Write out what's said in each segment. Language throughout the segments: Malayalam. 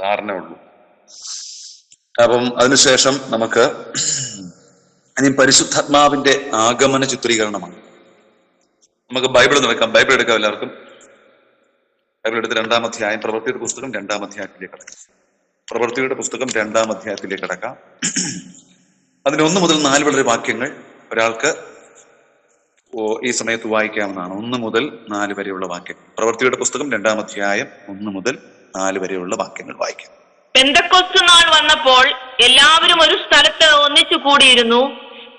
6 ഉള്ളൂ. അപ്പം അതിനുശേഷം നമുക്ക് ഇനി പരിശുദ്ധാത്മാവിന്റെ ആഗമന ചിത്രീകരണമാണ്. നമുക്ക് ബൈബിൾ നോക്കാം. ബൈബിൾ എടുക്കാം. എല്ലാവർക്കും ബൈബിൾ എടുത്ത് 2-ാം അധ്യായം, പ്രവൃത്തിയുടെ പുസ്തകം 2-ാം അധ്യായത്തിലേക്ക് കടക്കാം. പ്രവൃത്തിയുടെ പുസ്തകം 2-ാം അധ്യായത്തിലേക്ക് കടക്കാം. അതിന് 1 മുതൽ 4 വരെ വാക്യങ്ങൾ ഒരാൾക്ക് ഈ സമയത്ത് വായിക്കാവുന്നതാണ്. 1 മുതൽ 4 വരെയുള്ള വാക്യങ്ങൾ. പ്രവൃത്തിയുടെ പുസ്തകം 2-ാം അധ്യായം 1 മുതൽ 4 വരെയുള്ള വാക്യങ്ങൾ വായിക്കാം. പെന്തക്കോസ്ത് നാൾ വന്നപ്പോൾ എല്ലാവരും ഒരു സ്ഥലത്ത് ഒന്നിച്ചു കൂടിയിരുന്നു.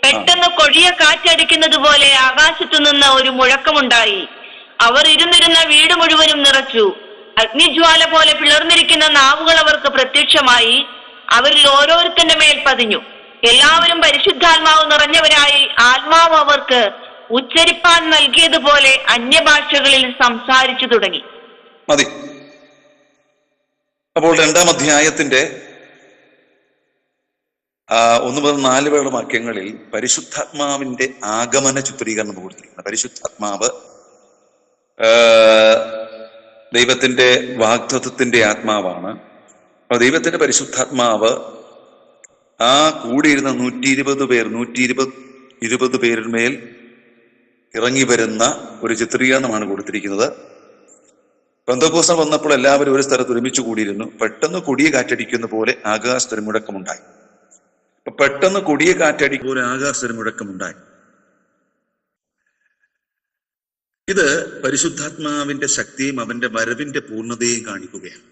പെട്ടെന്ന് കൊടിയ കാറ്റടിക്കുന്നത് പോലെ ആകാശത്തു നിന്ന് ഒരു മുഴക്കമുണ്ടായി. അവർ ഇരുന്നിരുന്ന വീട് മുഴുവനും നിറച്ചു. അഗ്നിജ്വാല പോലെ പിളർന്നിരിക്കുന്ന നാവുകൾ അവർക്ക് പ്രത്യക്ഷമായി. അവരിൽ ഓരോരുത്തന്റെ മേൽ പതിഞ്ഞു. എല്ലാവരും പരിശുദ്ധാത്മാവ് നിറഞ്ഞവരായി ആത്മാവ് അവർക്ക് ഉച്ചരിപ്പാൻ നൽകിയതുപോലെ അന്യഭാഷകളിൽ സംസാരിച്ചു തുടങ്ങി. മതി. അപ്പോൾ 2-ാം അധ്യായത്തിന്റെ 1 മുതൽ 4 വരെയുള്ള വാക്യങ്ങളിൽ പരിശുദ്ധാത്മാവിന്റെ ആഗമന ചിത്രീകരണം കൊടുത്തിരിക്കുന്നത്. പരിശുദ്ധാത്മാവ് ദൈവത്തിന്റെ വാഗ്ദത്തത്തിന്റെ ആത്മാവാണ്. അപ്പൊ ദൈവത്തിന്റെ പരിശുദ്ധാത്മാവ് ആ കൂടിയിരുന്ന 120 പേരിന്മേൽ ഇറങ്ങി വരുന്ന ഒരു ചിത്രീകരണമാണ് കൊടുത്തിരിക്കുന്നത്. പെന്തക്കോസ്ത് വന്നപ്പോൾ എല്ലാവരും ഒരു സ്ഥലത്ത് ഒരുമിച്ച് കൂടിയിരുന്നു. പെട്ടെന്ന് കൊടിയ കാറ്റടിക്കുന്ന പോലെ ആകാശത്തൊരു മുഴക്കമുണ്ടായി. പെട്ടെന്ന് കൊടിയ കാറ്റടിക്കുന്ന പോലെ ആകാശത്തൊരു മുഴക്കമുണ്ടായി. ഇത് പരിശുദ്ധാത്മാവിന്റെ ശക്തിയും അവന്റെ വരവിന്റെ പൂർണ്ണതയും കാണിക്കുകയാണ്.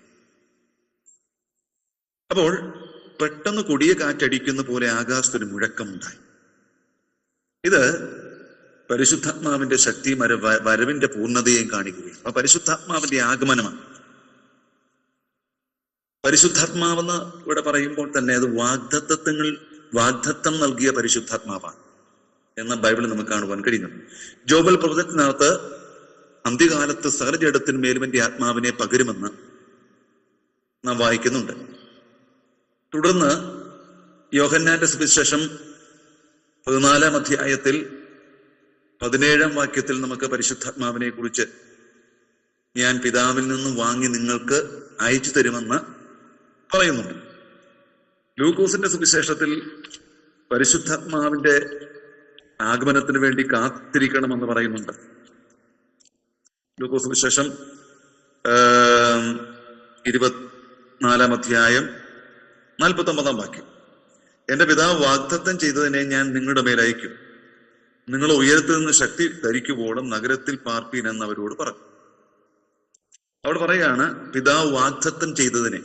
അപ്പോൾ പെട്ടെന്ന് കൊടിയ കാറ്റടിക്കുന്ന പോലെ ആകാശത്തൊരു മുഴക്കമുണ്ടായി. ഇത് പരിശുദ്ധാത്മാവിന്റെ ശക്തിയും വരവിന്റെ പൂർണ്ണതയും കാണിക്കുകയാണ്. അപ്പൊ പരിശുദ്ധാത്മാവിന്റെ ആഗമനമാണ്. പരിശുദ്ധാത്മാവെന്ന് ഇവിടെ പറയുമ്പോൾ തന്നെ അത് വാഗ്ദത്തം നൽകിയ പരിശുദ്ധാത്മാവാണ് എന്ന ബൈബിളിൽ നമുക്ക് കാണുവാൻ കഴിയുന്നു. ജോബൽ പ്രവചനത്തിനകത്ത് അന്ത്യകാലത്ത് സകല ജഡത്തിന്മേലും എന്റെ ആത്മാവിനെ പകരുമെന്ന് നാം വായിക്കുന്നുണ്ട്. തുടർന്ന് യോഹന്നാന്റെ സുവിശേഷം 14-ാം അധ്യായത്തിൽ 17-ാം വാക്യത്തിൽ നമുക്ക് പരിശുദ്ധാത്മാവിനെ കുറിച്ച് ഞാൻ പിതാവിൽ നിന്നും വാങ്ങി നിങ്ങൾക്ക് അയച്ചു തരുമെന്ന് പറയുന്നുണ്ട്. ലൂക്കോസിന്റെ സുവിശേഷത്തിൽ പരിശുദ്ധാത്മാവിന്റെ ആഗമനത്തിന് വേണ്ടി കാത്തിരിക്കണമെന്ന് പറയുന്നുണ്ട്. ലൂക്കോസ് സുവിശേഷം 24-ാം അധ്യായം 49-ാം വാക്യം. എന്റെ പിതാവ് വാഗ്ദത്തം ചെയ്തതിനെ ഞാൻ നിങ്ങളുടെ മേൽ അയക്കും. നിങ്ങൾ ഉയരത്തിൽ നിന്ന് ശക്തി ധരിക്കുവോളം നഗരത്തിൽ പാർപ്പീൻ എന്ന് അവരോട് പറഞ്ഞു. അവിടെ പറയാണ് പിതാവ് വാഗ്ദത്തം ചെയ്തതിനെ.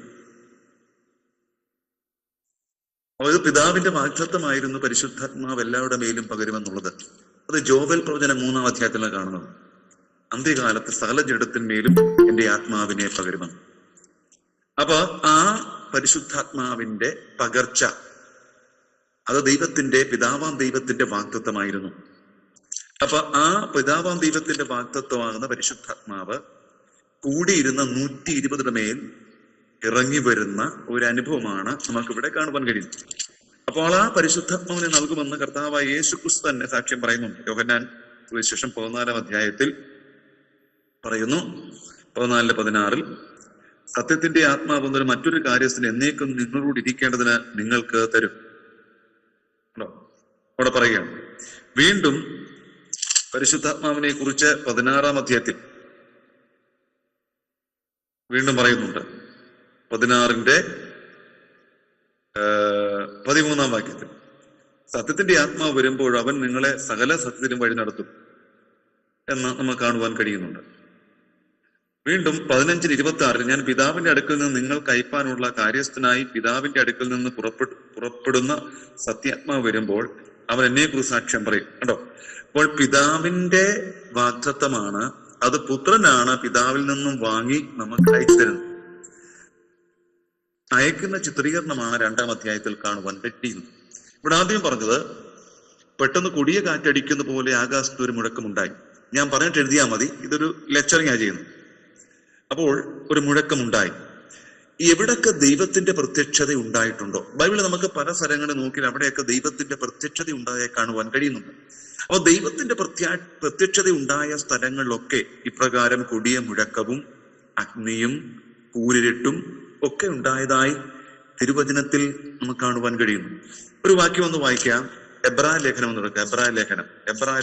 അതായത് പിതാവിന്റെ വാഗ്ദത്തമായിരുന്നു പരിശുദ്ധാത്മാവ് എല്ലാവരുടെ മേലും പകരുമെന്നുള്ളത്. അത് ജോബൽ പ്രവചനം 3-ാം അധ്യായത്തിലാണ് കാണുന്നത്. അന്ത്യകാലത്ത് സകല ജഡത്തിന്മേലും എന്റെ ആത്മാവിനെ പകരുമെന്ന്. അപ്പൊ ആ പരിശുദ്ധാത്മാവിന്റെ പകർച്ച അത് പിതാവാം ദൈവത്തിന്റെ വാഗ്ദത്തമായിരുന്നു. അപ്പൊ ആ പിതാവാം ദൈവത്തിന്റെ വാഗ്ദത്തമാകുന്ന പരിശുദ്ധാത്മാവ് കൂടിയിരുന്ന 120 മേൽ ഇറങ്ങി വരുന്ന ഒരു അനുഭവമാണ് നമുക്കിവിടെ കാണുവാൻ കഴിയുന്നത്. അപ്പോൾ ആ പരിശുദ്ധാത്മാവിനെ നൽകുമെന്ന് കർത്താവായ യേശുക്രിസ്തു തന്നെ സാക്ഷ്യം പറയുന്നുണ്ട്. യോഹന്നാൻ സുവിശേഷം 14-ാം അധ്യായത്തിൽ പറയുന്നു, 14-16 സത്യത്തിന്റെ ആത്മാവ് എന്നൊരു മറ്റൊരു കാര്യത്തിന് എന്നേക്കും നിങ്ങളോട് ഇരിക്കേണ്ടതിന് നിങ്ങൾക്ക് തരും. അവിടെ പറയുകയാണ്. വീണ്ടും പരിശുദ്ധാത്മാവിനെ കുറിച്ച് 16-ാം അധ്യായത്തിൽ വീണ്ടും പറയുന്നുണ്ട്. 16-ന്റെ 13-ാം വാക്യത്തിൽ സത്യത്തിന്റെ ആത്മാവ് വരുമ്പോൾ അവൻ നിങ്ങളെ സകല സത്യത്തിനും വഴി നടത്തും എന്ന് നമുക്ക് കാണുവാൻ കഴിയുന്നുണ്ട്. വീണ്ടും 15-26 ഞാൻ പിതാവിന്റെ അടുക്കൽ നിന്ന് നിങ്ങൾക്ക് അയപ്പാനുള്ള കാര്യസ്ഥനായി പിതാവിന്റെ അടുക്കൽ നിന്ന് പുറപ്പെടുന്ന സത്യാത്മാവ് വരുമ്പോൾ അവൻ എന്നെ കുറിച്ച് സാക്ഷ്യം പറയും. കേട്ടോ, അപ്പോൾ പിതാവിന്റെ വാഗ്ദത്തമാണ്, അത് പുത്രനാണ് പിതാവിൽ നിന്നും വാങ്ങി നമുക്ക് അയച്ചു തരുന്നത്. അയക്കുന്ന ചിത്രീകരണമാണ് 2-ാം അധ്യായത്തിൽ കാണുവാൻ കഴിയുന്നത്. ഇവിടെ ആദ്യം പറഞ്ഞത് പെട്ടെന്ന് കൊടിയ കാറ്റടിക്കുന്ന പോലെ ആകാശത്ത് ഒരു മുഴക്കമുണ്ടായി. ഞാൻ പറഞ്ഞിട്ട് എഴുതിയാൽ മതി, ഇതൊരു ലെക്ചറിങ്ങാ ചെയ്യുന്നത്. അപ്പോൾ ഒരു മുഴക്കമുണ്ടായി. എവിടൊക്കെ ദൈവത്തിന്റെ പ്രത്യക്ഷത ഉണ്ടായിട്ടുണ്ടോ, ബൈബിളിൽ നമുക്ക് പല സ്ഥലങ്ങളിൽ നോക്കിയാൽ അവിടെയൊക്കെ ദൈവത്തിന്റെ പ്രത്യക്ഷത ഉണ്ടായ കാണുവാൻ കഴിയുന്നുണ്ട്. അപ്പോൾ ദൈവത്തിന്റെ പ്രത്യക്ഷത ഉണ്ടായ സ്ഥലങ്ങളിലൊക്കെ ഇപ്രകാരം കൊടിയ മുഴക്കവും അഗ്നിയും കൂരിരുട്ടും ഒക്കെ ഉണ്ടായതായി തിരുവചനത്തിൽ നമുക്ക് കാണുവാൻ കഴിയുന്നു. ഒരു വാക്യം ഒന്ന് വായിക്കാം. എബ്രായ ലേഖനം എന്ന് എടുക്കുക. എബ്രായ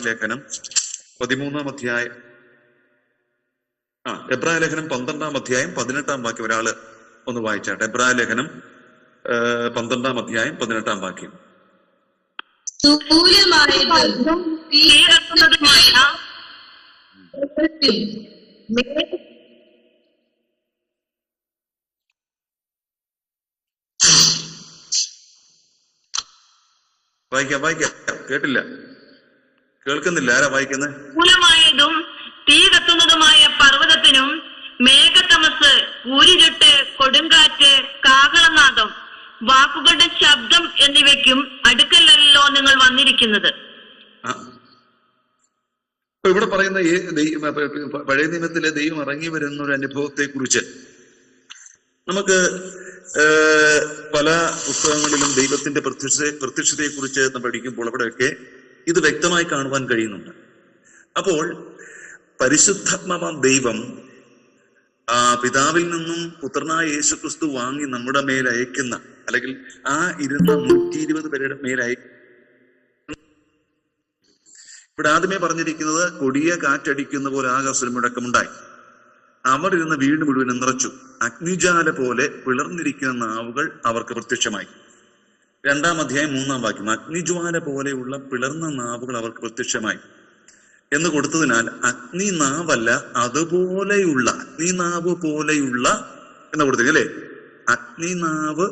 ലേഖനം 13-ാം അധ്യായം, എബ്രായ ലേഖനം 12-ാം അധ്യായം 18-ാം വാക്യം ഒരാള് ഒന്ന് വായിച്ചാട്ടെ. എബ്രായ ലേഖനം 12-ാം അധ്യായം 18-ാം വാക്യം. വായിക്കാം. കേട്ടില്ല, കേൾക്കുന്നില്ല. ആരാ വായിക്കുന്നത്? മൂലമായതും തീ കത്തുന്നതുമായ പർവ്വതത്തിനും മേഘതമസ്, കൂരിരുട്ട്, കൊടുങ്കാറ്റ്, കാഹളനാദം, വാക്കുകളുടെ ശബ്ദം എന്നിവയ്ക്കും അടുക്കലല്ലോ നിങ്ങൾ വന്നിരിക്കുന്നത്. ഇവിടെ പറയുന്ന പഴയ നിയമത്തിലെ ദൈവം ഇറങ്ങി വരുന്ന ഒരു അനുഭവത്തെ കുറിച്ച് നമുക്ക് പല പുസ്തകങ്ങളിലും ദൈവത്തിന്റെ പ്രത്യക്ഷതയെ കുറിച്ച് നമ്മൾ പഠിക്കുമ്പോൾ അവിടെയൊക്കെ ഇത് വ്യക്തമായി കാണുവാൻ കഴിയുന്നുണ്ട്. അപ്പോൾ പരിശുദ്ധാത്മാവാം ദൈവം പിതാവിൽ നിന്നും പുത്രനായ യേശുക്രിസ്തു വാങ്ങി നമ്മുടെ മേൽ അയക്കുന്ന, അല്ലെങ്കിൽ ആ ഇരുന്ന 120 പേരുടെ മേലയക്കുന്ന. ഇവിടെ ആദ്യമേ പറഞ്ഞിരിക്കുന്നത് കൊടിയ കാറ്റടിക്കുന്ന പോലെ ആകാശത്തിൽ മുഴക്കമുണ്ടായി, അവർ ഇരുന്ന വീട് മുഴുവനും നിറച്ചു, അഗ്നിജാല പോലെ പിളർന്നിരിക്കുന്ന നാവുകൾ അവർക്ക് പ്രത്യക്ഷമായി. 2-ാം അധ്യായം 3-ാം വാക്യം, അഗ്നിജ്വാല പോലെയുള്ള പിളർന്ന നാവുകൾ അവർക്ക് പ്രത്യക്ഷമായി എന്ന് കൊടുത്തതിനാൽ അഗ്നിനാവല്ല, അതുപോലെയുള്ള, അഗ്നിനാവ് പോലെയുള്ള എന്ന് കൊടുത്തു അല്ലേ, അഗ്നിനാവ്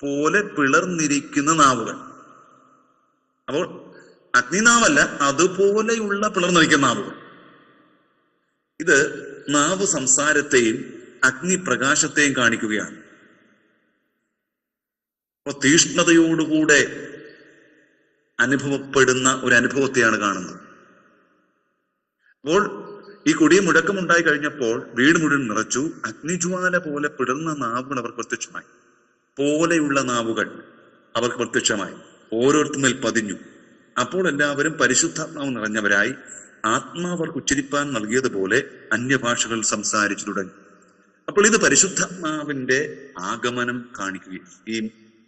പോലെ പിളർന്നിരിക്കുന്ന നാവുകൾ. അപ്പോൾ അഗ്നിനാവല്ല, അതുപോലെയുള്ള പിളർന്നിരിക്കുന്ന നാവുകൾ. ഇത് നാവ് സംസാരത്തെയും അഗ്നിപ്രകാശത്തെയും കാണിക്കുകയാണ്. അപ്പൊ തീഷ്ണതയോടുകൂടെ അനുഭവപ്പെടുന്ന ഒരു അനുഭവത്തെയാണ് കാണുന്നത്. അപ്പോൾ ഈ കൊടിയ മുഴക്കമുണ്ടായി കഴിഞ്ഞപ്പോൾ വീട് മുഴുവൻ നിറച്ചു, അഗ്നിജ്വാല പോലെ പിളർന്ന നാവുകൾ അവർക്ക് പ്രത്യക്ഷമായി. പോലെയുള്ള നാവുകൾ അവർക്ക് പ്രത്യക്ഷമായി, ഓരോരുത്തരിൽ പതിഞ്ഞു. അപ്പോൾ എല്ലാവരും പരിശുദ്ധാത്മാവ് നിറഞ്ഞവരായി ആത്മാവർ ഉച്ചരിപ്പാൻ നൽകിയതുപോലെ അന്യഭാഷകൾ സംസാരിച്ചു തുടങ്ങി. അപ്പോൾ ഇത് പരിശുദ്ധാത്മാവിന്റെ ആഗമനം കാണിക്കുകയും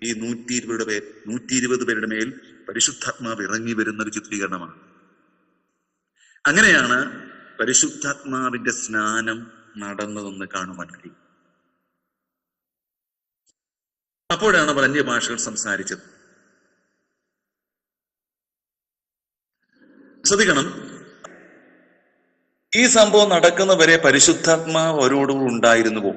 ഈ 120 പേരുടെ മേൽ പരിശുദ്ധാത്മാവ് ഇറങ്ങി വരുന്ന ഒരു ചിത്രീകരണമാണ്. അങ്ങനെയാണ് പരിശുദ്ധാത്മാവിന്റെ സ്നാനം നടന്നതെന്ന് കാണുവാൻ കഴിയും. അപ്പോഴാണ് അവർ അന്യഭാഷകൾ സംസാരിച്ചത്. ശ്രദ്ധിക്കണം, ഈ സംഭവം നടക്കുന്നവരെ പരിശുദ്ധാത്മാവ് അവരോടുകൂടി ഉണ്ടായിരുന്നുവോ?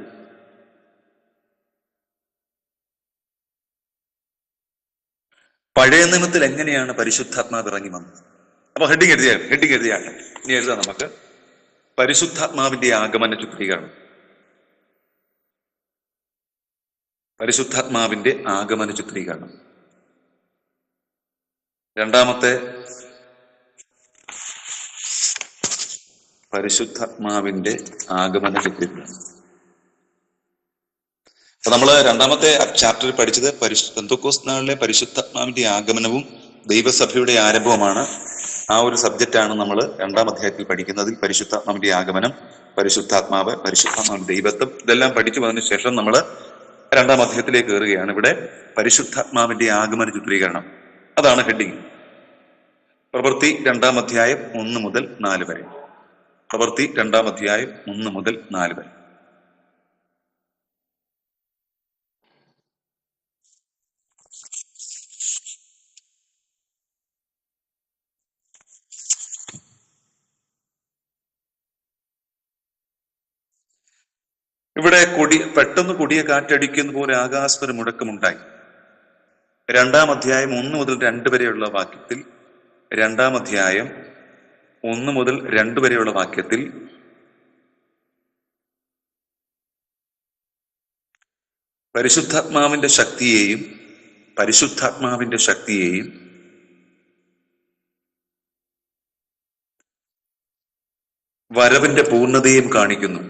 പഴയ നിയമത്തിൽ എങ്ങനെയാണ് പരിശുദ്ധാത്മാവ് ഇറങ്ങി വന്നത്? അപ്പൊ ഹെഡിങ് എഴുതിയാട്ടെ. ഇനി എഴുതാം നമുക്ക്. പരിശുദ്ധാത്മാവിന്റെ ആഗമന ചിത്രീകരണം. പരിശുദ്ധാത്മാവിന്റെ ആഗമന ചിത്രീകരണം. രണ്ടാമത്തെ പരിശുദ്ധാത്മാവിന്റെ ആഗമന ചിത്രീകരണം. അപ്പൊ നമ്മള് രണ്ടാമത്തെ ചാപ്റ്ററിൽ പഠിച്ചത് പെന്തക്കോസ്ത് നാളിലെ പരിശുദ്ധാത്മാവിന്റെ ആഗമനവും ദൈവസഭയുടെ ആരംഭവുമാണ്. ആ ഒരു സബ്ജക്റ്റാണ് നമ്മൾ 2-ാം അധ്യായത്തിൽ പഠിക്കുന്നതിൽ. പരിശുദ്ധാത്മാവിന്റെ ആഗമനം, പരിശുദ്ധാത്മാവിന്റെ ദൈവത്വം, ഇതെല്ലാം പഠിച്ചു വന്നതിന് ശേഷം നമ്മൾ 2-ാം അധ്യായത്തിലേക്ക് കയറുകയാണ്. ഇവിടെ പരിശുദ്ധാത്മാവിന്റെ ആഗമന ചിത്രീകരണം, അതാണ് ഹെഡിങ്. പ്രവൃത്തി 2-ാം അധ്യായം 1 മുതൽ 4 വരെ. പ്രവൃത്തി 2-ാം അധ്യായം 1 മുതൽ 4 വരെ. ഇവിടെ പെട്ടെന്ന് കൊടിയ കാറ്റടിക്കുന്ന പോലെ ആകാശത്തിന് മുഴക്കമുണ്ടായി. 2-ാം അധ്യായം 1 മുതൽ 2 വരെയുള്ള വാക്യത്തിൽ, 2-ാം അധ്യായം 1 മുതൽ 2 വരെയുള്ള വാക്യത്തിൽ പരിശുദ്ധാത്മാവിന്റെ ശക്തിയെയും വരവിന്റെ പൂർണ്ണതയും കാണിക്കുന്നു.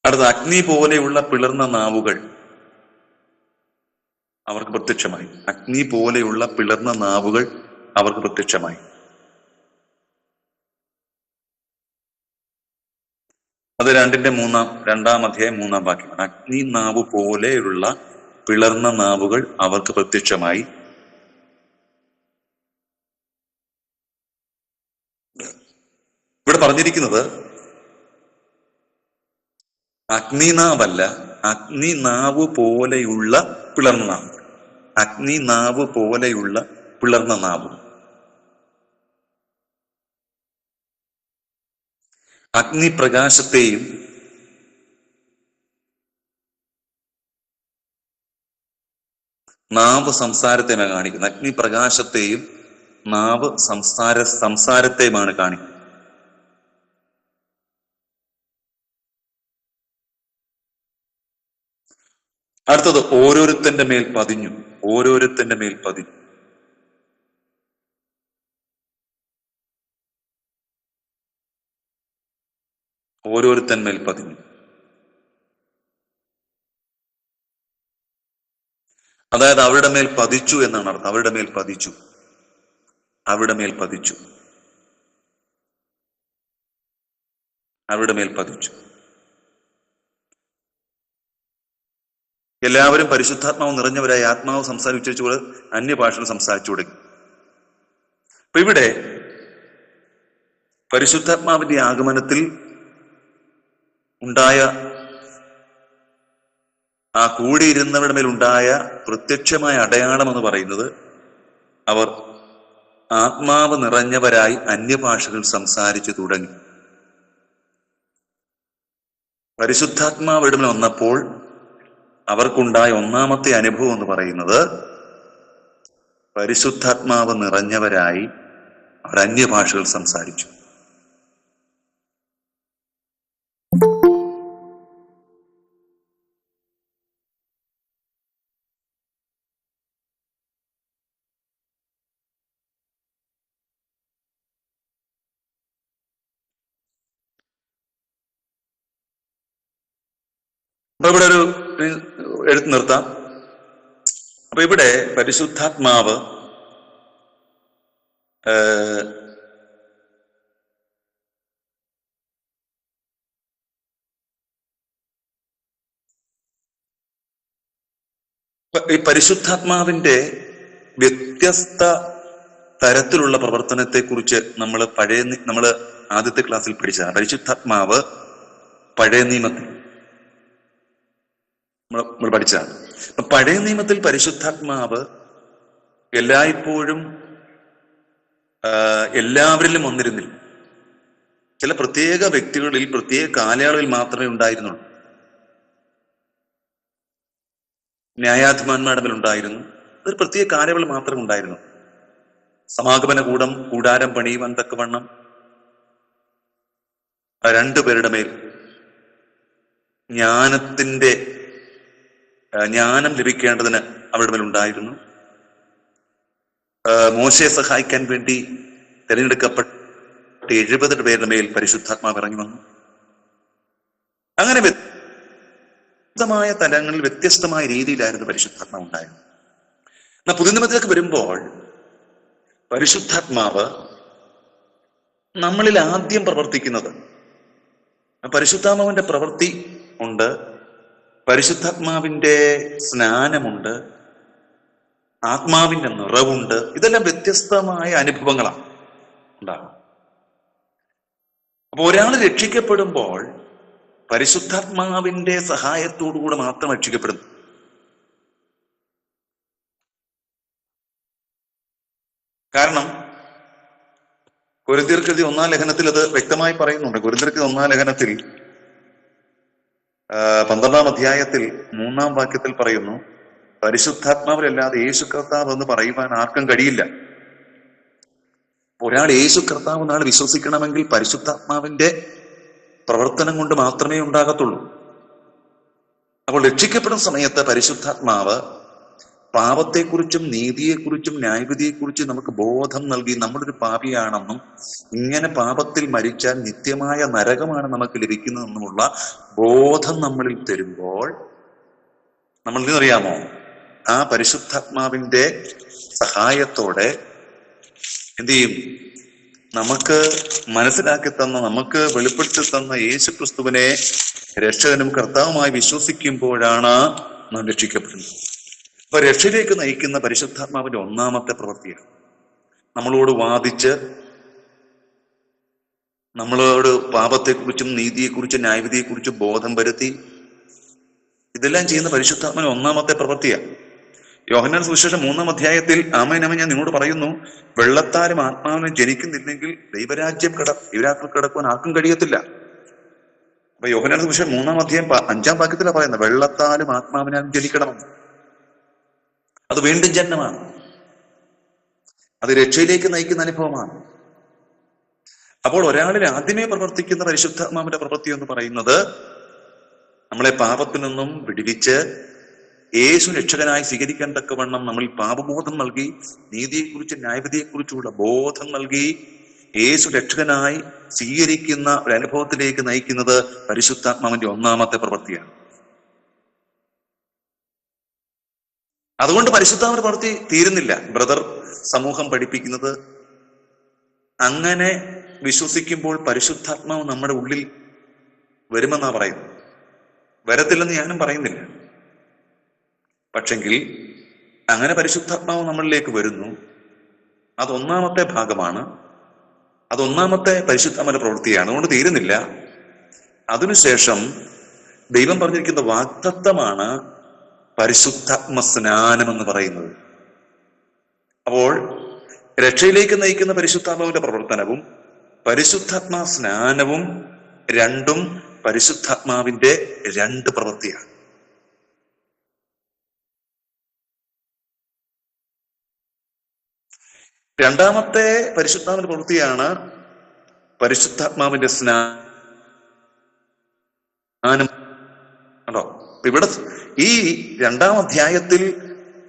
അടുത്ത അടുത്തത് അഗ്നി പോലെയുള്ള പിളർന്ന നാവുകൾ അവർക്ക് പ്രത്യക്ഷമായി. അഗ്നി പോലെയുള്ള പിളർന്ന നാവുകൾ അവർക്ക് പ്രത്യക്ഷമായി. അത് 2-ാം അധ്യായം 3-ാം വാക്യമാണ്. അഗ്നി നാവ് പോലെയുള്ള പിളർന്ന നാവുകൾ അവർക്ക് പ്രത്യക്ഷമായി. ഇവിടെ പറഞ്ഞിരിക്കുന്നത് അഗ്നിനാവല്ല, അഗ്നിനാവ് പോലെയുള്ള പിളർന്ന നാവ്. അഗ്നിനാവ് പോലെയുള്ള പിളർന്ന നാവ്. അഗ്നിപ്രകാശത്തെയും നാവ് സംസാരത്തെയുമാണ് കാണിക്കുന്നത്. അഗ്നിപ്രകാശത്തെയും നാവ് സംസാരത്തെയുമാണ് കാണിക്കുന്നത്. അടുത്തത് ഓരോരുത്തന്റെ മേൽ പതിഞ്ഞു. ഓരോരുത്തന്റെ മേൽ പതിഞ്ഞു. ഓരോരുത്തന്മേൽ പതിഞ്ഞു. അതായത് അവരുടെ മേൽ പതിച്ചു എന്നാണ് അർത്ഥം. അവരുടെ മേൽ പതിച്ചു. അവരുടെ മേൽ പതിച്ചു. അവരുടെ മേൽ പതിച്ചു. എല്ലാവരും പരിശുദ്ധാത്മാവ് നിറഞ്ഞവരായി ആത്മാവ് സംസാരിച്ചുകൊണ്ട് അന്യഭാഷകൾ സംസാരിച്ചു തുടങ്ങി. അപ്പൊ ഇവിടെ പരിശുദ്ധാത്മാവിന്റെ ആഗമനത്തിൽ ഉണ്ടായ ആ കൂടിയിരുന്നവരുടെ മേലുണ്ടായ പ്രത്യക്ഷമായ അടയാളം എന്ന് പറയുന്നത് അവർ ആത്മാവ് നിറഞ്ഞവരായി അന്യഭാഷകൾ സംസാരിച്ചു തുടങ്ങി. പരിശുദ്ധാത്മാവ് ഇവിടെ വന്നപ്പോൾ അവർക്കുണ്ടായ ഒന്നാമത്തെ അനുഭവം എന്ന് പറയുന്നത് പരിശുദ്ധാത്മാവ് നിറഞ്ഞവരായി അവർ അന്യഭാഷകൾ സംസാരിച്ചു. അപ്പൊ ഇവിടെ ഒരു എടുത്തു നിർത്താം. അപ്പൊ ഇവിടെ പരിശുദ്ധാത്മാവ് ഈ പരിശുദ്ധാത്മാവിന്റെ വ്യത്യസ്ത തരത്തിലുള്ള പ്രവർത്തനത്തെ കുറിച്ച് നമ്മൾ ആദ്യത്തെ ക്ലാസ്സിൽ പഠിച്ചതാണ്. പരിശുദ്ധാത്മാവ് പഴയ നിയമത്തിൽ നമ്മൾ പഠിച്ചതാണ്. പഴയ നിയമത്തിൽ പരിശുദ്ധാത്മാവ് എല്ലായ്പ്പോഴും എല്ലാവരിലും വന്നിരുന്നില്ല. ചില പ്രത്യേക വ്യക്തികളിൽ പ്രത്യേക കാലയളവിൽ മാത്രമേ ഉണ്ടായിരുന്നുള്ളൂ. ന്യായാധിപന്മാരുടെ മേൽ ഉണ്ടായിരുന്നു. അതൊരു പ്രത്യേക കാലയളവിൽ മാത്രമേ ഉണ്ടായിരുന്നു. സമാഗമന കൂടാരം പണിയുവാൻ തക്കവണ്ണം 2 പേരുടെ മേൽ ജ്ഞാനം ലഭിക്കേണ്ടതിന് അവരുടെ മേൽ ഉണ്ടായിരുന്നു. മോശയെ സഹായിക്കാൻ വേണ്ടി തിരഞ്ഞെടുക്കപ്പെട്ട 70 പേരുടെ മേൽ പരിശുദ്ധാത്മാവ് ഇറങ്ങി വന്നു. അങ്ങനെ വ്യത്യസ്തമായ തലങ്ങളിൽ വ്യത്യസ്തമായ രീതിയിലായിരുന്നു പരിശുദ്ധാത്മാവ് ഉണ്ടായത്. എന്നാൽ പുതിയ നിയമത്തിലേക്ക് വരുമ്പോൾ പരിശുദ്ധാത്മാവ് നമ്മളിൽ ആദ്യം പ്രവർത്തിക്കുന്നത്, പരിശുദ്ധാത്മാവിന്റെ പ്രവൃത്തി ഉണ്ട്, പരിശുദ്ധാത്മാവിന്റെ സ്നാനമുണ്ട്, ആത്മാവിന്റെ നിറവുണ്ട്. ഇതെല്ലാം വ്യത്യസ്തമായ അനുഭവങ്ങളാണ് ഉണ്ടാകും. അപ്പൊ ഒരാൾ രക്ഷിക്കപ്പെടുമ്പോൾ പരിശുദ്ധാത്മാവിന്റെ സഹായത്തോടുകൂടെ മാത്രം രക്ഷിക്കപ്പെടുന്നു. കാരണം കൊരിന്ത്യർക്കെഴുതിയ 1-ാം ലേഖനത്തിൽ അത് വ്യക്തമായി പറയുന്നുണ്ട്. കൊരിന്ത്യർക്കെഴുതിയ 1-ാം ലേഖനത്തിൽ 12-ാം അധ്യായത്തിൽ 3-ാം വാക്യത്തിൽ പറയുന്നു, പരിശുദ്ധാത്മാവിലല്ലാതെ യേശു കർത്താവ് എന്ന് പറയുവാൻ ആർക്കും കഴിയില്ല. ഒരാൾ യേശു കർത്താവ് എന്നാൾ വിശ്വസിക്കണമെങ്കിൽ പരിശുദ്ധാത്മാവിന്റെ പ്രവർത്തനം കൊണ്ട് മാത്രമേ ഉണ്ടാകത്തുള്ളൂ. അപ്പോൾ രക്ഷിക്കപ്പെടുന്ന സമയത്ത് പരിശുദ്ധാത്മാവ് പാപത്തെക്കുറിച്ചും നീതിയെക്കുറിച്ചും ന്യായവിധിയെക്കുറിച്ചും നമുക്ക് ബോധം നൽകി നമ്മളൊരു പാപിയാണെന്നും ഇങ്ങനെ പാപത്തിൽ മരിച്ചാൽ നിത്യമായ നരകമാണ് നമുക്ക് ലഭിക്കുന്നതെന്നുമുള്ള ബോധം നമ്മളിൽ തരുമ്പോൾ നമ്മൾ അറിയാമോ, ആ പരിശുദ്ധാത്മാവിന്റെ സഹായത്തോടെ എന്ത് ചെയ്യും? നമുക്ക് മനസ്സിലാക്കി തന്ന, നമുക്ക് വെളിപ്പെടുത്തി തന്ന യേശു ക്രിസ്തുവിനെ രക്ഷകനും കർത്താവുമായി വിശ്വസിക്കുമ്പോഴാണ് നാം രക്ഷിക്കപ്പെടുന്നത്. അപ്പൊ രക്ഷയിലേക്ക് നയിക്കുന്ന പരിശുദ്ധാത്മാവിന്റെ ഒന്നാമത്തെ പ്രവൃത്തിയാണ് നമ്മളോട് വാദിച്ച്, നമ്മളോട് പാപത്തെക്കുറിച്ചും നീതിയെക്കുറിച്ചും ന്യായവിധിയെക്കുറിച്ചും ബോധം വരുത്തി ഇതെല്ലാം ചെയ്യുന്ന പരിശുദ്ധാത്മാവിന്റെ ഒന്നാമത്തെ പ്രവൃത്തിയാണ്. യോഹന്നാൻ സുവിശേഷം 3-ാം അധ്യായത്തിൽ ആമേൻ ഞാൻ നിങ്ങളോട് പറയുന്നു, വെള്ളത്താലും ആത്മാവിനും ജനിക്കുന്നില്ലെങ്കിൽ ദൈവരാജ്യം കിടക്കുവാൻ ആർക്കും കഴിയത്തില്ല. അപ്പൊ യോഹന്നാൻ സുവിശേഷം 3-ാം അധ്യായം 5-ാം വാക്യത്തിലാണ് പറയുന്നത്, വെള്ളത്താലും ആത്മാവിനാലും ജനിക്കണമെന്ന്. അത് വീണ്ടും ജന്മമാണ്. അത് രക്ഷയിലേക്ക് നയിക്കുന്ന അനുഭവമാണ്. അപ്പോൾ ഒരാളിൽ ആദ്യമേ പ്രവർത്തിക്കുന്ന പരിശുദ്ധാത്മാവിന്റെ പ്രവൃത്തി എന്ന് പറയുന്നത് നമ്മളെ പാപത്തിൽ നിന്നും വിടുവിച്ച് യേശു രക്ഷകനായി സ്വീകരിക്കാൻ തക്കവണ്ണം നമ്മൾ പാപബോധം നൽകി, നീതിയെക്കുറിച്ച് ന്യായവിധിയെക്കുറിച്ചുള്ള ബോധം നൽകി യേശു രക്ഷകനായി സ്വീകരിക്കുന്ന ഒരു അനുഭവത്തിലേക്ക് നയിക്കുന്നത് പരിശുദ്ധാത്മാവിന്റെ ഒന്നാമത്തെ പ്രവൃത്തിയാണ്. അതുകൊണ്ട് പരിശുദ്ധാത്മാവിന്റെ പ്രവൃത്തി തീരുന്നില്ല. ബ്രദർ സമൂഹം പഠിപ്പിക്കുന്നത് അങ്ങനെ വിശ്വസിക്കുമ്പോൾ പരിശുദ്ധാത്മാവ് നമ്മുടെ ഉള്ളിൽ വരുമെന്നാ പറയുന്നത്. വരത്തില്ലെന്ന് ഞാനും പറയുന്നില്ല. പക്ഷെങ്കിൽ അങ്ങനെ പരിശുദ്ധാത്മാവ് നമ്മളിലേക്ക് വരുന്നു. അതൊന്നാമത്തെ ഭാഗമാണ്, അതൊന്നാമത്തെ പരിശുദ്ധാത്മാവിന്റെ പ്രവൃത്തിയാണ്. അതുകൊണ്ട് തീരുന്നില്ല. അതിനുശേഷം ദൈവം പറഞ്ഞിരിക്കുന്ന വാഗ്ദത്തമാണ് പരിശുദ്ധാത്മ സ്നാനം എന്ന് പറയുന്നത്. അപ്പോൾ രക്ഷയിലേക്ക് നയിക്കുന്ന പരിശുദ്ധാത്മാവിന്റെ പ്രവർത്തനവും പരിശുദ്ധാത്മാ സ്നാനവും രണ്ടും പരിശുദ്ധാത്മാവിന്റെ രണ്ട് പ്രവൃത്തിയാണ്. രണ്ടാമത്തെ പരിശുദ്ധാത്മാവിന്റെ പ്രവൃത്തിയാണ് പരിശുദ്ധാത്മാവിന്റെ സ്നാനം. കണ്ടോ? ഇവിടെ ഈ 2-ാം അധ്യായത്തിൽ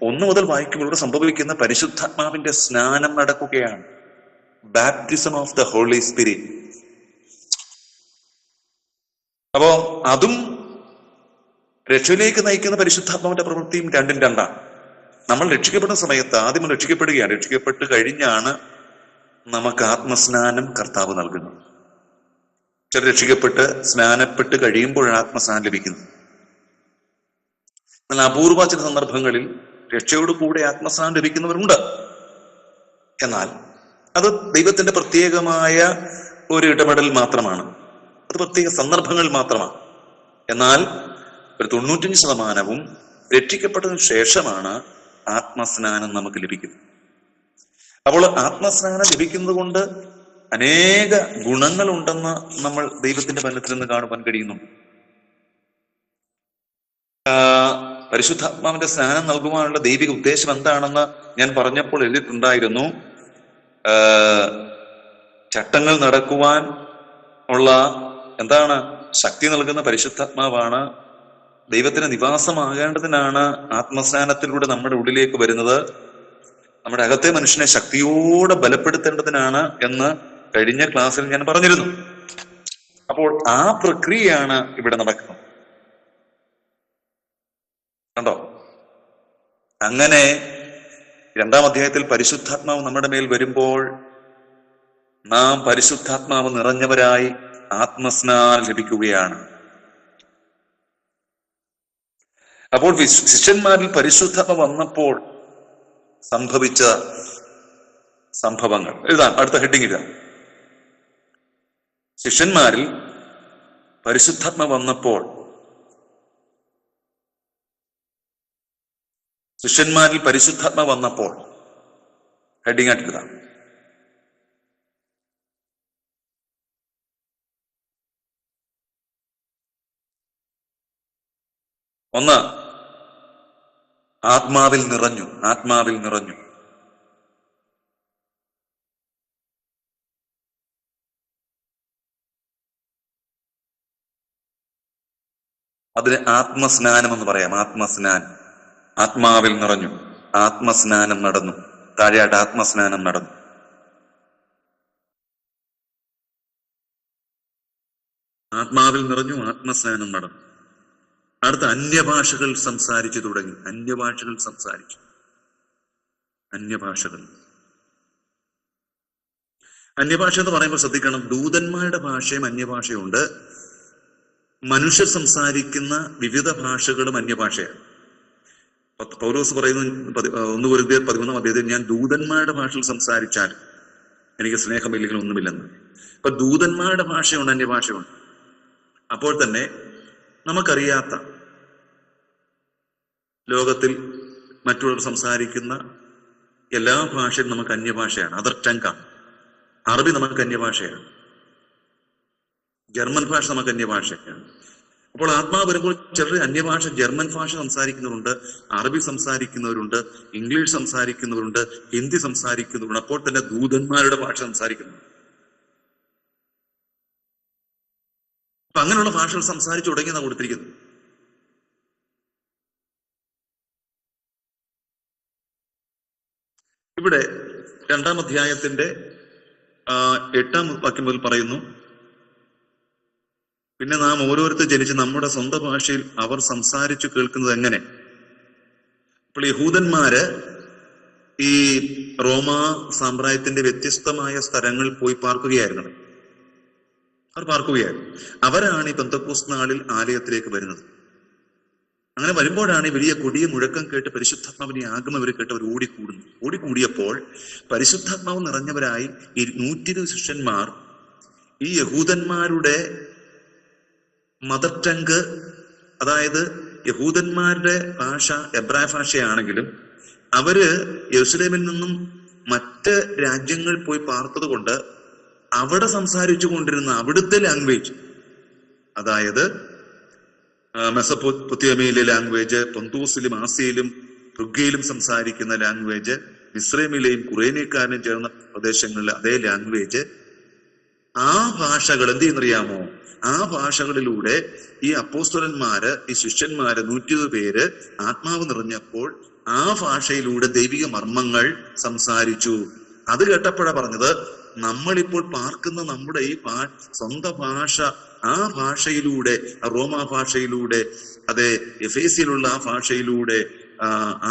1 മുതൽ വായിക്കുമ്പോൾ ഇവിടെ സംഭവിക്കുന്ന പരിശുദ്ധാത്മാവിന്റെ സ്നാനം നടക്കുകയാണ്. Baptism of the holy spirit. അപ്പോ അതും രക്ഷയിലേക്ക് നയിക്കുന്ന പരിശുദ്ധാത്മാവിന്റെ പ്രവൃത്തിയും രണ്ടും രണ്ടാണ്. നമ്മൾ രക്ഷിക്കപ്പെടുന്ന സമയത്ത് ആദ്യം രക്ഷിക്കപ്പെടുകയാണ്. രക്ഷിക്കപ്പെട്ട് കഴിഞ്ഞാണ് നമുക്ക് ആത്മസ്നാനം കർത്താവ് നൽകുന്നത്. ചില രക്ഷിക്കപ്പെട്ട് സ്നാനപ്പെട്ട് കഴിയുമ്പോഴാണ് ആത്മസ്നാനം ലഭിക്കുന്നത്. എന്നാൽ അപൂർവ ചില സന്ദർഭങ്ങളിൽ രക്ഷയോട് കൂടെ ആത്മസ്നാനം ലഭിക്കുന്നവരുണ്ട്. എന്നാൽ അത് ദൈവത്തിന്റെ പ്രത്യേകമായ ഒരു ഇടപെടൽ മാത്രമാണ്. അത് പ്രത്യേക സന്ദർഭങ്ങൾ മാത്രമാണ്. എന്നാൽ ഒരു 95% രക്ഷിക്കപ്പെട്ടതിനു ശേഷമാണ് ആത്മസ്നാനം നമുക്ക് ലഭിക്കുന്നത്. അപ്പോൾ ആത്മസ്നാനം ലഭിക്കുന്നത് കൊണ്ട് അനേക ഗുണങ്ങളുണ്ടെന്ന് നമ്മൾ ദൈവത്തിന്റെ വചനത്തിൽ നിന്ന് കാണുവാൻ കഴിയുന്നു. പരിശുദ്ധാത്മാവിന്റെ സ്നാനം നൽകുവാനുള്ള ദൈവിക ഉദ്ദേശം എന്താണെന്ന് ഞാൻ പറഞ്ഞപ്പോൾ എഴുതിയിട്ടുണ്ടായിരുന്നു. ചട്ടങ്ങൾ നടക്കുവാൻ ഉള്ള ശക്തി നൽകുന്ന പരിശുദ്ധാത്മാവാണ്. ദൈവത്തിന് നിവാസമാകേണ്ടതിനാണ് ആത്മസ്നാനത്തിലൂടെ നമ്മുടെ ഉള്ളിലേക്ക് വരുന്നത്. നമ്മുടെ അകത്തെ മനുഷ്യനെ ശക്തിയോടെ ബലപ്പെടുത്തേണ്ടതിനാണ് എന്ന് കഴിഞ്ഞ ക്ലാസ്സിൽ ഞാൻ പറഞ്ഞിരുന്നു. അപ്പോൾ ആ പ്രക്രിയയാണ് ഇവിടെ നടക്കുന്നത്. കണ്ടോ? അങ്ങനെ 2-ാം അധ്യായത്തിൽ പരിശുദ്ധാത്മാവ് നമ്മുടെ മേൽ വരുമ്പോൾ നാം പരിശുദ്ധാത്മാവ് നിറഞ്ഞവരായി ആത്മസ്നാനം ലഭിക്കുകയാണ്. അപ്പോൾ ശിഷ്യന്മാരിൽ പരിശുദ്ധാത്മ വന്നപ്പോൾ സംഭവിച്ച സംഭവങ്ങൾ എഴുതാം. അടുത്ത ഹെഡിങ് ഇടാം. ശിഷ്യന്മാരിൽ പരിശുദ്ധാത്മ വന്നപ്പോൾ ഹെഡിങ് ആയിട്ട് എഴുതാം. ഒന്ന്, ആത്മാവിൽ നിറഞ്ഞു. അതിന് ആത്മസ്നാനം എന്ന് പറയാം. ആത്മാവിൽ നിറഞ്ഞു. ആത്മസ്നാനം നടന്നു. താഴെയായിട്ട് ആത്മസ്നാനം നടന്നു. ആത്മാവിൽ നിറഞ്ഞു, ആത്മസ്നാനം നടന്നു. അടുത്ത അന്യഭാഷകൾ സംസാരിച്ചു തുടങ്ങി. അന്യഭാഷകൾ സംസാരിച്ചു. അന്യഭാഷകൾ അന്യഭാഷ എന്ന് പറയുമ്പോൾ ശ്രദ്ധിക്കണം, ദൂതന്മാരുടെ ഭാഷയും അന്യഭാഷയുണ്ട്. മനുഷ്യർ സംസാരിക്കുന്ന വിവിധ ഭാഷകളും അന്യഭാഷയാണ്. പൗലോസ് പറയുന്നു 1 കൊരിന്ത്യർ 13-ാം അധ്യായത്തിൽ, ഞാൻ ദൂതന്മാരുടെ ഭാഷയിൽ സംസാരിച്ചാൽ എനിക്ക് സ്നേഹമില്ലെങ്കിൽ ഒന്നുമില്ലെന്ന്. അപ്പൊ ദൂതന്മാരുടെ ഭാഷയുണ്ട്, അന്യഭാഷയുണ്ട്. അപ്പോൾ തന്നെ നമുക്കറിയാത്ത ലോകത്തിൽ മറ്റുള്ളവർ സംസാരിക്കുന്ന എല്ലാ ഭാഷയും നമുക്ക് അന്യഭാഷയാണ്, അതർ ടങ്കാണ്. അറബി നമുക്ക് അന്യഭാഷയാണ്, ജർമ്മൻ ഭാഷ നമുക്ക് അന്യഭാഷയാണ്. അപ്പോൾ ആത്മാവ് വരുമ്പോൾ ചിലർ അന്യഭാഷ, ജർമ്മൻ ഭാഷ സംസാരിക്കുന്നവരുണ്ട്, അറബി സംസാരിക്കുന്നവരുണ്ട്, ഇംഗ്ലീഷ് സംസാരിക്കുന്നവരുണ്ട്, ഹിന്ദി സംസാരിക്കുന്നവരുണ്ട്. അപ്പോൾ തന്നെ ദൂതന്മാരുടെ ഭാഷ സംസാരിക്കുന്നു. അപ്പൊ അങ്ങനെയുള്ള ഭാഷകൾ സംസാരിച്ചു തുടങ്ങിയെന്നാണ് കൊടുത്തിരിക്കുന്നത്. ഇവിടെ 2-ാം അധ്യായത്തിന്റെ 8-ാം വാക്യം മുതൽ പറയുന്നു, പിന്നെ നാം ഓരോരുത്തർ ജനിച്ച് നമ്മുടെ സ്വന്തം ഭാഷയിൽ അവർ സംസാരിച്ചു കേൾക്കുന്നത് എങ്ങനെ? അപ്പോൾ യഹൂദന്മാര് ഈ റോമാ സാമ്രാജ്യത്തിന്റെ വ്യത്യസ്തമായ സ്ഥലങ്ങളിൽ പോയി പാർക്കുകയായിരുന്നു. അവർ പാർക്കുകയായിരുന്നു. അവരാണ് ഈ പെന്തക്കോസ്ത് നാളിൽ ആലയത്തിലേക്ക് വരുന്നത്. അങ്ങനെ വരുമ്പോഴാണ് ഈ വലിയ കൊടിയ മുഴക്കം കേട്ട് പരിശുദ്ധാത്മാവിനെ ആഗമം അവർ കേട്ട് അവർ ഓടിക്കൂടുന്നു. ഓടിക്കൂടിയപ്പോൾ പരിശുദ്ധാത്മാവ് നിറഞ്ഞവരായി ഈ 120 ശിഷ്യന്മാർ ഈ യഹൂദന്മാരുടെ മദർ ടങ്ക്, അതായത് യഹൂദന്മാരുടെ ഭാഷ എബ്രായ ഭാഷയാണെങ്കിലും അവര് യെരുശലേമിൽ നിന്നും മറ്റ് രാജ്യങ്ങളിൽ പോയി പാർത്തത് കൊണ്ട് അവിടെ സംസാരിച്ചു കൊണ്ടിരുന്ന അവിടുത്തെ ലാംഗ്വേജ്, അതായത് മെസൊപ്പൊത്തേമിയയിലെ ലാംഗ്വേജ്, പൊന്തൂസിലും ആസിയയിലും റുഗ്ഗയിലും സംസാരിക്കുന്ന ലാംഗ്വേജ്, മിസ്രൈമിലെയും കുറേനിയക്കാരനും ചേർന്ന പ്രദേശങ്ങളിലെ അതേ ലാംഗ്വേജ്, ആ ഭാഷകൾ എന്ത് ചെയ്യുന്നറിയാമോ? ആ ഭാഷകളിലൂടെ ഈ അപ്പോസ്തലന്മാര്, ഈ ശിഷ്യന്മാര് 120 പേര് ആത്മാവ് നിറഞ്ഞപ്പോൾ ആ ഭാഷയിലൂടെ ദൈവിക മർമ്മങ്ങൾ സംസാരിച്ചു. അത് കേട്ടപ്പോഴാ പറഞ്ഞത്, നമ്മളിപ്പോൾ പാർക്കുന്ന നമ്മുടെ ഈ സ്വന്തം ഭാഷ, ആ ഭാഷയിലൂടെ, റോമാ ഭാഷയിലൂടെ, അതെ എഫേസിലുള്ള ആ ഭാഷയിലൂടെ,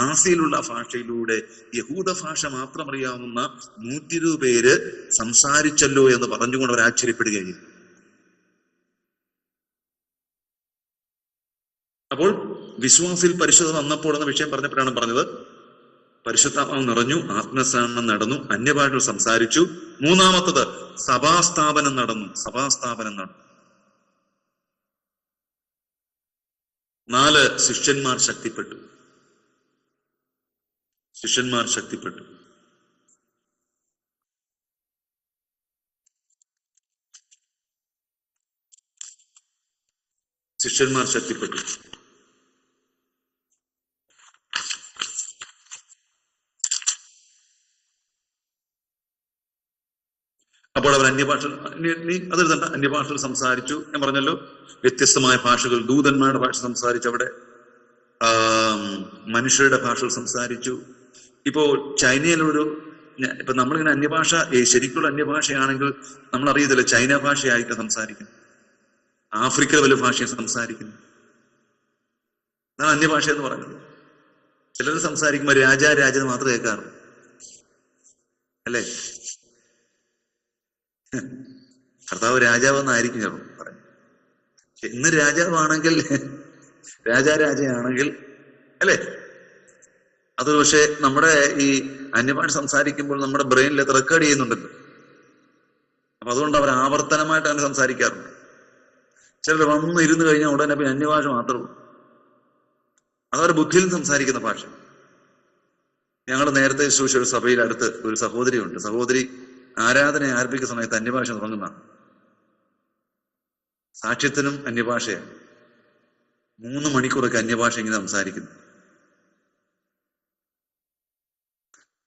ആസിയിലുള്ള ഭാഷയിലൂടെ, യഹൂദ ഭാഷ മാത്രം അറിയാവുന്ന 120 പേര് സംസാരിച്ചല്ലോ എന്ന് പറഞ്ഞുകൊണ്ട് അവർ ആശ്ചര്യപ്പെടുകയും. അപ്പോൾ വിശ്വാസിൽ പരിശുദ്ധ വന്നപ്പോൾ എന്ന വിഷയം പറഞ്ഞപ്പോഴാണ് പറഞ്ഞത്, പരിശുദ്ധാത്മാവ് നിറഞ്ഞു, ആത്മസ്നാനം നടന്നു, അന്യഭാഷകൾ സംസാരിച്ചു. 3-ാമത്തത് സഭാസ്ഥാപനം നടന്നു. സഭാസ്ഥാപനം നടന്നു. 4 ശിഷ്യന്മാർ ശക്തിപ്പെട്ടു. ശിഷ്യന്മാർ ശക്തിപ്പെട്ടു. ശിഷ്യന്മാർ ശക്തിപ്പെട്ടു. അപ്പോൾ അവർ അന്യഭാഷ, അതെഴുതണ്ട, അന്യഭാഷകൾ സംസാരിച്ചു. ഞാൻ പറഞ്ഞല്ലോ, വ്യത്യസ്തമായ ഭാഷകൾ, ദൂതന്മാരുടെ ഭാഷ സംസാരിച്ചു. അവിടെ മനുഷ്യരുടെ ഭാഷകൾ സംസാരിച്ചു. ഇപ്പോ ചൈനയിലൊരു, ഇപ്പൊ നമ്മളിങ്ങനെ അന്യഭാഷ, ശരിക്കുള്ള അന്യഭാഷയാണെങ്കിൽ നമ്മൾ അറിയത്തില്ല, ചൈന ഭാഷയായിരിക്കും സംസാരിക്കുന്നത്, ആഫ്രിക്കയിലെ വല്ല ഭാഷയും സംസാരിക്കുന്നു. അതാണ് അന്യഭാഷ എന്ന് പറയുന്നത്. ചിലർ സംസാരിക്കുമ്പോൾ രാജ മാത്രമേ കേൾക്കാറുള്ളൂ, അല്ലേ? കർത്താവ് രാജാവെന്നായിരിക്കും ചിലപ്പോൾ പറയും. ഇന്ന് രാജാവാണെങ്കിൽ, രാജയാണെങ്കിൽ, അല്ലേ? അത് പക്ഷെ നമ്മുടെ ഈ അന്യഭാഷ സംസാരിക്കുമ്പോൾ നമ്മുടെ ബ്രെയിനിൽ അത് റെക്കോർഡ് ചെയ്യുന്നുണ്ടല്ലോ. അപ്പൊ അതുകൊണ്ട് അവർ ആവർത്തനമായിട്ട് അങ്ങനെ സംസാരിക്കാറുണ്ട്. ചിലർ വന്ന് ഇരുന്ന് കഴിഞ്ഞാൽ ഉടനെ പിന്നെ അന്യഭാഷ മാത്രമേ, അതവരുടെ ബുദ്ധിയിൽ സംസാരിക്കുന്ന ഭാഷ. ഞങ്ങൾ നേരത്തെ ശുശ്രൂഷ ഒരു സഭയിൽ അടുത്ത് ഒരു സഹോദരിയുണ്ട്. സഹോദരി ആരാധന ആരംഭിക്കുന്ന സമയത്ത് അന്യഭാഷ തുടങ്ങുന്നതാണ്. സാക്ഷ്യത്തിനും അന്യഭാഷയാണ്. 3 മണിക്കൂറൊക്കെ അന്യഭാഷ ഇങ്ങനെ സംസാരിക്കുന്നു.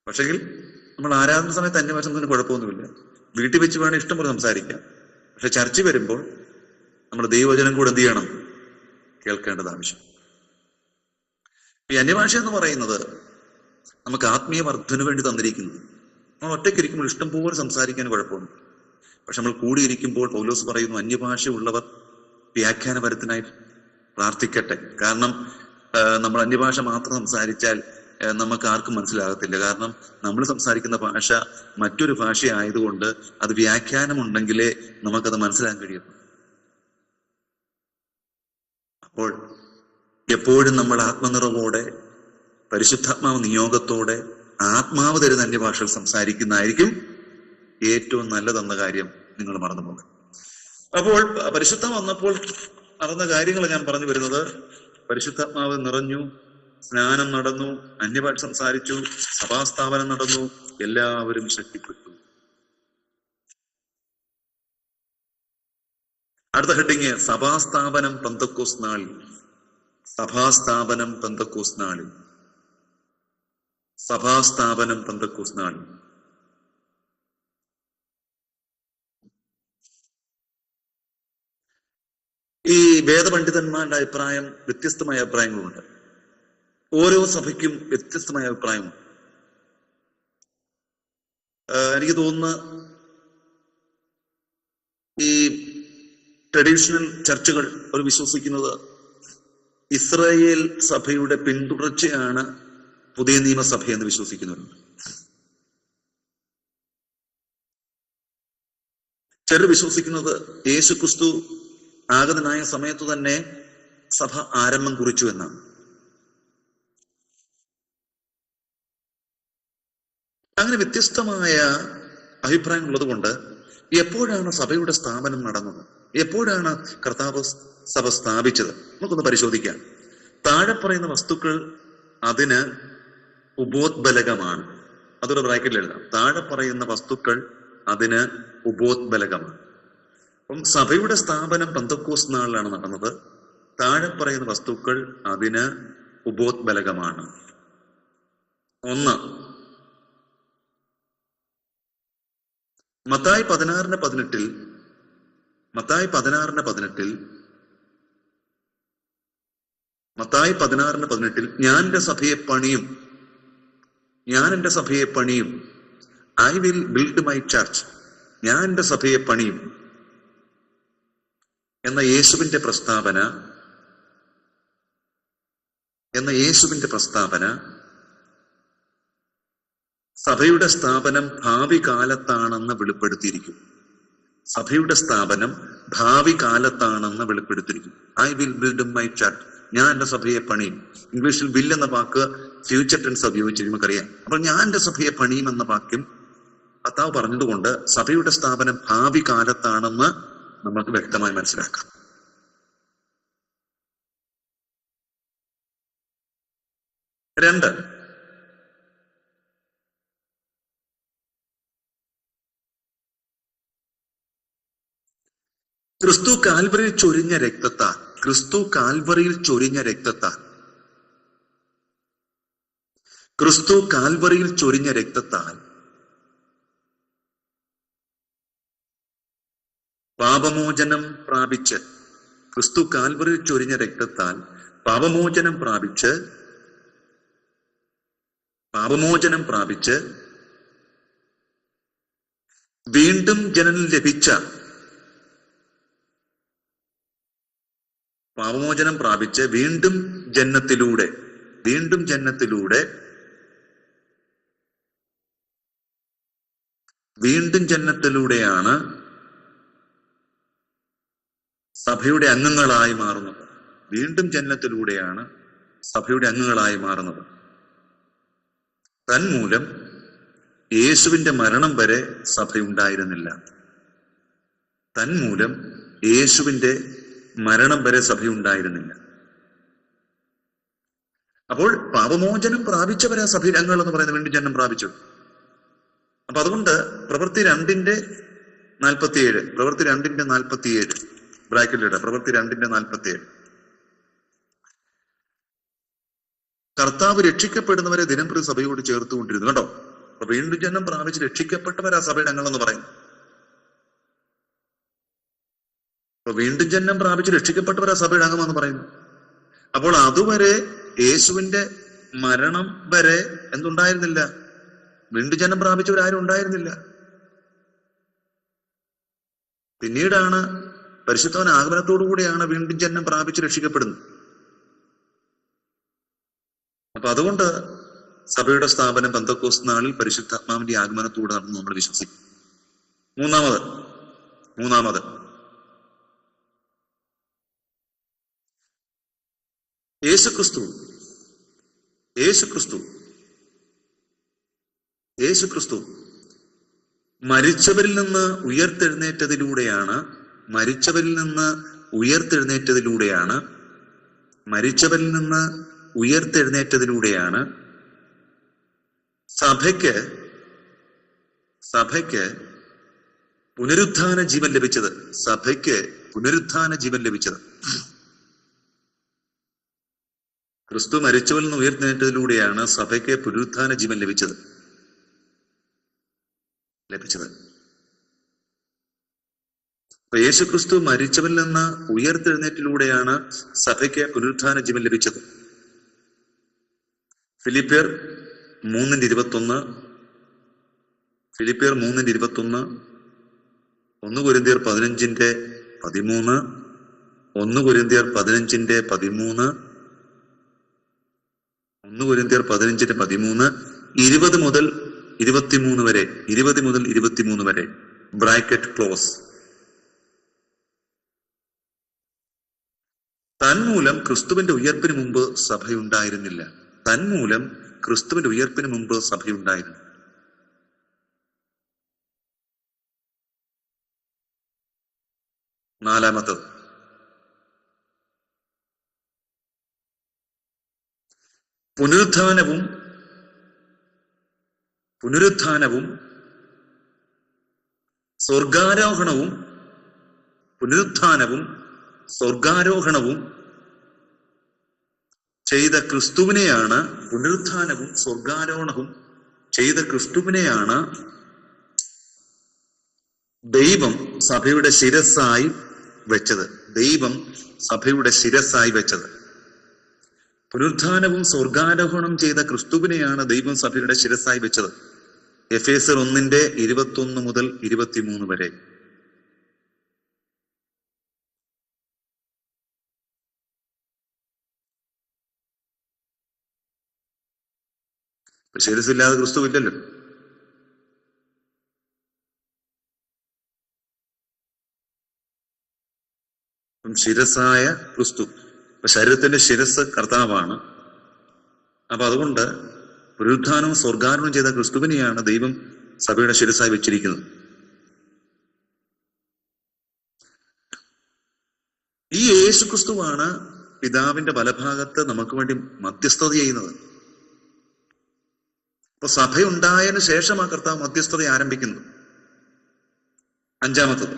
പക്ഷെങ്കിൽ നമ്മൾ ആരാധന സമയത്ത് അന്യഭാഷ സംസാരിക്കുന്ന കുഴപ്പമൊന്നുമില്ല. വീട്ടിൽ വെച്ച് വേണം ഇഷ്ടം പോലെ സംസാരിക്കാം. പക്ഷെ ചർച്ച വരുമ്പോൾ നമ്മൾ ദൈവവചനം കൂടെ എന്ത് ചെയ്യണം? കേൾക്കേണ്ടത് ആവശ്യം. ഈ അന്യഭാഷ എന്ന് പറയുന്നത് നമുക്ക് ആത്മീയ വർദ്ധനു വേണ്ടി തന്നിരിക്കുന്നത്. നമ്മൾ ഒറ്റയ്ക്കിരിക്കുമ്പോൾ ഇഷ്ടം പോലെ സംസാരിക്കാൻ കുഴപ്പമൊന്നും. പക്ഷെ നമ്മൾ കൂടിയിരിക്കുമ്പോൾ പൗലോസ് പറയുന്നു, അന്യഭാഷ ഉള്ളവർ വ്യാഖ്യാനപരത്തിനായി പ്രാർത്ഥിക്കട്ടെ. കാരണം നമ്മൾ അന്യഭാഷ മാത്രം സംസാരിച്ചാൽ നമുക്ക് ആർക്കും മനസ്സിലാകത്തില്ല. കാരണം നമ്മൾ സംസാരിക്കുന്ന ഭാഷ മറ്റൊരു ഭാഷ ആയതുകൊണ്ട് അത് വ്യാഖ്യാനമുണ്ടെങ്കിലേ നമുക്കത് മനസ്സിലാക്കാൻ കഴിയുള്ളൂ. അപ്പോൾ എപ്പോഴും നമ്മൾ ആത്മനിറവോടെ, പരിശുദ്ധാത്മാവ് നിയോഗത്തോടെ, ആത്മാവ് തരുന്ന അന്യഭാഷകൾ സംസാരിക്കുന്നതായിരിക്കും ഏറ്റവും നല്ലതെന്ന കാര്യം നിങ്ങൾ മറന്നുപോകും. അപ്പോൾ പരിശുദ്ധം വന്നപ്പോൾ നടന്ന കാര്യങ്ങൾ ഞാൻ പറഞ്ഞു വരുന്നത്, പരിശുദ്ധാത്മാവ് നിറഞ്ഞു, സ്നാനം നടന്നു, അന്യഭാഷ സംസാരിച്ചു, സഭാസ്ഥാപനം നടന്നു, എല്ലാവരും ശക്തിപ്പെട്ടു. അടുത്ത ഹെഡിങ് സഭാസ്ഥാപനം പെന്തക്കോസ്ത് നാളിൽ. സഭാസ്ഥാപനം പെന്തക്കോസ്ത് നാളിൽ. സഭാസ്ഥാപനം പെന്തക്കോസ്ത് നാളിൽ. ഈ വേദപണ്ഡിതന്മാരുടെ അഭിപ്രായം, വ്യത്യസ്തമായ അഭിപ്രായങ്ങളുണ്ട്. ഓരോ സഭയ്ക്കും വ്യത്യസ്തമായ അഭിപ്രായമുണ്ട്. എനിക്ക് തോന്നുന്നു ഈ ട്രഡീഷണൽ ചർച്ചുകൾ അവർ വിശ്വസിക്കുന്നത് ഇസ്രായേൽ സഭയുടെ പിന്തുടർച്ചയാണ് പുതിയ നിയമസഭയെന്ന് വിശ്വസിക്കുന്നവരുണ്ട്. ചിലർ വിശ്വസിക്കുന്നത് യേശുക്രിസ്തു ആഗതനായ സമയത്തു തന്നെ സഭ ആരംഭം കുറിച്ചു എന്നാണ്. അങ്ങനെ വ്യത്യസ്തമായ അഭിപ്രായങ്ങളുള്ളത് കൊണ്ട് എപ്പോഴാണ് സഭയുടെ സ്ഥാപനം നടന്നത്, എപ്പോഴാണ് കർത്താവ് സഭ സ്ഥാപിച്ചത്, നമുക്കൊന്ന് പരിശോധിക്കാം. താഴെ പറയുന്ന വസ്തുക്കൾ അതിന് ഉപോദ്ബലകമാണ്. അതൊരു ബ്രാക്കറ്റിൽ എഴുതാം. താഴെ പറയുന്ന വസ്തുക്കൾ അതിന് ഉപോദ്ബലകമാണ്. അപ്പം സഭയുടെ സ്ഥാപനം പെന്തക്കോസ്ത് നാളിലാണ് നടന്നത്. താഴെ പറയുന്ന വസ്തുക്കൾ അതിന് ഉപോദ്ബലകമാണ്. ഒന്ന്, മത്തായി 16:18 ഞാൻ എന്റെ സഭയെ പണിയും, I will build my church, ഞാൻ എന്റെ സഭയെ പണിയും എന്ന യേശുവിന്റെ പ്രസ്താവന സഭയുടെ സ്ഥാപനം ഭാവി കാലത്താണെന്ന് വെളിപ്പെടുത്തിയിരിക്കും. സഭയുടെ സ്ഥാപനം ഭാവി കാലത്താണെന്ന് വെളിപ്പെടുത്തിയിരിക്കും. I will build my church, ഞാൻ എന്റെ സഭയെ പണിയും. ഇംഗ്ലീഷിൽ വിൽ എന്ന വാക്ക് ഫ്യൂച്ചർ ടെൻസ് ഉപയോഗിച്ച് നമുക്കറിയാം. അപ്പോൾ ഞാൻ എന്റെ സഭയെ പണിയും എന്ന വാക്യം കർത്താവ് പറഞ്ഞതുകൊണ്ട് സഭയുടെ സ്ഥാപനം ഭാവി കാലത്താണെന്ന് നമുക്ക് വ്യക്തമായി മനസ്സിലാക്കാം. രണ്ട്, ക്രിസ്തു കാൽവറിയിൽ ചൊരിഞ്ഞ രക്തത്താൽ പാപമോചനം പ്രാപിച്ച്, ക്രിസ്തു കാൽവറിയിൽ ചൊരിഞ്ഞ രക്തത്താൽ പാപമോചനം പ്രാപിച്ച് വീണ്ടും ജനനം ലഭിച്ച, പാപമോചനം പ്രാപിച്ച് വീണ്ടും ജനനത്തിലൂടെയാണ് സഭയുടെ അംഗങ്ങളായി മാറുന്നത്. തന്മൂലം യേശുവിന്റെ മരണം വരെ സഭയുണ്ടായിരുന്നില്ല. അപ്പോൾ പാപമോചനം പ്രാപിച്ചവരാ സഭയിൽ അംഗങ്ങൾ എന്ന് പറയുന്നത്, വീണ്ടും ജന്മം പ്രാപിച്ചു. അപ്പൊ അതുകൊണ്ട് പ്രവൃത്തി 2:47 ബ്രാക്കറ്റിലിട. പ്രവൃത്തി 2:47 കർത്താവ് രക്ഷിക്കപ്പെടുന്നവരെ ദിനംപ്രതി സഭയോട് ചേർത്തുകൊണ്ടിരുന്നു. കേട്ടോ, അപ്പൊ വീണ്ടും ജന്മം പ്രാപിച്ച് രക്ഷിക്കപ്പെട്ടവരാ സഭയുടെ അംഗങ്ങൾ എന്ന് പറയുന്നത്. അപ്പൊ വീണ്ടും ജന്മം പ്രാപിച്ച് രക്ഷിക്കപ്പെട്ടവരാ സഭയുടെ അംഗമെന്ന് പറയുന്നു. അപ്പോൾ അതുവരെ യേശുവിന്റെ മരണം വരെ എന്തുണ്ടായിരുന്നില്ല? വീണ്ടും ജന്മം പ്രാപിച്ചവരാരും ഉണ്ടായിരുന്നില്ല. പിന്നീടാണ് പരിശുദ്ധവൻ ആഗമനത്തോടു കൂടിയാണ് വീണ്ടും ജന്മം പ്രാപിച്ച് രക്ഷിക്കപ്പെടുന്നത്. അപ്പൊ അതുകൊണ്ട് സഭയുടെ സ്ഥാപനം പെന്തക്കോസ്ത് നാളിൽ പരിശുദ്ധാത്മാവിന്റെ ആഗമനത്തോടെ നടന്ന് നമ്മൾ വിശ്വസിക്കും. മൂന്നാമത് യേശുക്രിസ്തു മരിച്ചവരിൽ നിന്ന് ഉയർത്തെഴുന്നേറ്റതിലൂടെയാണ് സഭയ്ക്ക് പുനരുത്ഥാന ജീവൻ ലഭിച്ചത്. ക്രിസ്തു മരിച്ചവരിൽ നിന്ന് ഉയർത്തെഴുന്നേറ്റതിലൂടെയാണ് സഭയ്ക്ക് പുനരുത്ഥാന ജീവൻ ലഭിച്ചത്. അപ്പൊ യേശുക്രിസ്തു മരിച്ചവരിൽ നിന്ന് ഉയർത്തെഴുന്നേറ്റിലൂടെയാണ് സഭയ്ക്ക് പുനരുത്ഥാന ജീവൻ ലഭിച്ചത്. ഫിലിപ്പിയർ 3:21, 1 കൊരിന്ത്യർ 15:13, 1 കൊരിന്ത്യർ 15:13, 20 മുതൽ 23 വരെ ബ്രാക്കറ്റ് ക്ലോസ്. തന്മൂലം ക്രിസ്തുവിന്റെ ഉയർപ്പിന് മുമ്പ് സഭയുണ്ടായിരുന്നില്ല. നാലാമത്തത് പുനരുത്ഥാനവും സ്വർഗാരോഹണവും ചെയ്ത ക്രിസ്തുവിനെയാണ് ദൈവം സഭയുടെ ശിരസ്സായി വെച്ചത്. പുനരുത്ഥാനവും സ്വർഗാരോഹണം ചെയ്ത ക്രിസ്തുവിനെയാണ് ദൈവം സഭയുടെ ശിരസ്സായി വെച്ചത്. എഫേസ്യർ 1:21 മുതൽ 23 വരെ. ശിരസില്ലാതെ ക്രിസ്തു ഇല്ലല്ലോ. ശിരസായ ക്രിസ്തു, ശരീരത്തിന്റെ ശിരസ് കർത്താവാണ്. അപ്പൊ അതുകൊണ്ട് പുനരുത്ഥാനവും സ്വർഗാരോഹണം ചെയ്ത ക്രിസ്തുവിനെയാണ് ദൈവം സഭയുടെ ശിരസായി വെച്ചിരിക്കുന്നത്. ഈ യേശു ക്രിസ്തുവാണ് പിതാവിന്റെ വലഭാഗത്ത് നമുക്ക് വേണ്ടി മധ്യസ്ഥത ചെയ്യുന്നത്. അപ്പൊ സഭയുണ്ടായതിനു ശേഷം ആ കർത്താവ് മധ്യസ്ഥത ആരംഭിക്കുന്നത്. അഞ്ചാമത്തത്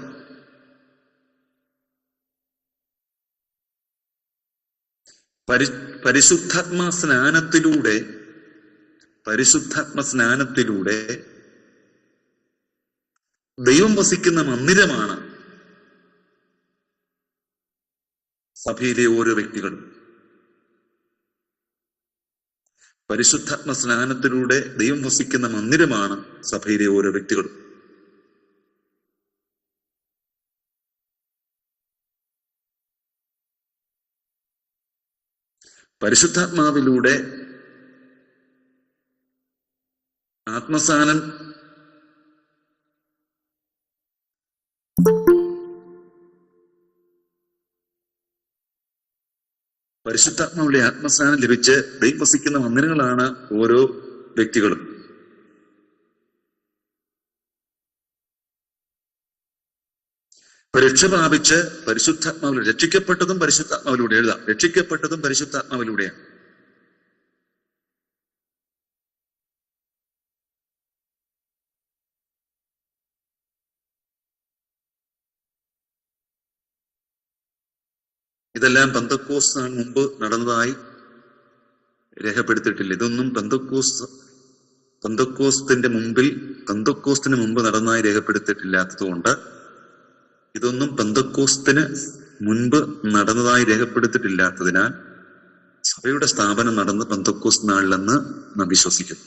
പരിശുദ്ധാത്മ സ്നാനത്തിലൂടെ ദൈവം വസിക്കുന്ന മന്ദിരമാണ് സഭയിലെ ഓരോ വ്യക്തികളും. പരിശുദ്ധാത്മ സ്നാനത്തിലൂടെ ദൈവം വസിക്കുന്ന മന്ദിരമാണ് സഭയിലെ ഓരോ വ്യക്തികളും. പരിശുദ്ധാത്മാവിലൂടെ ആത്മസ്നാനം ലഭിച്ച് ദൈവം വസിക്കുന്ന മന്ദിരങ്ങളാണ് ഓരോ വ്യക്തികളും. രക്ഷ പ്രാപിച്ച് പരിശുദ്ധാത്മാവിലൂടെ രക്ഷിക്കപ്പെട്ടതും പരിശുദ്ധാത്മാവിലൂടെ എഴുതാം. രക്ഷിക്കപ്പെട്ടതും പരിശുദ്ധാത്മാവിലൂടെയാണ്. ഇതെല്ലാം പെന്തക്കോസ്തിന് മുമ്പ് നടന്നതായി രേഖപ്പെടുത്തിയിട്ടില്ല. ഇതൊന്നും പെന്തക്കോസ്തിന് മുമ്പ് നടന്നതായി രേഖപ്പെടുത്തിയിട്ടില്ലാത്തതുകൊണ്ട് ഇതൊന്നും പെന്തക്കോസ്തിന് മുൻപ് നടന്നതായി രേഖപ്പെടുത്തിയിട്ടില്ലാത്തതിനാൽ സഭയുടെ സ്ഥാപനം നടന്ന് പെന്തക്കോസ്ത് നാളിലെന്ന് നാം വിശ്വസിക്കുന്നു.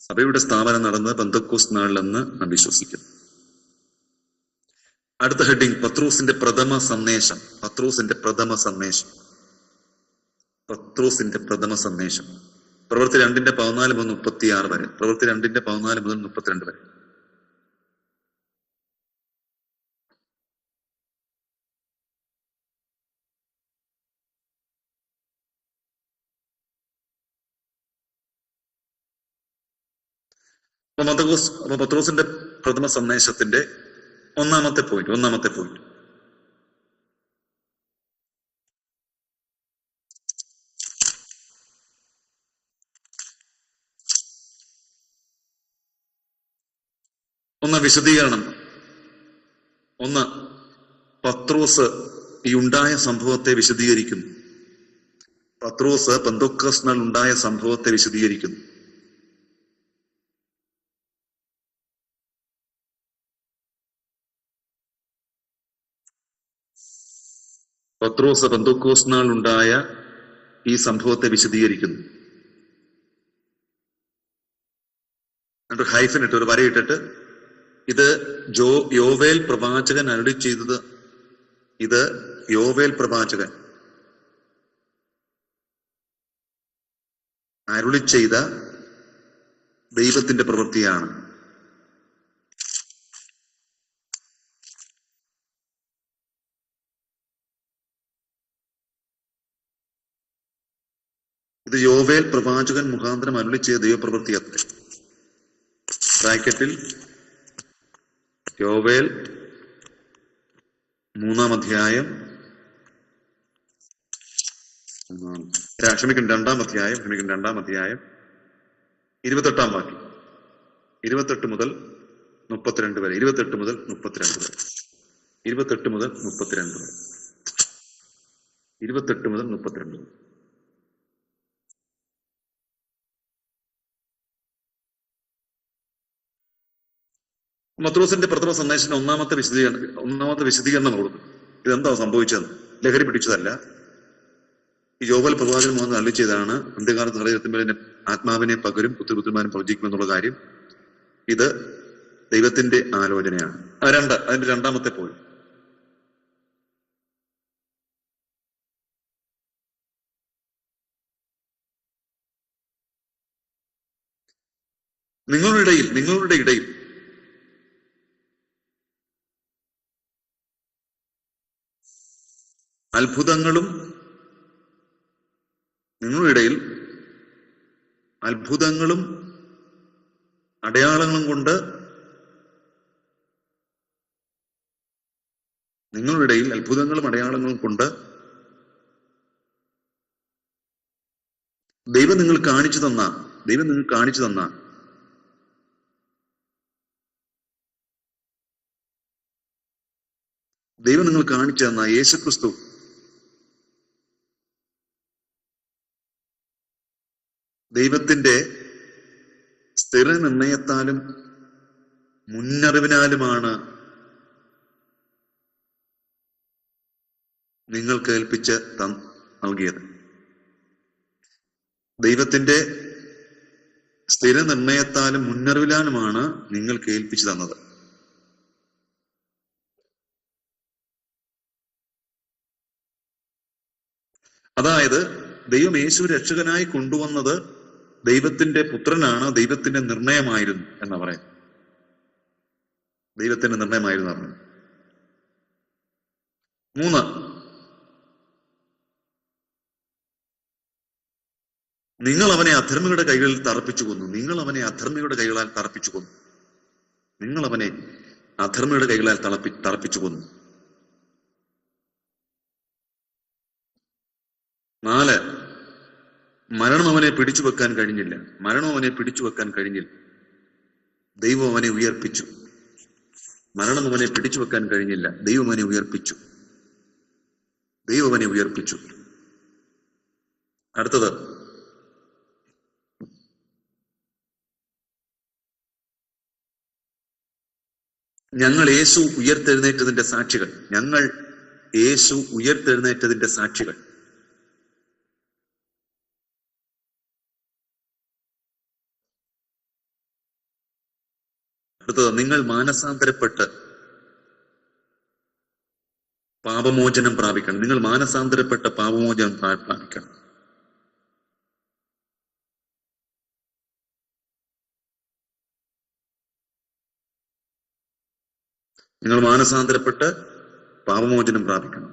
സഭയുടെ സ്ഥാപനം നടന്ന് പെന്തക്കോസ്ത് നാളിലെന്ന് നാം വിശ്വസിക്കുന്നു. അടുത്ത ഹെഡിങ് പത്രോസിന്റെ പ്രഥമ സന്ദേശം. പത്രോസിന്റെ പ്രഥമ സന്ദേശം. പത്രോസിന്റെ പ്രഥമ സന്ദേശം. പ്രവൃത്തി 2:14 മുതൽ 36 വരെ. പ്രവൃത്തി 2:14 മുതൽ 32 വരെ. പത്രോസിന്റെ പ്രഥമ സന്ദേശത്തിന്റെ ഒന്നാമത്തെ പോയിന്റ്. വിശദീകരണം. പത്രോസ് ഈ ഉണ്ടായ സംഭവത്തെ വിശദീകരിക്കുന്നു. പത്രോസ് പെന്തക്കോസ്ത് നാൾ ഉണ്ടായ സംഭവത്തെ വിശദീകരിക്കുന്നു. പത്രോസ് പെന്തക്കോസ്ത് നാൾ ഉണ്ടായ ഈ സംഭവത്തെ വിശദീകരിക്കുന്നു. എന്നിട്ട് ഹൈഫൻ ഇട്ട് ഒരു വരയിട്ടിട്ട് ഇത് യോവേൽ പ്രവാചകൻ അരുളി ചെയ്തത്. ഇത് യോവേൽ പ്രവാചകൻ അരുളി ചെയ്ത ദൈവത്തിന്റെ പ്രവൃത്തിയാണ്. ഇത് യോവേൽ പ്രവാചകൻ മുഖാന്തരം അരുളി ചെയ്ത ദൈവപ്രവൃത്തി അത്രേ. ബ്രാക്കറ്റിൽ യോവേൽ 3-ാം അധ്യായം 2-ാം അധ്യായം 28-ാം വാക്യം. 28 മുതൽ 32 വരെ. 28 മുതൽ 32 വരെ. 28 മുതൽ 32 വരെ. 28 മുതൽ 32 വരെ. പത്രോസിന്റെ പ്രഥമ സന്ദേശത്തിന് ഒന്നാമത്തെ വിശദീകരണം കൊടുക്കും. ഇതെന്താ സംഭവിച്ചത്? ലഹരി പിടിച്ചതല്ല. ഈ യോവേൽ പ്രവാചകൻ മുഖാന്തരം അരുളി ചെയ്തതാണ്. അന്ത്യകാലത്ത് നിറയെത്തുമ്പോൾ ആത്മാവിനെ പകരും, പുത്രപുത്രന്മാരും പ്രവചിക്കുമെന്നുള്ള കാര്യം. ഇത് ദൈവത്തിന്റെ ആലോചനയാണ്. അതിന്റെ രണ്ടാമത്തെ പോയിന്റ്. നിങ്ങളുടെ ഇടയിൽ അത്ഭുതങ്ങളും അടയാളങ്ങളും കൊണ്ട് ദൈവം നിങ്ങൾ കാണിച്ചു തന്ന യേശുക്രിസ്തു ദൈവത്തിന്റെ സ്ഥിര നിർണയത്താലും മുന്നറിവിനാലുമാണ് നിങ്ങൾക്ക് ഏൽപ്പിച്ച് നൽകിയത്. ദൈവത്തിന്റെ സ്ഥിര നിർണയത്താലും മുന്നറിവിനാലുമാണ് നിങ്ങൾക്ക് ഏൽപ്പിച്ചു തന്നത്. അതായത് ദൈവം യേശു രക്ഷകനായി കൊണ്ടുവന്നത് ദൈവത്തിന്റെ പുത്രനാണ്, ദൈവത്തിന്റെ നിർണയമായിരുന്നു എന്ന് പറയാം. ദൈവത്തിന്റെ നിർണയമായിരുന്നു പറഞ്ഞു. 3, നിങ്ങൾ അവനെ അധർമ്മികളുടെ കൈകളിൽ തറപ്പിച്ചു കൊന്നു. നിങ്ങൾ അവനെ അധർമ്മികളുടെ കൈകളാൽ തറപ്പിച്ചു കൊന്നു. 4, മരണം അവനെ പിടിച്ചു വെക്കാൻ കഴിഞ്ഞില്ല. ദൈവം അവനെ ഉയർപ്പിച്ചു. അടുത്തത്, ഞങ്ങൾ യേശു ഉയർത്തെഴുന്നേറ്റതിന്റെ സാക്ഷികൾ. അടുത്തത്, നിങ്ങൾ മാനസാന്തരപ്പെട്ട് പാപമോചനം പ്രാപിക്കണം. നിങ്ങൾ മാനസാന്തരപ്പെട്ട പാപമോചനം പ്രാപിക്കണം. നിങ്ങൾ മാനസാന്തരപ്പെട്ട് പാപമോചനം പ്രാപിക്കണം.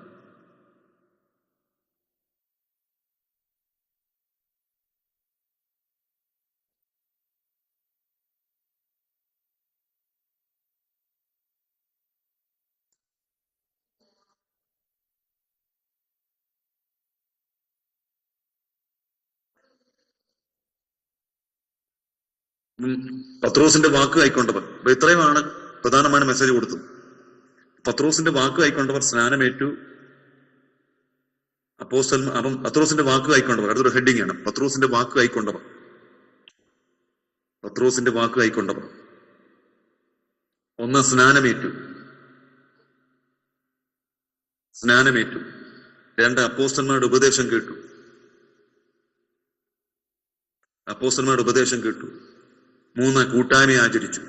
പത്രോസിന്റെ വാക്ക് കൈക്കൊണ്ടവർ, അപ്പൊ ഇത്രയുമാണ് പ്രധാനമായ മെസ്സേജ് കൊടുത്തത്. പത്രോസിന്റെ വാക്ക് കൈക്കൊണ്ടവർ സ്നാനമേറ്റു. അപ്പം പത്രോസിന്റെ വാക്ക് കൈക്കൊണ്ടവർ, അടുത്തൊരു ഹെഡിങ് ആണ്, പത്രോസിന്റെ വാക്ക് കൈക്കൊണ്ടവർ. പത്രോസിന്റെ വാക്ക് കൈക്കൊണ്ടവർ. ഒന്ന്, സ്നാനമേറ്റു. സ്നാനമേറ്റു. രണ്ട്, അപ്പോസ്തലന്മാരുടെ ഉപദേശം കേട്ടു. അപ്പോസ്തലന്മാരുടെ ഉപദേശം കേട്ടു. മൂന്ന്, കൂട്ടായ്മ ആചരിച്ചു.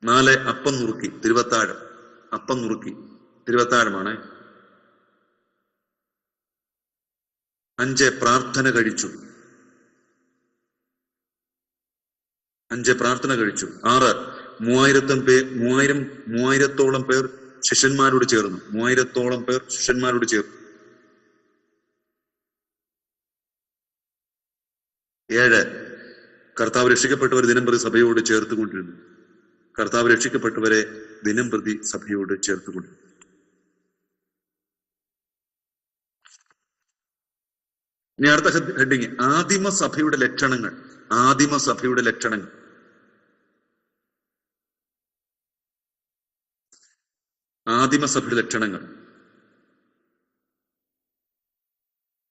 നാല്, അപ്പം നുറുക്കി, തിരുവത്താഴം. അപ്പം നുറുക്കി, തിരുവത്താഴമാണ്. 5, പ്രാർത്ഥന കഴിച്ചു. 6, 3000-ഓളം പേർ ശിഷ്യന്മാരോട് ചേർന്നു. 3000-ഓളം പേർ ശിഷ്യന്മാരോട് ചേർന്നു. 7, കർത്താവ് രക്ഷിക്കപ്പെട്ടവർ ദിനം പ്രതി സഭയോട് ചേർത്തുകൊണ്ടിരുന്നു. കർത്താവ് രക്ഷിക്കപ്പെട്ടവരെ ദിനം പ്രതി സഭയോട് ചേർത്തുകൊണ്ടിരുന്നു. ഇനി അടുത്ത ഹെഡിങ്, ആദിമസഭയുടെ ലക്ഷണങ്ങൾ. ആദിമസഭയുടെ ലക്ഷണങ്ങൾ. ആദിമസഭയുടെ ലക്ഷണങ്ങൾ.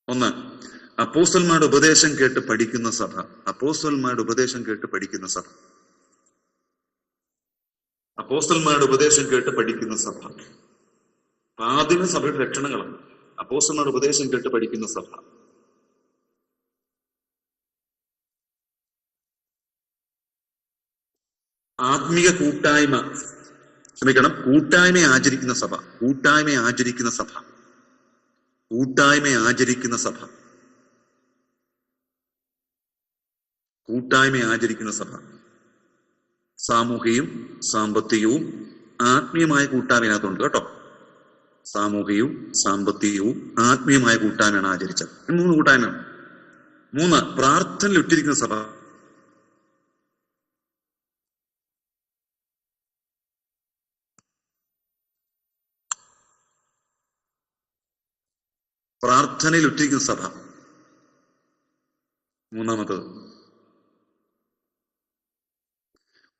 1, അപ്പോസ്തലന്മാരുടെ ഉപദേശം കേട്ട് പഠിക്കുന്ന സഭ. അപ്പോസ്തലന്മാരുടെ ഉപദേശം കേട്ട് പഠിക്കുന്ന സഭ. അപ്പോസ്തലന്മാരുടെ ഉപദേശം കേട്ട് പഠിക്കുന്ന സഭ. ആദിമസഭയുടെ ലക്ഷണങ്ങളാണ് അപ്പോസ്തലന്മാരുടെ ഉപദേശം കേട്ട് പഠിക്കുന്ന സഭ. ആത്മീയ കൂട്ടായ്മ, ക്ഷമിക്കണം, കൂട്ടായ്മ ആചരിക്കുന്ന സഭ. കൂട്ടായ്മ ആചരിക്കുന്ന സഭ. കൂട്ടായ്മ ആചരിക്കുന്ന സഭ. കൂട്ടായ്മ ആചരിക്കുന്ന സഭ. സാമൂഹികവും സാമ്പത്തികവും ആത്മീയമായ കൂട്ടായ്മ കേട്ടോ. സാമൂഹികവും സാമ്പത്തികവും ആത്മീയമായ കൂട്ടായ്മയാണ് ആചരിച്ചത്. 3 കൂട്ടായ്മയാണ്. 3, പ്രാർത്ഥനയിൽ ഇട്ടിരിക്കുന്ന സഭ. പ്രാർത്ഥനയിൽ ഇട്ടിരിക്കുന്ന സഭ. 3-മത്തത്,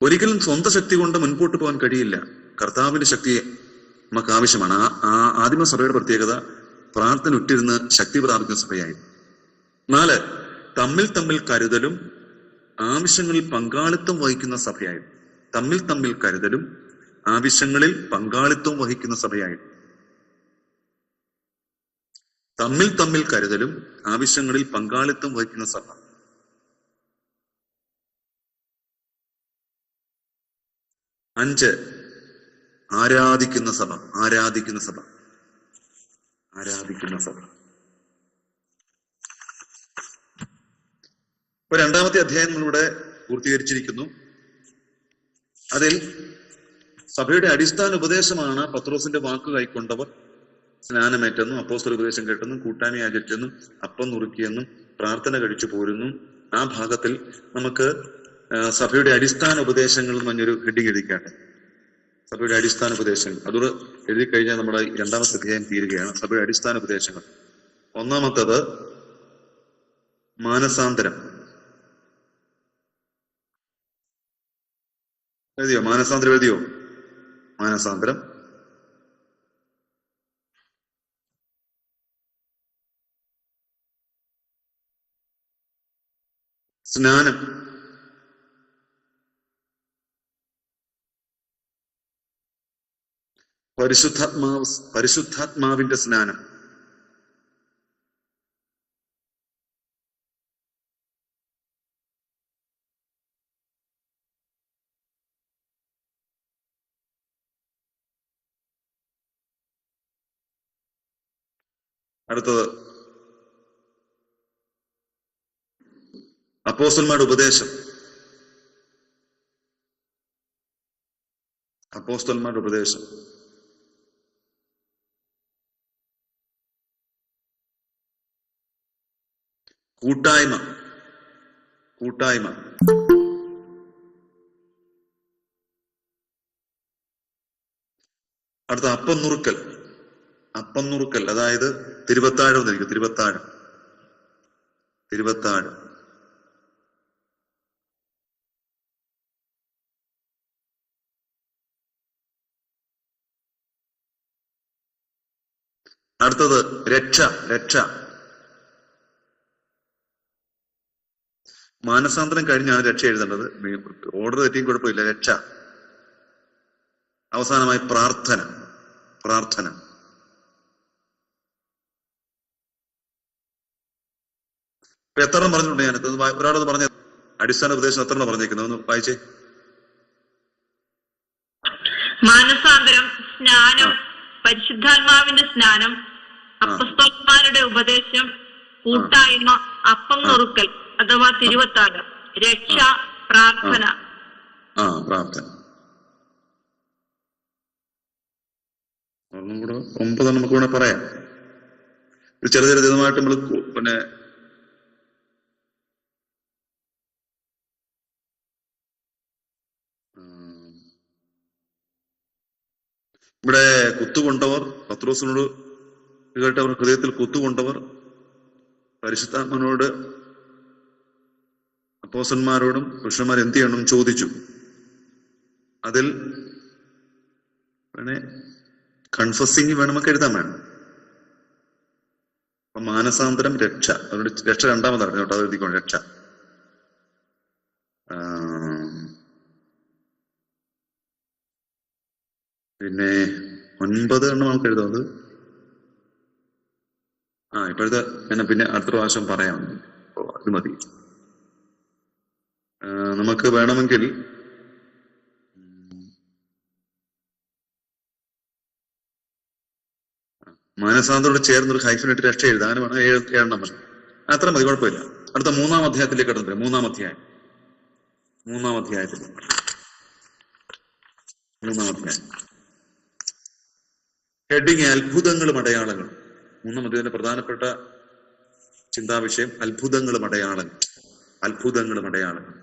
ഒരിക്കലും സ്വന്തം ശക്തി കൊണ്ട് മുൻപോട്ട് പോകാൻ കഴിയില്ല. കർത്താവിന്റെ ശക്തി നമുക്ക് ആവശ്യമാണ്. ആ ആദിമസഭയുടെ പ്രത്യേകത പ്രാർത്ഥന ഇട്ടിരുന്ന് ശക്തി പ്രാപിക്കുന്ന സഭയായിരുന്നു. 4, തമ്മിൽ കരുതലും ആവശ്യങ്ങളിൽ പങ്കാളിത്തം വഹിക്കുന്ന സഭയായിരുന്നു. തമ്മിൽ കരുതലും ആവശ്യങ്ങളിൽ പങ്കാളിത്തം വഹിക്കുന്ന സഭയായിരുന്നു. തമ്മിൽ കരുതലും ആവശ്യങ്ങളിൽ പങ്കാളിത്തം വഹിക്കുന്ന സഭ. 5, ആരാധിക്കുന്ന സഭ. ആരാധിക്കുന്ന സഭ. ഇപ്പൊ 2-ാമത്തെ അധ്യായം നമ്മളിവിടെ പൂർത്തീകരിച്ചിരിക്കുന്നു. അതിൽ സഭയുടെ അടിസ്ഥാന ഉപദേശമാണ് പത്രോസിന്റെ വാക്ക് കൈക്കൊണ്ടവർ സ്നാനമേറ്റെന്നും അപ്പോസ്തല ഉപദേശം കേട്ടെന്നും കൂട്ടായ്മ ആചരിച്ചെന്നും അപ്പം നുറുക്കിയെന്നും പ്രാർത്ഥന കഴിച്ചു പോരുന്നു. ആ ഭാഗത്തിൽ നമുക്ക് സഭയുടെ അടിസ്ഥാന ഉപദേശങ്ങൾ എന്ന് പറഞ്ഞൊരു ഹെഡിങ് എഴുതിക്കാട്ടെ. സഭയുടെ അടിസ്ഥാന ഉപദേശങ്ങൾ. അതോട് എഴുതി കഴിഞ്ഞാൽ നമ്മുടെ 2-ാമത്തെ അധ്യായം തീരുകയാണ്. സഭയുടെ അടിസ്ഥാന ഉപദേശങ്ങൾ. 1-മത്തത് മാനസാന്തരം. എഴുതിയോ? മാനസാന്തരം എഴുതിയോ? മാനസാന്തരം. സ്നാനം. പരിശുദ്ധാത്മാവിന്റെ സ്നാനം. അടുത്തത് അപ്പോസ്തലന്മാരുടെ ഉപദേശം. അപ്പോസ്തലന്മാരുടെ ഉപദേശം. കൂട്ടായ്മ. കൂട്ടായ്മ. അടുത്ത അപ്പം നുറുക്കൽ. അപ്പം നുറുക്കൽ, അതായത് തിരുവത്താഴം എന്നിരിക്കും. തിരുവത്താഴം. തിരുവത്താഴം. അടുത്തത് രക്ഷ. രക്ഷ. മാനസാന്തരം കഴിഞ്ഞാണ് രക്ഷ എഴുതേണ്ടത്. ഓർഡർ തെറ്റിയും കുഴപ്പമില്ല. രക്ഷ. അവസാനമായി പ്രാർത്ഥന. പ്രാർത്ഥന. ഇപ്പൊ എത്ര എണ്ണം പറഞ്ഞിട്ടുണ്ട് ഞാൻ? ഒരാളത് പറഞ്ഞ അടിസ്ഥാന ഉപദേശം എത്ര എണ്ണം പറഞ്ഞേക്കുന്നത്? ഒന്ന് വായിച്ചേ. മാനസാന്തരം, സ്നാനം, പരിശുദ്ധാത്മാവിന്റെ സ്നാനം, അപ്പസ്തലന്മാരുടെ ഉപദേശം, കൂട്ടായ്മ, അപ്പം നുറുക്കൽ അഥവാ തിരുവത്താഴം, രക്ഷ, പ്രാർത്ഥന. പ്രാർത്ഥന. ഒന്നും കൂടെ 9 നമുക്ക് വേണേ പറയാം. ചെറിയ ചെറുതായിട്ട് നമ്മൾ പിന്നെ ഇവിടെ കുത്തുകൊണ്ടവർ, പത്രോസിനോട് കേട്ടവർ ഹൃദയത്തിൽ കുത്തുകൊണ്ടവർ പരിശുദ്ധാത്മാവിനോട് അപ്പോസ്തലന്മാരോടും പുരുഷന്മാർ എന്ത് ചെയ്യണം ചോദിച്ചു. അതിൽ വേണേ കൺഫസിങ് വേണമെങ്കിൽ എഴുതാൻ വേണം. അപ്പൊ മാനസാന്തരം, രക്ഷ. അതുകൊണ്ട് രക്ഷ രണ്ടാമതാണ് കേട്ടോ, അത് എഴുതിക്കോണം. രക്ഷ. പിന്നെ 9 എണ്ണം നമുക്ക് എഴുതാം. അത് ഇപ്പോഴത്തെ ഞാൻ പിന്നെ അടുത്ത പ്രാവശ്യം പറയാം. അത് മതി. നമുക്ക് വേണമെങ്കിൽ മാനസാന്തരോട് ചേർന്നൊരു ഹൈഫിനിട്ട് രക്ഷ എഴുതാം. അങ്ങനെ വേണം. 7 എണ്ണം മതി. അത്ര മതി, കുഴപ്പമില്ല. അടുത്ത 3-ാം അധ്യായത്തിലേക്ക് കടന്നു. 3-ാം അധ്യായം. 3-ാം അധ്യായത്തിൽ 3-ാം അധ്യായം ഹെഡിങ് അത്ഭുതങ്ങളും അടയാളങ്ങളും. 3-ാം അധ്യായത്തിന്റെ പ്രധാനപ്പെട്ട ചിന്താവിഷയം അത്ഭുതങ്ങളും അടയാളങ്ങൾ. അത്ഭുതങ്ങളും അടയാളങ്ങൾ.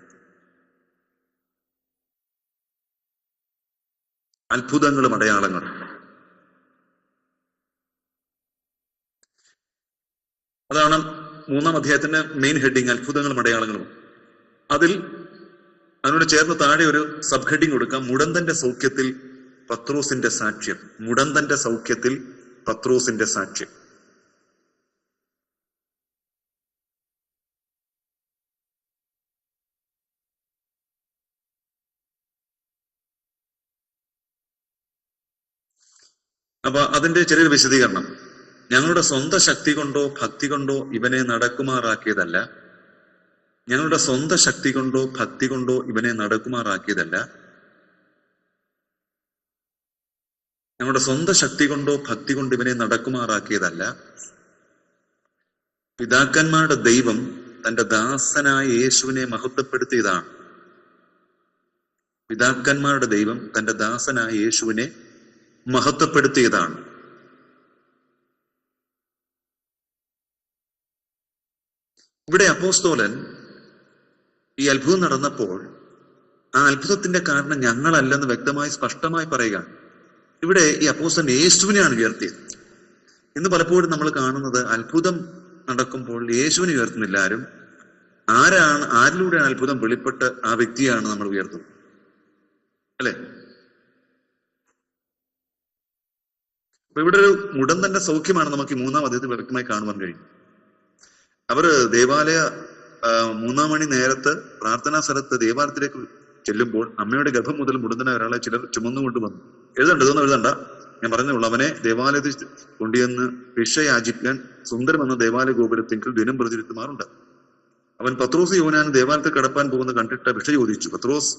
അത്ഭുതങ്ങളും അടയാളങ്ങളും. അതാണ് 3-ാം അധ്യായത്തിന്റെ മെയിൻ ഹെഡിങ്, അത്ഭുതങ്ങളും അടയാളങ്ങളും. അതിനോട് ചേർന്ന് താഴെ ഒരു സബ് ഹെഡിങ് കൊടുക്കാം, മുടന്തന്റെ സൗഖ്യത്തിൽ പത്രോസിന്റെ സാക്ഷ്യം. മുടന്തന്റെ സൗഖ്യത്തിൽ പത്രോസിന്റെ സാക്ഷ്യം. അപ്പൊ അതിന്റെ ചെറിയൊരു വിശദീകരണം. ഞങ്ങളുടെ സ്വന്തം ശക്തി കൊണ്ടോ ഭക്തി കൊണ്ടോ ഇവനെ നടക്കുമാറാക്കിയതല്ല. ഞങ്ങളുടെ സ്വന്തം ശക്തി കൊണ്ടോ ഭക്തി കൊണ്ടോ ഇവനെ നടക്കുമാറാക്കിയതല്ല. ഞങ്ങളുടെ സ്വന്തം ശക്തി കൊണ്ടോ ഭക്തി കൊണ്ട് ഇവനെ നടക്കുമാറാക്കിയതല്ല. പിതാക്കന്മാരുടെ ദൈവം തന്റെ ദാസനായ യേശുവിനെ മഹത്വപ്പെടുത്തിയതാണ്. പിതാക്കന്മാരുടെ ദൈവം തന്റെ ദാസനായ യേശുവിനെ മഹത്വപ്പെടുത്തിയതാണ്. ഇവിടെ അപ്പോസ്തലൻ ഈ അത്ഭുതം നടന്നപ്പോൾ ആ അത്ഭുതത്തിന്റെ കാരണം ഞങ്ങളല്ലെന്ന് വ്യക്തമായി സ്പഷ്ടമായി പറയുകയാണ്. ഇവിടെ ഈ അപ്പോസ്തലൻ യേശുവിനെയാണ് ഉയർത്തിയത്. ഇന്ന് പലപ്പോഴും നമ്മൾ കാണുന്നത് അത്ഭുതം നടക്കുമ്പോൾ യേശുവിനെ ഉയർത്തുന്നില്ല ആരും. ആരിലൂടെയാണ് അത്ഭുതം വെളിപ്പെട്ട് ആ വ്യക്തിയാണ് നമ്മൾ ഉയർത്തുന്നത്, അല്ലെ? അപ്പൊ ഇവിടെ ഒരു മുടന്തന്റെ സൗഖ്യമാണ് നമുക്ക് ഈ 3-ാം അധ്യായത്തിൽ വ്യക്തമായി കാണുവാൻ കഴിയും. അവര് ദേവാലയ 3-ാം മണി നേരത്ത് പ്രാർത്ഥനാ സ്ഥലത്ത് ദേവാലയത്തിലേക്ക് ചെല്ലുമ്പോൾ അമ്മയുടെ ഗർഭം മുതൽ മുടന്തനായ ഒരാളെ ചിലർ ചുമന്നുകൊണ്ട് വന്നു. ഇതൊന്നും എഴുതണ്ട, ഞാൻ പറഞ്ഞുള്ളൂ. അവനെ ദേവാലയത്തിൽ കൊണ്ടുവന്ന് ഭിക്ഷ യാചിക്കാൻ സുന്ദരമെന്ന ദേവാലയ ഗോപുരത്തിങ്കിൽ ദിനം പ്രചരിത്തുമാറുണ്ട്. അവൻ പത്രോസ് യോഹന്നാൻ ദേവാലയത്തിൽ കടപ്പാൻ പോകുന്ന കണ്ടിട്ട് ഭിക്ഷ ചോദിച്ചു. പത്രോസ്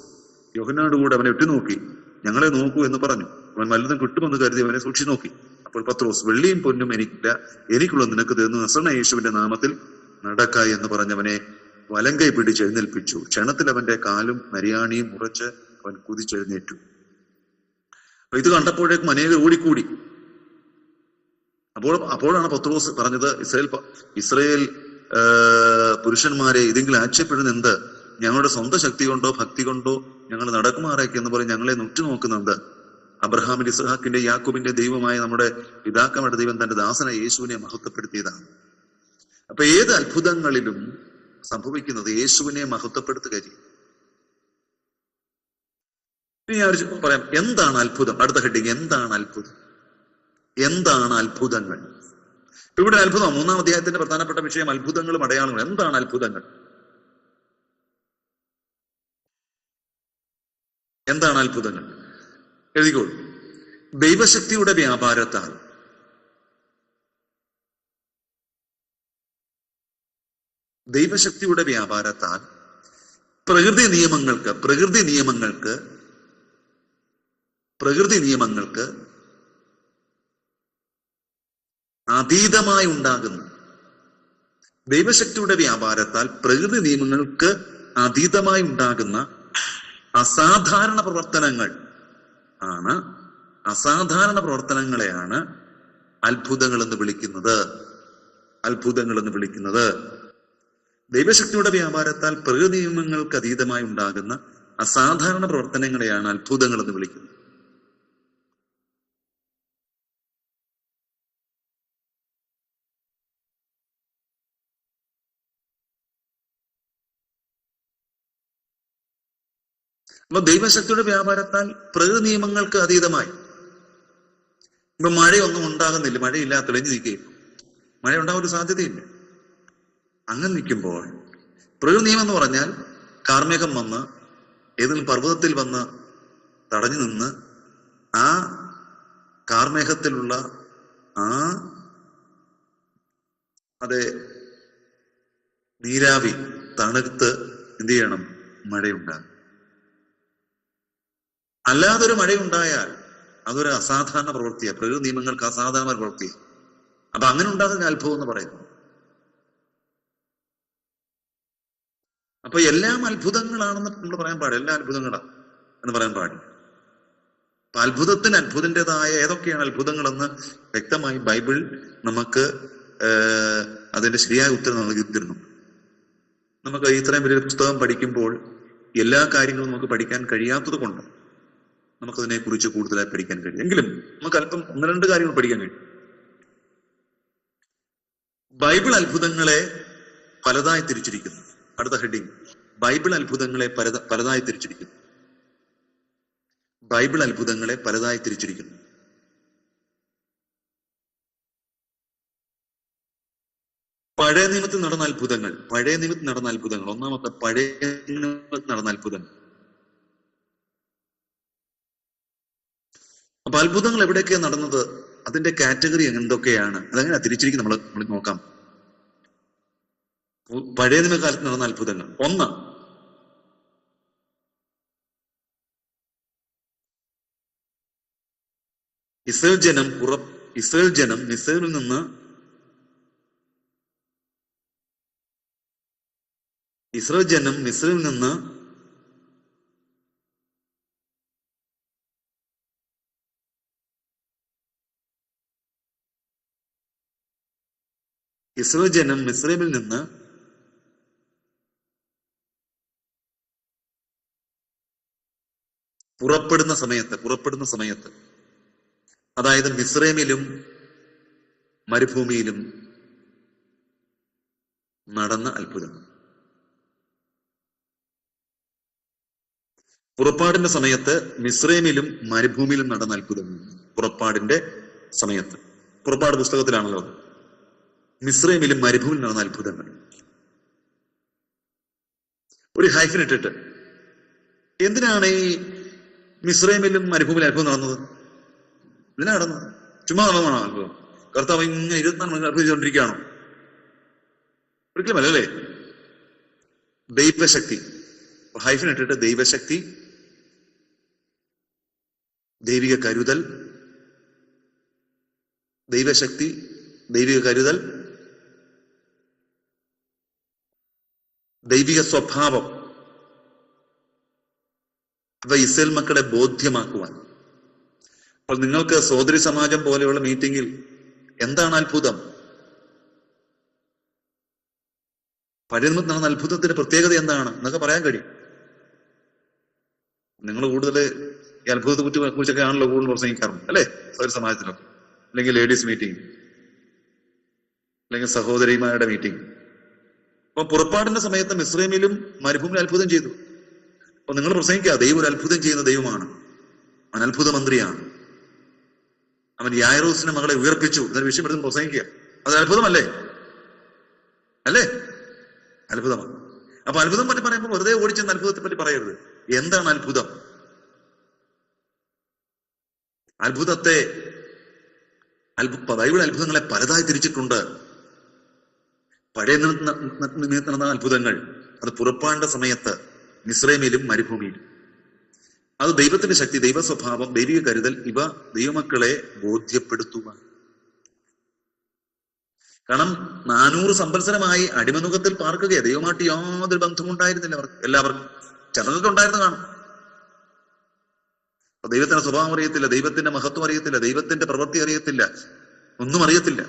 യോഹന്നാനോട് കൂടെ അവനെ എട്ടിനോക്കി, ഞങ്ങളെ നോക്കൂ എന്ന് പറഞ്ഞു. അവൻ വല്ലതും കിട്ടുമെന്ന് കരുതി അവനെ സൂക്ഷിച്ചു നോക്കി. അപ്പോൾ പത്രോസ്, വെള്ളിയും പൊന്നും എനിക്കില്ല, എനിക്കുള്ള നിനക്ക് തരുന്നു, നസറേനായ യേശുവിന്റെ നാമത്തിൽ നടക്ക എന്ന് പറഞ്ഞവനെ വലങ്കൈ പിടിച്ച് എഴുന്നേൽപ്പിച്ചു. ക്ഷണത്തിൽ അവന്റെ കാലും നരിയാണിയും ഉറച്ച് അവൻ കുതിച്ചെഴുന്നേറ്റു. അപ്പൊ ഇത് കണ്ടപ്പോഴേക്കും അനേകം ഓടിക്കൂടി. അപ്പോഴാണ് പത്രോസ് പറഞ്ഞത്, ഇസ്രായേൽ പുരുഷന്മാരെ, ഇതെങ്കിലും ആശ്ചര്യപ്പെടുന്ന എന്ത്? ഞങ്ങളുടെ സ്വന്തം ശക്തി കൊണ്ടോ ഭക്തി കൊണ്ടോ ഞങ്ങൾ നടക്കുമാറേക്ക് എന്ന് പറഞ്ഞ് ഞങ്ങളെ നുറ്റുനോക്കുന്നുണ്ട്. അബ്രഹാമിന്റെ, ഇസ്ഹാക്കിന്റെ, യാക്കോബിന്റെ ദൈവമായ നമ്മുടെ പിതാക്കന്മാരുടെ ദൈവം തന്റെ ദാസനായ യേശുവിനെ മഹത്വപ്പെടുത്തിയതാണ്. അപ്പൊ ഏത് അത്ഭുതങ്ങളിലും സംഭവിക്കുന്നത് യേശുവിനെ മഹത്വപ്പെടുത്തുക ചെയ്യും. ഇനി ഞാൻ പറയാം, എന്താണ് അത്ഭുതം? അടുത്ത ഹെഡിങ്, എന്താണ് അത്ഭുതം? എന്താണ് അത്ഭുതങ്ങൾ? ഇവിടെ അത്ഭുതം, 3-ാം അധ്യായത്തിന്റെ പ്രധാനപ്പെട്ട വിഷയം അത്ഭുതങ്ങളും അടയാളങ്ങളും. എന്താണ് അത്ഭുതങ്ങൾ? എന്താണ് അത്ഭുതങ്ങൾ? എഴുതിക്കോളൂ. ദൈവശക്തിയുടെ വ്യാപാരത്താൽ പ്രകൃതി നിയമങ്ങൾക്ക് അതീതമായി ഉണ്ടാകുന്ന, ദൈവശക്തിയുടെ വ്യാപാരത്താൽ പ്രകൃതി നിയമങ്ങൾക്ക് അതീതമായി ഉണ്ടാകുന്ന അസാധാരണ പ്രവർത്തനങ്ങളെയാണ് അത്ഭുതങ്ങൾ എന്ന് വിളിക്കുന്നത്. ദൈവശക്തിയുടെ വ്യാപാരത്താൽ പ്രകൃതി നിയമങ്ങൾക്ക് അതീതമായി ഉണ്ടാകുന്ന അസാധാരണ പ്രവർത്തനങ്ങളെയാണ് അത്ഭുതങ്ങൾ എന്ന് വിളിക്കുന്നത്. അപ്പൊ ദൈവശക്തിയുടെ വ്യാപാരത്താൽ പ്രകൃതി നിയമങ്ങൾക്ക് അതീതമായി. ഇപ്പൊ മഴയൊന്നും ഉണ്ടാകുന്നില്ല, മഴയില്ല, തെളിഞ്ഞു നിൽക്കുകയും മഴ ഉണ്ടാകാൻ ഒരു സാധ്യതയില്ല. അങ്ങനെ നിൽക്കുമ്പോൾ പ്രകൃതി നിയമം എന്ന് പറഞ്ഞാൽ കാർമേഘം വന്ന് ഏതെങ്കിലും പർവ്വതത്തിൽ വന്ന് തടഞ്ഞു നിന്ന് ആ കാർമേഘത്തിലുള്ള നീരാവി തണുത്ത് എന്ത് ചെയ്യണം? മഴയുണ്ടാകും. അല്ലാതൊരു മഴയുണ്ടായാൽ അതൊരു അസാധാരണ പ്രവൃത്തിയാണ്. പ്രകൃതി നിയമങ്ങൾക്ക് അസാധാരണ പ്രവൃത്തിയാണ്. അപ്പൊ അങ്ങനെ ഉണ്ടാകുന്ന അത്ഭുതം എന്ന് പറയുന്നു. അപ്പൊ എല്ലാം അത്ഭുതങ്ങളാണെന്ന് നമ്മൾ പറയാൻ പാടില്ല. എല്ലാ അത്ഭുതങ്ങളാണ് എന്ന് പറയാൻ പാടില്ല. അപ്പൊ അത്ഭുതത്തിൻ്റെതായ ഏതൊക്കെയാണ് അത്ഭുതങ്ങളെന്ന് വ്യക്തമായി ബൈബിൾ നമുക്ക് അതിന്റെ ശരിയായ ഉത്തരം നൽകി തരുന്നു. നമുക്ക് ഇത്രയും വലിയ പുസ്തകം പഠിക്കുമ്പോൾ എല്ലാ കാര്യങ്ങളും നമുക്ക് പഠിക്കാൻ കഴിയാത്തത് കൊണ്ട് നമുക്കതിനെ കുറിച്ച് കൂടുതലായി പഠിക്കാൻ കഴിയും. എങ്കിലും നമുക്ക് അല്പം 1-2 കാര്യങ്ങൾ പഠിക്കാൻ കഴിയും. ബൈബിൾ അത്ഭുതങ്ങളെ പലതായി തിരിച്ചിരിക്കുന്നു. അടുത്ത ഹെഡിങ്, ബൈബിൾ അത്ഭുതങ്ങളെ പലതായി തിരിച്ചിരിക്കുന്നു. ബൈബിൾ അത്ഭുതങ്ങളെ പലതായി തിരിച്ചിരിക്കുന്നു. പഴയ നിയമത്തിൽ നടന്ന അത്ഭുതങ്ങൾ. ഒന്നാമത്തെ പഴയ നിയമത്തിൽ നടന്ന അത്ഭുതങ്ങൾ. അപ്പൊ അത്ഭുതങ്ങൾ എവിടെയൊക്കെയാണ് നടന്നത്, അതിന്റെ കാറ്റഗറി എന്തൊക്കെയാണ്, അതെങ്ങനെ തിരിച്ചിരിക്കും നമ്മൾ നോക്കാം. പഴയ നിയമകാലത്ത് നടന്ന അത്ഭുതങ്ങൾ. 1, ഇസ്രായേൽ ജനം മിസ്രൈമിൽ നിന്ന് പുറപ്പെടുന്ന സമയത്ത് അതായത് മിസ്രൈമിലും മരുഭൂമിയിലും നടന്ന അത്ഭുതങ്ങൾ. പുറപ്പാടിന്റെ സമയത്ത് മിസ്രൈമിലും മരുഭൂമിയിലും നടന്ന അത്ഭുതങ്ങൾ. പുറപ്പാടിന്റെ സമയത്ത്, പുറപ്പാട് പുസ്തകത്തിലാണല്ലോ അത്. മിസ്രൈമിലും മരുഭൂമിയിലും നടന്ന അത്ഭുതങ്ങൾ. ഒരു ഹൈഫൻ ഇട്ടിട്ട്, എന്തിനാണ് ഈ മിസ്രൈമിലും മരുഭൂമിയിലും അത്ഭുതം നടന്നത്? ഇതിനാ നടന്നത്? ചുമ്മാ നടന്നതാണോ അത്ഭുതം? കർത്താവ് ഇങ്ങനെ 24 മണിക്കൂർ അത്ഭുതിച്ചുകൊണ്ടിരിക്കുകയാണോ? ഒരിക്കലും അല്ലല്ലേ. ദൈവശക്തി, ഹൈഫൻ ഇട്ടിട്ട് ദൈവശക്തി, ദൈവിക കരുതൽ, ദൈവശക്തി, ദൈവിക കരുതൽ, ദൈവിക സ്വഭാവം അവ ഇസ്രായേൽ മക്കളെ ബോധ്യമാക്കുവാൻ. അപ്പോൾ നിങ്ങൾക്ക് സോദരി സമാജം പോലെയുള്ള മീറ്റിംഗിൽ എന്താണ് അത്ഭുതം? പഴയ നിമിത്തം നടന്ന അത്ഭുതത്തിന്റെ പ്രത്യേകത എന്താണ് എന്നൊക്കെ പറയാൻ കഴിയും. നിങ്ങൾ കൂടുതൽ ഈ അത്ഭുതത്തെ കുറിച്ചൊക്കെ ആണല്ലോ കൂടുതൽ പ്രസംഗിക്കാറുണ്ട്, അല്ലെ? സോദരി സമാജത്തിലൊക്കെ, അല്ലെങ്കിൽ ലേഡീസ് മീറ്റിംഗ്, അല്ലെങ്കിൽ സഹോദരിമാരുടെ മീറ്റിംഗ്. അപ്പൊ പുറപ്പാടിന്റെ സമയത്ത് മിസ്രൈമിലും മരുഭൂമിയിൽ അത്ഭുതം ചെയ്തു. അപ്പൊ നിങ്ങൾ പ്രസംഗിക്കുക, ദൈവം ഒരു അത്ഭുതം ചെയ്യുന്ന ദൈവമാണ്, അവൻ അത്ഭുത മന്ത്രിയാണ്, അവൻ യായിറോസിന്റെ മകളെ ഉയർപ്പിച്ചു എന്നൊരു വിഷയം എടുത്ത് പ്രസംഗിക്കുക. അത് അത്ഭുതമല്ലേ? അല്ലേ? അത്ഭുതമാണ്. അപ്പൊ അത്ഭുതം പറ്റി പറയുമ്പോൾ വെറുതെ ഓടിച്ചെന്ന് അത്ഭുതത്തെ പറ്റി പറയരുത്. എന്താണ് അത്ഭുതം? അത്ഭുതത്തെ ബൈബിൾ അത്ഭുതങ്ങളെ പലതായി തിരിച്ചിട്ടുണ്ട്. പഴയ നിമിത്തം നടന്ന അത്ഭുതങ്ങൾ അത് പുറപ്പാടിന്റെ സമയത്ത് മിസ്രൈമിലും മരുഭൂമിയിലും. അത് ദൈവത്തിന്റെ ശക്തി, ദൈവ സ്വഭാവം, ദൈവിക കരുതൽ, ഇവ ദൈവമക്കളെ ബോധ്യപ്പെടുത്തുക. കാരണം 400 സംവത്സരമായി അടിമനുഖത്തിൽ പാർക്കുകയാണ്. ദൈവമായിട്ട് യാതൊരു ബന്ധവും ഉണ്ടായിരുന്നില്ല അവർക്ക്, എല്ലാവർക്കും. ചിലർക്ക് ഉണ്ടായിരുന്നു കാണും. അപ്പൊ ദൈവത്തിന്റെ സ്വഭാവം അറിയത്തില്ല, ദൈവത്തിന്റെ മഹത്വം അറിയത്തില്ല, ദൈവത്തിന്റെ പ്രവൃത്തി അറിയത്തില്ല, ഒന്നും അറിയത്തില്ല.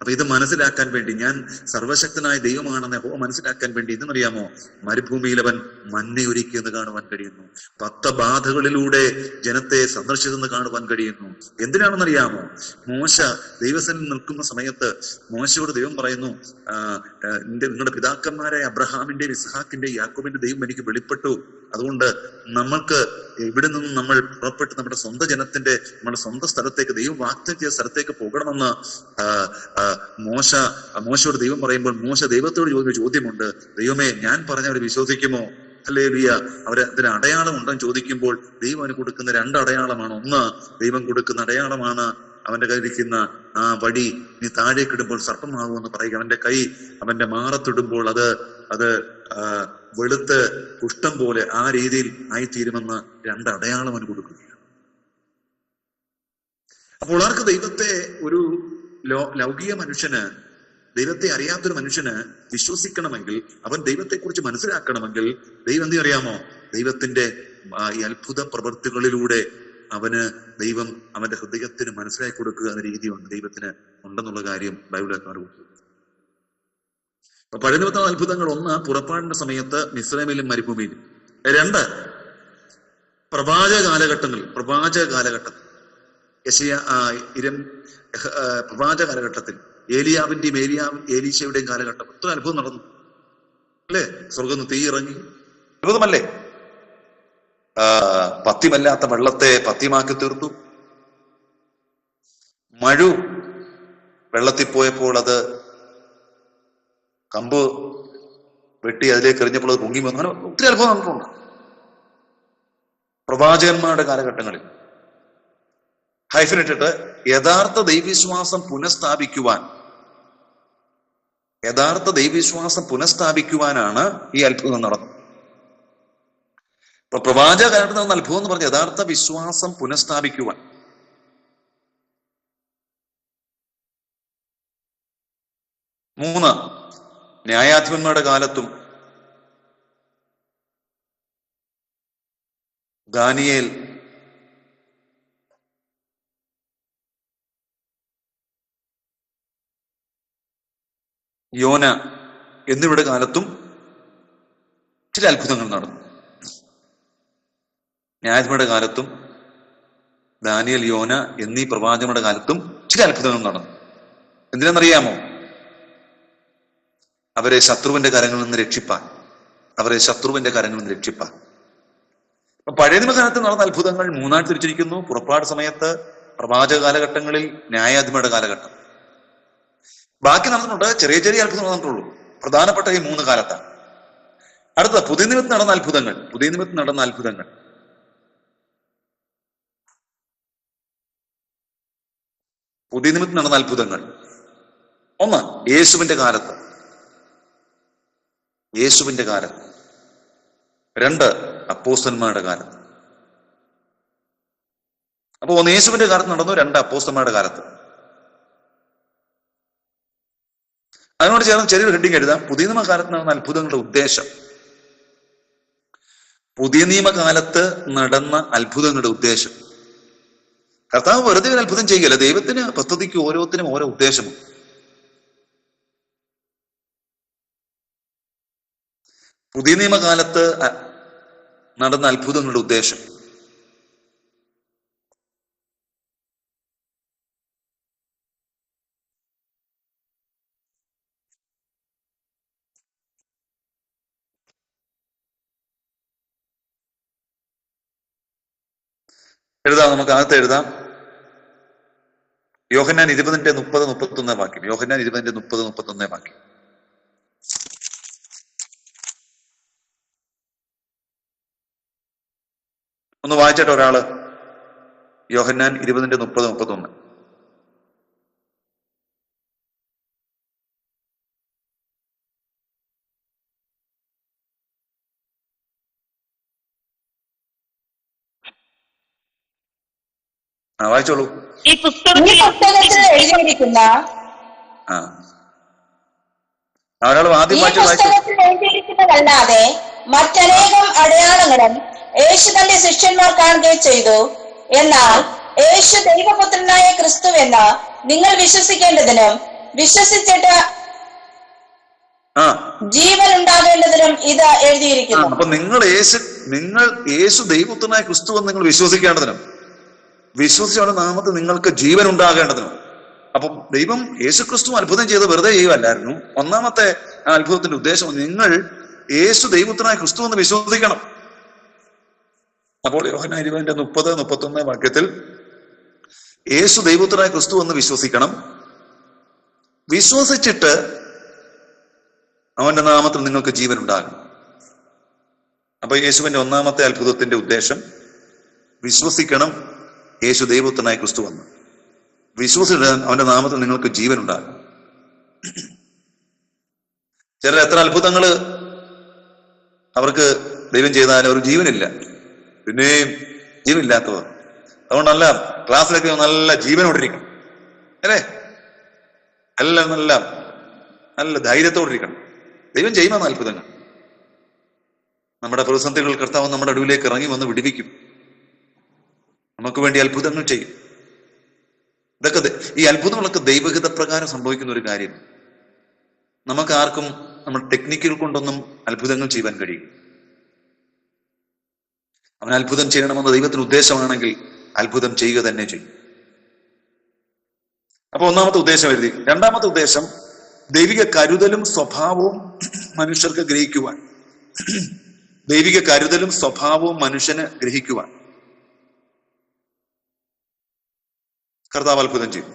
അപ്പൊ ഇത് മനസ്സിലാക്കാൻ വേണ്ടി, ഞാൻ സർവശക്തനായ ദൈവമാണെന്ന് മനസ്സിലാക്കാൻ വേണ്ടി ഇതെന്നറിയാമോ, മരുഭൂമിയിൽ അവൻ മന്നയൊരുക്കിയെന്ന് കാണുവാൻ കഴിയുന്നു. 10 ബാധകളിലൂടെ ജനത്തെ സന്ദർശിച്ചെന്ന് കാണുവാൻ കഴിയുന്നു. എന്തിനാണെന്നറിയാമോ? മോശ ദൈവസന്നിധിയിൽ നിൽക്കുന്ന സമയത്ത് മോശയോട് ദൈവം പറയുന്നു, നിങ്ങളുടെ പിതാക്കന്മാരായ അബ്രഹാമിന്റെയും ഇസ്ഹാക്കിന്റെയും യാക്കോബിന്റെ ദൈവം എനിക്ക് വെളിപ്പെട്ടു. അതുകൊണ്ട് നമ്മൾക്ക് ഇവിടെ നിന്നും നമ്മൾ പുറപ്പെട്ട് നമ്മുടെ സ്വന്തം ജനത്തിന്റെ, നമ്മുടെ സ്വന്തം സ്ഥലത്തേക്ക്, ദൈവം വാഗ്ദത്തം ചെയ്ത സ്ഥലത്തേക്ക് പോകണമെന്ന് മോശയോട് ദൈവം പറയുമ്പോൾ മോശ ദൈവത്തോട് ചോദിക്കുന്ന ചോദ്യമുണ്ട്, ദൈവമേ, ഞാൻ പറഞ്ഞവർ വിശ്വസിക്കുമോ? ഹല്ലേലൂയ. അതിന് അടയാളം ഉണ്ടെന്ന് ചോദിക്കുമ്പോൾ ദൈവം അവന് കൊടുക്കുന്ന 2 അടയാളമാണ്. ഒന്ന്, ദൈവം കൊടുക്കുന്ന അടയാളമാണ് അവന്റെ കയ്യിരിക്കുന്ന ആ വടി നീ താഴേക്കിടുമ്പോൾ സർപ്പമാകുമെന്ന് പറയുക. അവന്റെ കൈ അവന്റെ മാറത്തിടുമ്പോൾ അത് വെളുത്ത് കുഷ്ഠം പോലെ ആ രീതിയിൽ ആയിത്തീരുമെന്ന് 2 അടയാളം അവന് കൊടുക്കുകയാണ്. അപ്പോൾ ആർക്ക് ദൈവത്തെ, ഒരു ലൗകിക മനുഷ്യന്, ദൈവത്തെ അറിയാത്തൊരു മനുഷ്യന് വിശ്വസിക്കണമെങ്കിൽ, അവൻ ദൈവത്തെക്കുറിച്ച് മനസ്സിലാക്കണമെങ്കിൽ, ദൈവം എന്ത് അറിയാമോ, ദൈവത്തിന്റെ ഈ അത്ഭുത പ്രവൃത്തികളിലൂടെ ദൈവം അവന്റെ ഹൃദയത്തിന് മനസ്സിലാക്കി കൊടുക്കുക എന്ന രീതിയുണ്ട്, ദൈവത്തിന് ഉണ്ടെന്നുള്ള കാര്യം ബൈബിളൊക്കെ അറിവുണ്ട്. അപ്പൊ പഴയ നിമിത്തം അത്ഭുതങ്ങൾ: 1, പുറപ്പാടിന്റെ സമയത്ത് മിസ്രൈമിലും മരുഭൂമിയിലും. 2, പ്രവാചക കാലഘട്ടത്തിൽ പ്രവാചക കാലഘട്ടത്തിൽ ഏലിയാവിന്റെയും ഏലീശയുടെയും കാലഘട്ടം. എത്ര അത്ഭുതം നടന്നു അല്ലേ? സ്വർഗ്ഗം തീ ഇറങ്ങി, അത്ഭുതമല്ലേ? പഥ്യമല്ലാത്ത വെള്ളത്തെ പഥ്യമാക്കി തീർത്തു. മഴു വെള്ളത്തിൽ പോയപ്പോൾ അത് കമ്പ് വെട്ടി അതിലേക്ക് എറിഞ്ഞപ്പോൾ അത് പൊങ്ങി വന്നു. അങ്ങനെ ഒത്തിരി അത്ഭുതം നടന്നിട്ടുണ്ട് പ്രവാചകന്മാരുടെ കാലഘട്ടങ്ങളിൽ. ഹൈഫനിട്ടിട്ട് യഥാർത്ഥ ദൈവവിശ്വാസം പുനഃസ്ഥാപിക്കുവാനാണ് ഈ അത്ഭുതം നടന്നത്. അപ്പൊ പ്രവാചക കാലഘട്ടത്തിൽ നടന്ന അത്ഭുതം എന്ന് പറഞ്ഞ യഥാർത്ഥ വിശ്വാസം പുനഃസ്ഥാപിക്കുവാൻ. മൂന്ന്, ന്യായാധിപന്മാരുടെ കാലത്തും ദാനിയേൽ, യോന എന്നിവരുടെ കാലത്തും ചില അത്ഭുതങ്ങൾ നടന്നു. ന്യായാധിപന്മാരുടെ കാലത്തും ദാനിയേൽ, യോന എന്നീ പ്രവാചകന്മാരുടെ കാലത്തും ചില അത്ഭുതങ്ങൾ നടന്നു. എന്തിനാണെന്നറിയാമോ? അവരെ ശത്രുവിന്റെ കരങ്ങളിൽ നിന്ന് രക്ഷിപ്പാൻ. അപ്പൊ പഴയ നിയമകാലത്ത് നടന്ന അത്ഭുതങ്ങൾ 3 തിരിച്ചിരിക്കുന്നു. പുറപ്പാട് സമയത്ത്, പ്രവാചക കാലഘട്ടങ്ങളിൽ, ന്യായാധിപന്മാരുടെ കാലഘട്ടം. ബാക്കി നടന്നിട്ടുണ്ട് ചെറിയ ചെറിയ അത്ഭുതങ്ങൾ നടന്നിട്ടുള്ളൂ. പ്രധാനപ്പെട്ട ഈ 3 കാലത്താണ്. അടുത്ത പുതിയ നിമിത്തം നടന്ന അത്ഭുതങ്ങൾ. ഒന്ന്, യേശുവിന്റെ കാലത്ത്. 2, അപ്പോസ്തലന്മാരുടെ കാലത്ത്. അപ്പൊ 1 യേശുവിന്റെ കാലത്ത് നടന്നു, 2 അപ്പോസ്തലന്മാരുടെ കാലത്ത്. അതിനോട് ചേർന്ന് ചെറിയൊരു ഹെഡിങ് എഴുതാം. പുതിയ നിയമകാലത്ത് നടന്ന അത്ഭുതങ്ങളുടെ ഉദ്ദേശം. പുതിയ നിയമകാലത്ത് നടന്ന അത്ഭുതങ്ങളുടെ ഉദ്ദേശം. കർത്താവ് വെറുതെ ഒരു അത്ഭുതം ചെയ്യുകയല്ല. ദൈവത്തിന് പദ്ധതിക്ക് ഓരോത്തിനും ഓരോ ഉദ്ദേശമുണ്ട്. പുതിയ നിയമകാലത്ത് നടന്ന അത്ഭുതങ്ങളുടെ ഉദ്ദേശം. എഴുതാം, നമുക്ക് അകത്ത് എഴുതാം. യോഹന്നാൻ 20:30-31 വാക്യം. യോഹന്നാൻ 20:30-31 വാക്യം. ഒന്ന് വായിച്ചിട്ട് ഒരാള്. യോഹന്നാൻ 20:30-31. വായിച്ചോളൂ. ഈ പുസ്തകത്തിൽ എഴുതിയിരിക്കുന്ന ഒരാൾ ആദ്യം എഴുതിയിരിക്കുന്നതല്ലാതെ മറ്റനേകം അടയാളങ്ങളും യേശു തന്റെ ശിഷ്യന്മാർ കാണുകയും ചെയ്തു. എന്നാൽ യേശു ദൈവപുത്രനായ ക്രിസ്തു എന്ന് നിങ്ങൾ വിശ്വസിക്കേണ്ടതിനും വിശ്വസിച്ചിട്ട് ജീവൻ ഉണ്ടാകേണ്ടതിനും ഇത് എഴുതിയിരിക്കുന്നു. അപ്പൊ നിങ്ങൾ യേശു ദൈവപുത്രനായ ക്രിസ്തു എന്ന് നിങ്ങൾ വിശ്വസിക്കേണ്ടതിനും വിശ്വസിച്ചാണ് നാമത്തിൽ നിങ്ങൾക്ക് ജീവൻ ഉണ്ടാകേണ്ടതിനും. അപ്പം ദൈവം യേശുക്രിസ്തു അത്ഭുതം ചെയ്ത് വെറുതെ ചെയ്യുവല്ലായിരുന്നു. ഒന്നാമത്തെ അത്ഭുതത്തിന്റെ ഉദ്ദേശം നിങ്ങൾ യേശു ദൈവപുത്രനായ ക്രിസ്തു എന്ന് വിശ്വസിക്കണം. അപ്പോൾ യോഹന്നാൻ 20:30-31 വാക്യത്തിൽ യേശു ദൈവപുത്രനായ ക്രിസ്തു എന്ന് വിശ്വസിക്കണം. വിശ്വസിച്ചിട്ട് അവന്റെ നാമത്തിൽ നിങ്ങൾക്ക് ജീവൻ ഉണ്ടാകണം. അപ്പൊ യേശുവിന്റെ ഒന്നാമത്തെ അത്ഭുതത്തിന്റെ ഉദ്ദേശം വിശ്വസിക്കണം. യേശു ദൈവപുത്രനായ ക്രിസ്തു വന്നു വിശ്വസിച്ചിട്ട് അവന്റെ നാമത്തിൽ നിങ്ങൾക്ക് ജീവൻ ഉണ്ടാകും. ചിലർ എത്ര അത്ഭുതങ്ങള് അവർക്ക് ദൈവം ചെയ്താലും അവർ ജീവനില്ല, പിന്നെയും ജീവനില്ലാത്തവർ. അതുകൊണ്ടല്ല ക്ലാസ്സിലൊക്കെ നല്ല ജീവനോടിരിക്കണം അല്ലേ, എല്ലാം നല്ല ധൈര്യത്തോടിരിക്കണം. ദൈവം ചെയ്യുന്ന അത്ഭുതങ്ങൾ. നമ്മുടെ പ്രതിസന്ധികൾ കർത്താവ് നമ്മുടെ അടുവിലേക്ക് ഇറങ്ങി വന്ന് വിടിവിക്കും. നമുക്ക് വേണ്ടി അത്ഭുതങ്ങൾ ചെയ്യും. ഇതൊക്കെ ഈ അത്ഭുതങ്ങളൊക്കെ ദൈവഹിത പ്രകാരം സംഭവിക്കുന്ന ഒരു കാര്യം. നമുക്ക് ആർക്കും നമ്മൾ ടെക്നിക്കുകൾ കൊണ്ടൊന്നും അത്ഭുതങ്ങൾ ചെയ്യാൻ കഴിയും. അവൻ അത്ഭുതം ചെയ്യണമെന്ന് ദൈവത്തിന് ഉദ്ദേശമാണെങ്കിൽ അത്ഭുതം ചെയ്യുക തന്നെ ചെയ്യും. അപ്പൊ ഒന്നാമത്തെ ഉദ്ദേശം എഴുതി. രണ്ടാമത്തെ ഉദ്ദേശം ദൈവിക കരുതലും സ്വഭാവവും മനുഷ്യർക്ക് ഗ്രഹിക്കുവാൻ. ദൈവിക കരുതലും സ്വഭാവവും മനുഷ്യന് ഗ്രഹിക്കുവാൻ കർത്താവ് അത്ഭുതം ചെയ്തു.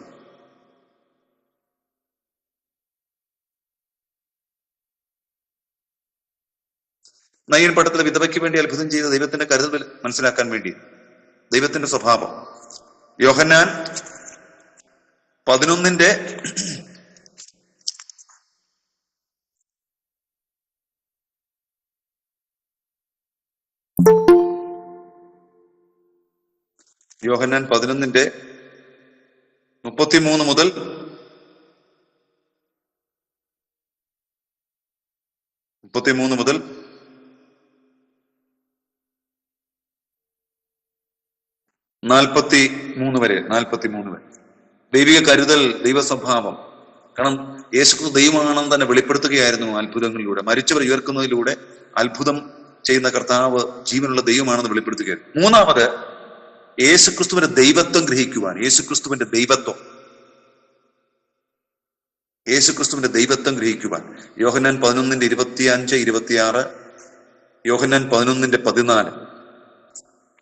നയ്യൻ പട്ടത്തിലെ വിധവയ്ക്ക് വേണ്ടി അത്ഭുതം ചെയ്ത ദൈവത്തിന്റെ കരുതൽ മനസ്സിലാക്കാൻ വേണ്ടി ദൈവത്തിന്റെ സ്വഭാവം. യോഹന്നാൻ 11 യോഹന്നാൻ 11 33 മുതൽ 43 വരെ ദൈവിക കരുതൽ, ദൈവ സ്വഭാവം. കാരണം യേശുക്രിസ്തു ദൈവമാണെന്ന് തന്നെ വെളിപ്പെടുത്തുകയായിരുന്നു അത്ഭുതങ്ങളിലൂടെ. മരിച്ചവർ ഉയർക്കുന്നതിലൂടെ അത്ഭുതം ചെയ്യുന്ന കർത്താവ് ജീവനുള്ള ദൈവമാണെന്ന് വെളിപ്പെടുത്തുകയായിരുന്നു. മൂന്നാമത് യേശുക്രിസ്തുവിന്റെ ദൈവത്വം ഗ്രഹിക്കുവാൻ. യേശുക്രിസ്തുവിന്റെ ദൈവത്വം ഗ്രഹിക്കുവാൻ. യോഹന്നാൻ 11:25-26, യോഹന്നാൻ 11:14,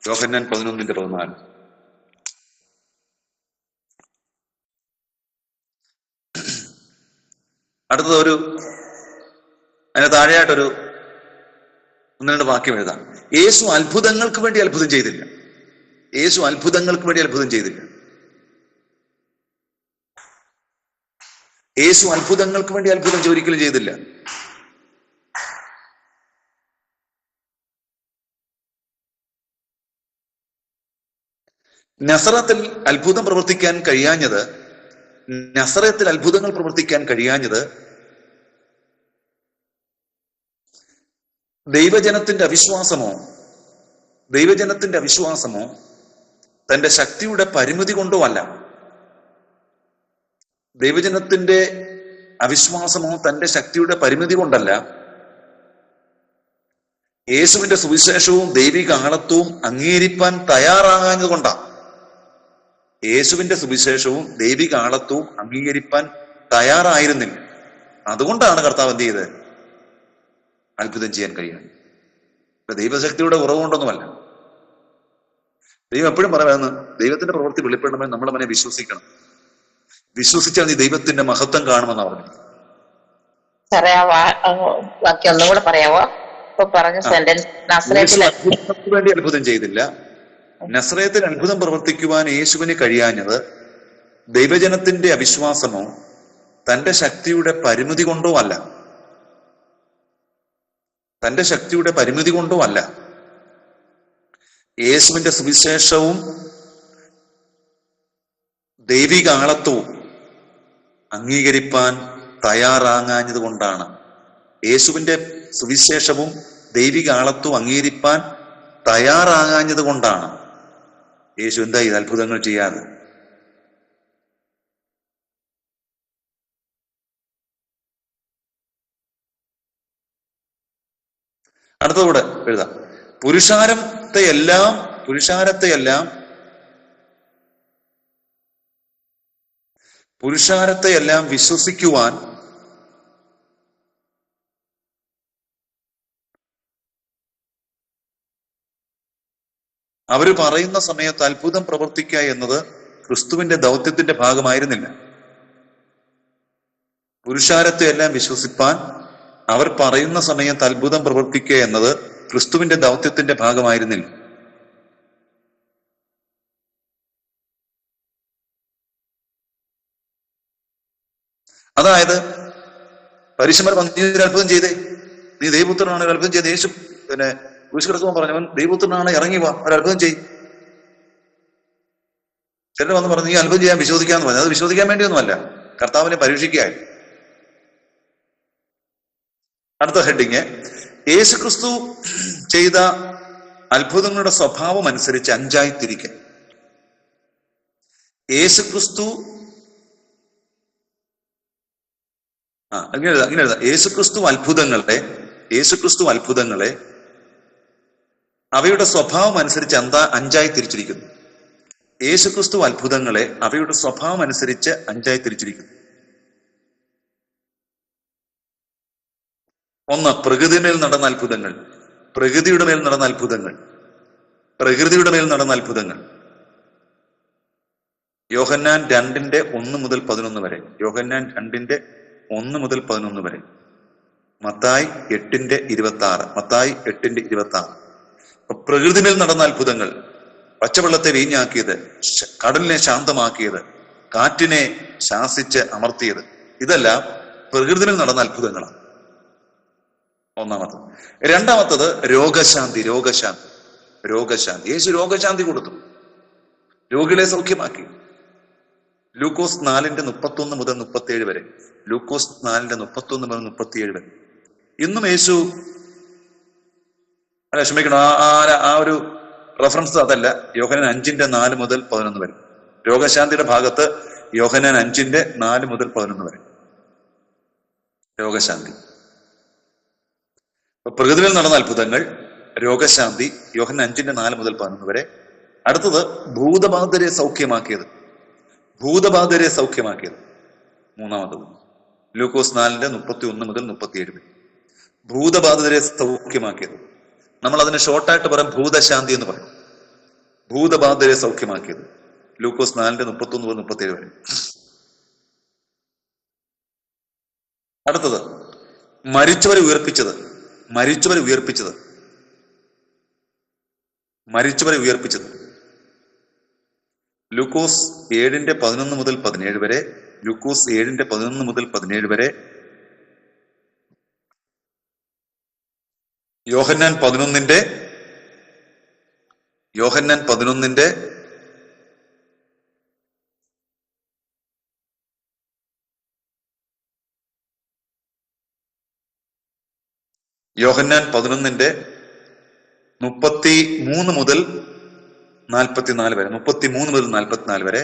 യോഹന്നാൻ 11:14. അടുത്തത് അതിന് താഴെയായിട്ടൊരു 1-2 വാക്യം എഴുതാം. യേശു അത്ഭുതങ്ങൾക്ക് വേണ്ടി അത്ഭുതം ചെയ്തില്ല. യേശു അത്ഭുതങ്ങൾക്ക് വേണ്ടി അത്ഭുതം ചെയ്തില്ല. യേശു അത്ഭുതങ്ങൾക്ക് വേണ്ടി അത്ഭുതം ഒരിക്കലും ചെയ്തില്ല. നസറത്തിൽ അത്ഭുതങ്ങൾ പ്രവർത്തിക്കാൻ കഴിയാഞ്ഞത് ദൈവജനത്തിന്റെ അവിശ്വാസമോ തന്റെ ശക്തിയുടെ പരിമിതി കൊണ്ടോ അല്ല. ദൈവജനത്തിന്റെ അവിശ്വാസമോ തന്റെ ശക്തിയുടെ പരിമിതി കൊണ്ടല്ല, യേശുവിന്റെ സുവിശേഷവും ദൈവിക ആളത്വവും അംഗീകരിക്കാൻ തയ്യാറാകാഞ്ഞത് കൊണ്ടാണ്. യേശുവിന്റെ സുവിശേഷവും ദൈവിക ആളത്വവും അംഗീകരിക്കാൻ തയ്യാറായിരുന്നില്ല. അതുകൊണ്ടാണ് കർത്താവ് എന്ത് ചെയ്ത് അത്ഭുതം ചെയ്യാൻ കഴിയുന്നത്. ദൈവശക്തിയുടെ കുറവ് കൊണ്ടൊന്നുമല്ല. ദൈവം എപ്പോഴും പറയുന്നത് ദൈവത്തിന്റെ പ്രവൃത്തി വെളിപ്പെടണമെന്ന് നമ്മൾ അവനെ വിശ്വസിക്കണം. വിശ്വസിച്ചാൽ നീ ദൈവത്തിന്റെ മഹത്വം കാണുമെന്നാണ് പറഞ്ഞത്. സാറേ ആ വാക്യം ഒന്നും കൂടെ പറയാവോ? ഇപ്പൊ പറഞ്ഞ സെന്റൻസ് നസ്രയത്തിൽ വേണ്ടി അത്ഭുതം ചെയ്തില്ല. നസ്രയത്തിൽ അത്ഭുതം പ്രവർത്തിക്കുവാൻ യേശുവിന് കഴിയാഞ്ഞത് ദൈവജനത്തിന്റെ അവിശ്വാസമോ തന്റെ ശക്തിയുടെ പരിമിതി കൊണ്ടോ അല്ല. യേശുവിന്റെ സുവിശേഷവും ദൈവിക ആളത്വവും അംഗീകരിപ്പാൻ തയ്യാറാകാഞ്ഞത് കൊണ്ടാണ്. യേശുവിന്റെ സുവിശേഷവും ദൈവിക ആളത്വവും അംഗീകരിപ്പാൻ തയ്യാറാകാഞ്ഞത് കൊണ്ടാണ് യേശു എന്താ ഈ അത്ഭുതങ്ങൾ ചെയ്യാതെ. അടുത്തതൂടെ എഴുതാം. പുരുഷാരത്തെയെല്ലാം വിശ്വസിക്കുവാൻ അവര് പറയുന്ന സമയത്ത് അത്ഭുതം പ്രവർത്തിക്കുക എന്നത് ക്രിസ്തുവിന്റെ ദൗത്യത്തിന്റെ ഭാഗമായിരുന്നില്ല. പുരുഷാരത്തെയെല്ലാം വിശ്വസിപ്പാൻ അവർ പറയുന്ന സമയത്ത് അത്ഭുതം പ്രവർത്തിക്കുക എന്നത് ക്രിസ്തുവിന്റെ ദൗത്യത്തിന്റെ ഭാഗമായിരുന്നില്ല. അതായത് പരീശന്മാർ പറഞ്ഞു അത്ഭുതം ചെയ്തേ, നീ ദൈവപുത്രനാണ്, ഒരു അത്ഭുതം ചെയ്ത്. യേശു കുരിശ് കിടക്കുമ്പോൾ പറഞ്ഞവൻ ദൈവപുത്രനാണ്, ഇറങ്ങി വാ, ഒരു അത്ഭുതം ചെയ്യും. ചിലർ വന്ന് പറഞ്ഞു ഈ അത്ഭുതം ചെയ്യാൻ വിശ്വസിക്കാന്ന് പറഞ്ഞു. അത് വിശ്വസിക്കാൻ വേണ്ടിയൊന്നുമല്ല, കർത്താവിനെ പരീക്ഷിക്കുകയായി. അടുത്ത ഹെഡിങ്, യേശുക്രിസ്തു ചെയ്ത അത്ഭുതങ്ങളുടെ സ്വഭാവം അനുസരിച്ച് അഞ്ചായി തിരിക്കുക. യേശുക്രിസ്തു അങ്ങനെ എഴുതാം. യേശുക്രിസ്തു അത്ഭുതങ്ങളെ അവയുടെ സ്വഭാവം അനുസരിച്ച് അഞ്ചായി തിരിച്ചിരിക്കുന്നു. യേശുക്രിസ്തു അത്ഭുതങ്ങളെ അവയുടെ സ്വഭാവം അനുസരിച്ച് അഞ്ചായി തിരിച്ചിരിക്കുന്നു. ഒന്ന്, പ്രകൃതിയുടെ മേൽ നടന്ന അത്ഭുതങ്ങൾ. യോഹന്നാൻ 2:1-11 വരെ. യോഹന്നാൻ 2:1-11 വരെ. മത്തായി 8:26. പ്രകൃതി മേൽ നടന്ന അത്ഭുതങ്ങൾ, പച്ചവെള്ളത്തെ വീഞ്ഞാക്കിയത്, കടലിനെ ശാന്തമാക്കിയത്, കാറ്റിനെ ശാസിച്ച് അമർത്തിയത്, ഇതെല്ലാം പ്രകൃതി മേൽ നടന്ന അത്ഭുതങ്ങളാണ്. ഒന്നാമത്തത്. രണ്ടാമത്തത് രോഗശാന്തി. യേശു രോഗശാന്തി കൊടുത്തു, രോഗികളെ സൗഖ്യമാക്കി. ലൂക്കോസ് 4:31-37 വരെ. ലൂക്കോസ് 4:31-37 വരെ. ഇന്നും യേശു ക്ഷമിക്കണം, ആ ഒരു റെഫറൻസ് അതല്ല. യോഹന്നാൻ 5:4-11 വരെ. രോഗശാന്തിയുടെ ഭാഗത്ത് യോഹന്നാൻ 5:4-11 വരെ രോഗശാന്തി. പ്രകൃതിയിൽ നടന്ന അത്ഭുതങ്ങൾ, രോഗശാന്തി, യോഹന്നാൻ 5:4-11 വരെ. അടുത്തത് ഭൂതബാധിതരെ സൗഖ്യമാക്കിയത്. മൂന്നാമത്തത് ലൂക്കോസ് 4:31-37 വരെ. ഭൂതബാധിതരെ സൗഖ്യമാക്കിയത്. നമ്മൾ അതിന് ഷോർട്ടായിട്ട് പറയും ഭൂതശാന്തി എന്ന് പറയും. ഭൂതബാധിതരെ സൗഖ്യമാക്കിയത് ലൂക്കോസ് 4:31-37 വരെ. അടുത്തത് മരിച്ചവരെ ഉയർപ്പിച്ചത്. ലൂക്കോസ് 7:11-17 വരെ. ലൂക്കോസ് 7:11-17 വരെ. യോഹന്നാൻ 11:11 യോഹന്നാൻ യോഹന്നാൻ 11:33 മുതൽ 44 വരെ, 33 മുതൽ 44 വരെ.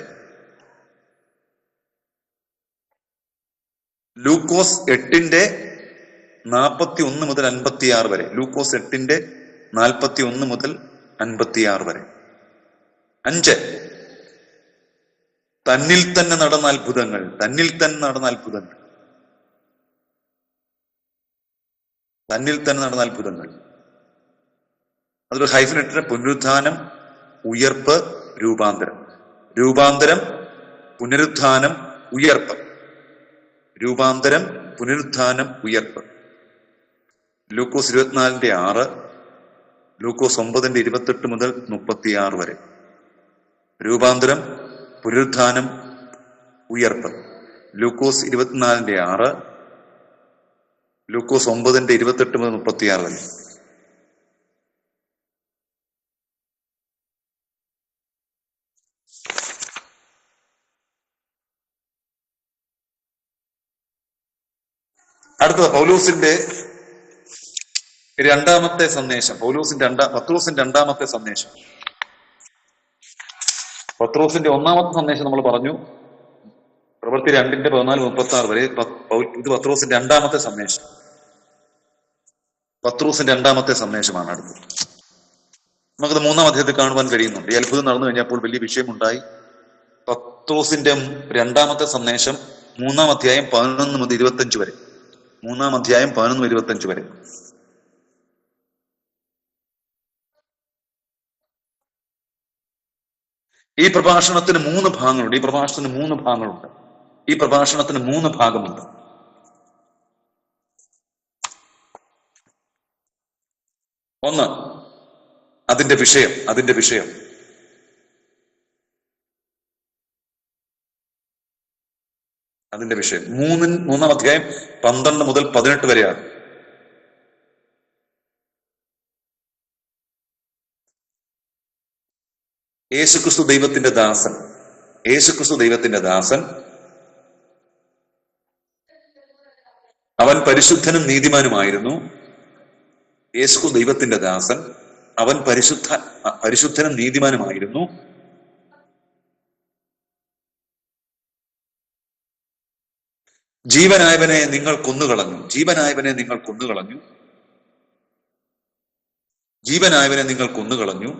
ലൂക്കോസ് 8:41 മുതൽ 56 വരെ. ലൂക്കോസ് 8:41 മുതൽ 56 വരെ. 5, തന്നിൽ തന്നെ നടന്ന അത്ഭുതങ്ങൾ. തന്നിൽ തന്നെ നടന്ന അത്ഭുതങ്ങൾ. തന്നിൽ തന്നെ നടന്ന അത്ഭുതങ്ങൾ. അതൊരു ഹൈഫനിട്ടിട്ട് പുനരുത്ഥാനം, ഉയർപ്പ്, രൂപാന്തരം. രൂപാന്തരം, പുനരുത്ഥാനം, ഉയർപ്പ്. രൂപാന്തരം, പുനരുത്ഥാനം, ഉയർപ്പ്. ലൂക്കോസ് 24:6, ലൂക്കോസ് 9:28 മുതൽ 36 വരെ. രൂപാന്തരം, പുനരുത്ഥാനം, ഉയർപ്പ്. ലൂക്കോസ് 24:6, ലൂക്കോസ് 9:28 മുതൽ 36 വരെ. അടുത്തത് പൗലോസിന്റെ രണ്ടാമത്തെ സന്ദേശം. പത്രോസിന്റെ രണ്ടാമത്തെ സന്ദേശം. പത്രോസിന്റെ ഒന്നാമത്തെ സന്ദേശം നമ്മൾ പറഞ്ഞു, പ്രവൃത്തി 2:14-36 വരെ. ഇത് പത്രോസിന്റെ രണ്ടാമത്തെ സന്ദേശം. പത്രോസിന്റെ രണ്ടാമത്തെ സന്ദേശമാണ് അടുത്തത്. നമുക്കത് 3-ാം അധ്യായത്തിൽ കാണുവാൻ കഴിയുന്നുണ്ട്. ഈ അത്ഭുതം നടന്നു കഴിഞ്ഞപ്പോൾ വലിയ വിഷയമുണ്ടായി. പത്രോസിന്റെ രണ്ടാമത്തെ സന്ദേശം 3-ാം അധ്യായം 11 മുതൽ 25 വരെ. 3-ാം അധ്യായം 11 മുതൽ 25 വരെ. ഈ പ്രഭാഷണത്തിന് 3 ഭാഗങ്ങളുണ്ട്. ഈ പ്രഭാഷണത്തിന് 3 ഭാഗമുണ്ട്. ഒന്ന്, അതിന്റെ വിഷയം. 3-ാം അധ്യായം 12 മുതൽ 18 വരെയാണ്. യേശുക്രിസ്തു ദൈവത്തിന്റെ ദാസൻ. അവൻ പരിശുദ്ധനും നീതിമാനുമായിരുന്നു. യേശുക്രിസ്തു ദൈവത്തിന്റെ ദാസൻ. അവൻ പരിശുദ്ധനും നീതിമാനുമായിരുന്നു. ജീവനായവനെ നിങ്ങൾ കൊന്നുകളഞ്ഞു.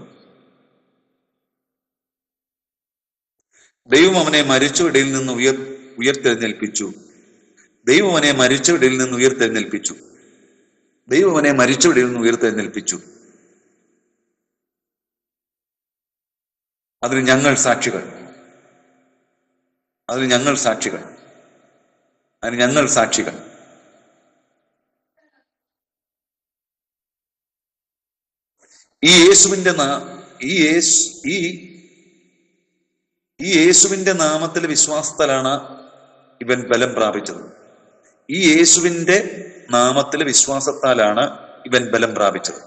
ദൈവം അവനെ മരിച്ചവരിൽ നിന്ന് ഉയർത്തെഴുന്നേൽപ്പിച്ചു. അതിന് ഞങ്ങൾ സാക്ഷികൾ. ഈ യേശുവിന്റെ നാമത്തിലെ വിശ്വാസത്താലാണ് ഇവൻ ബലം പ്രാപിച്ചത്.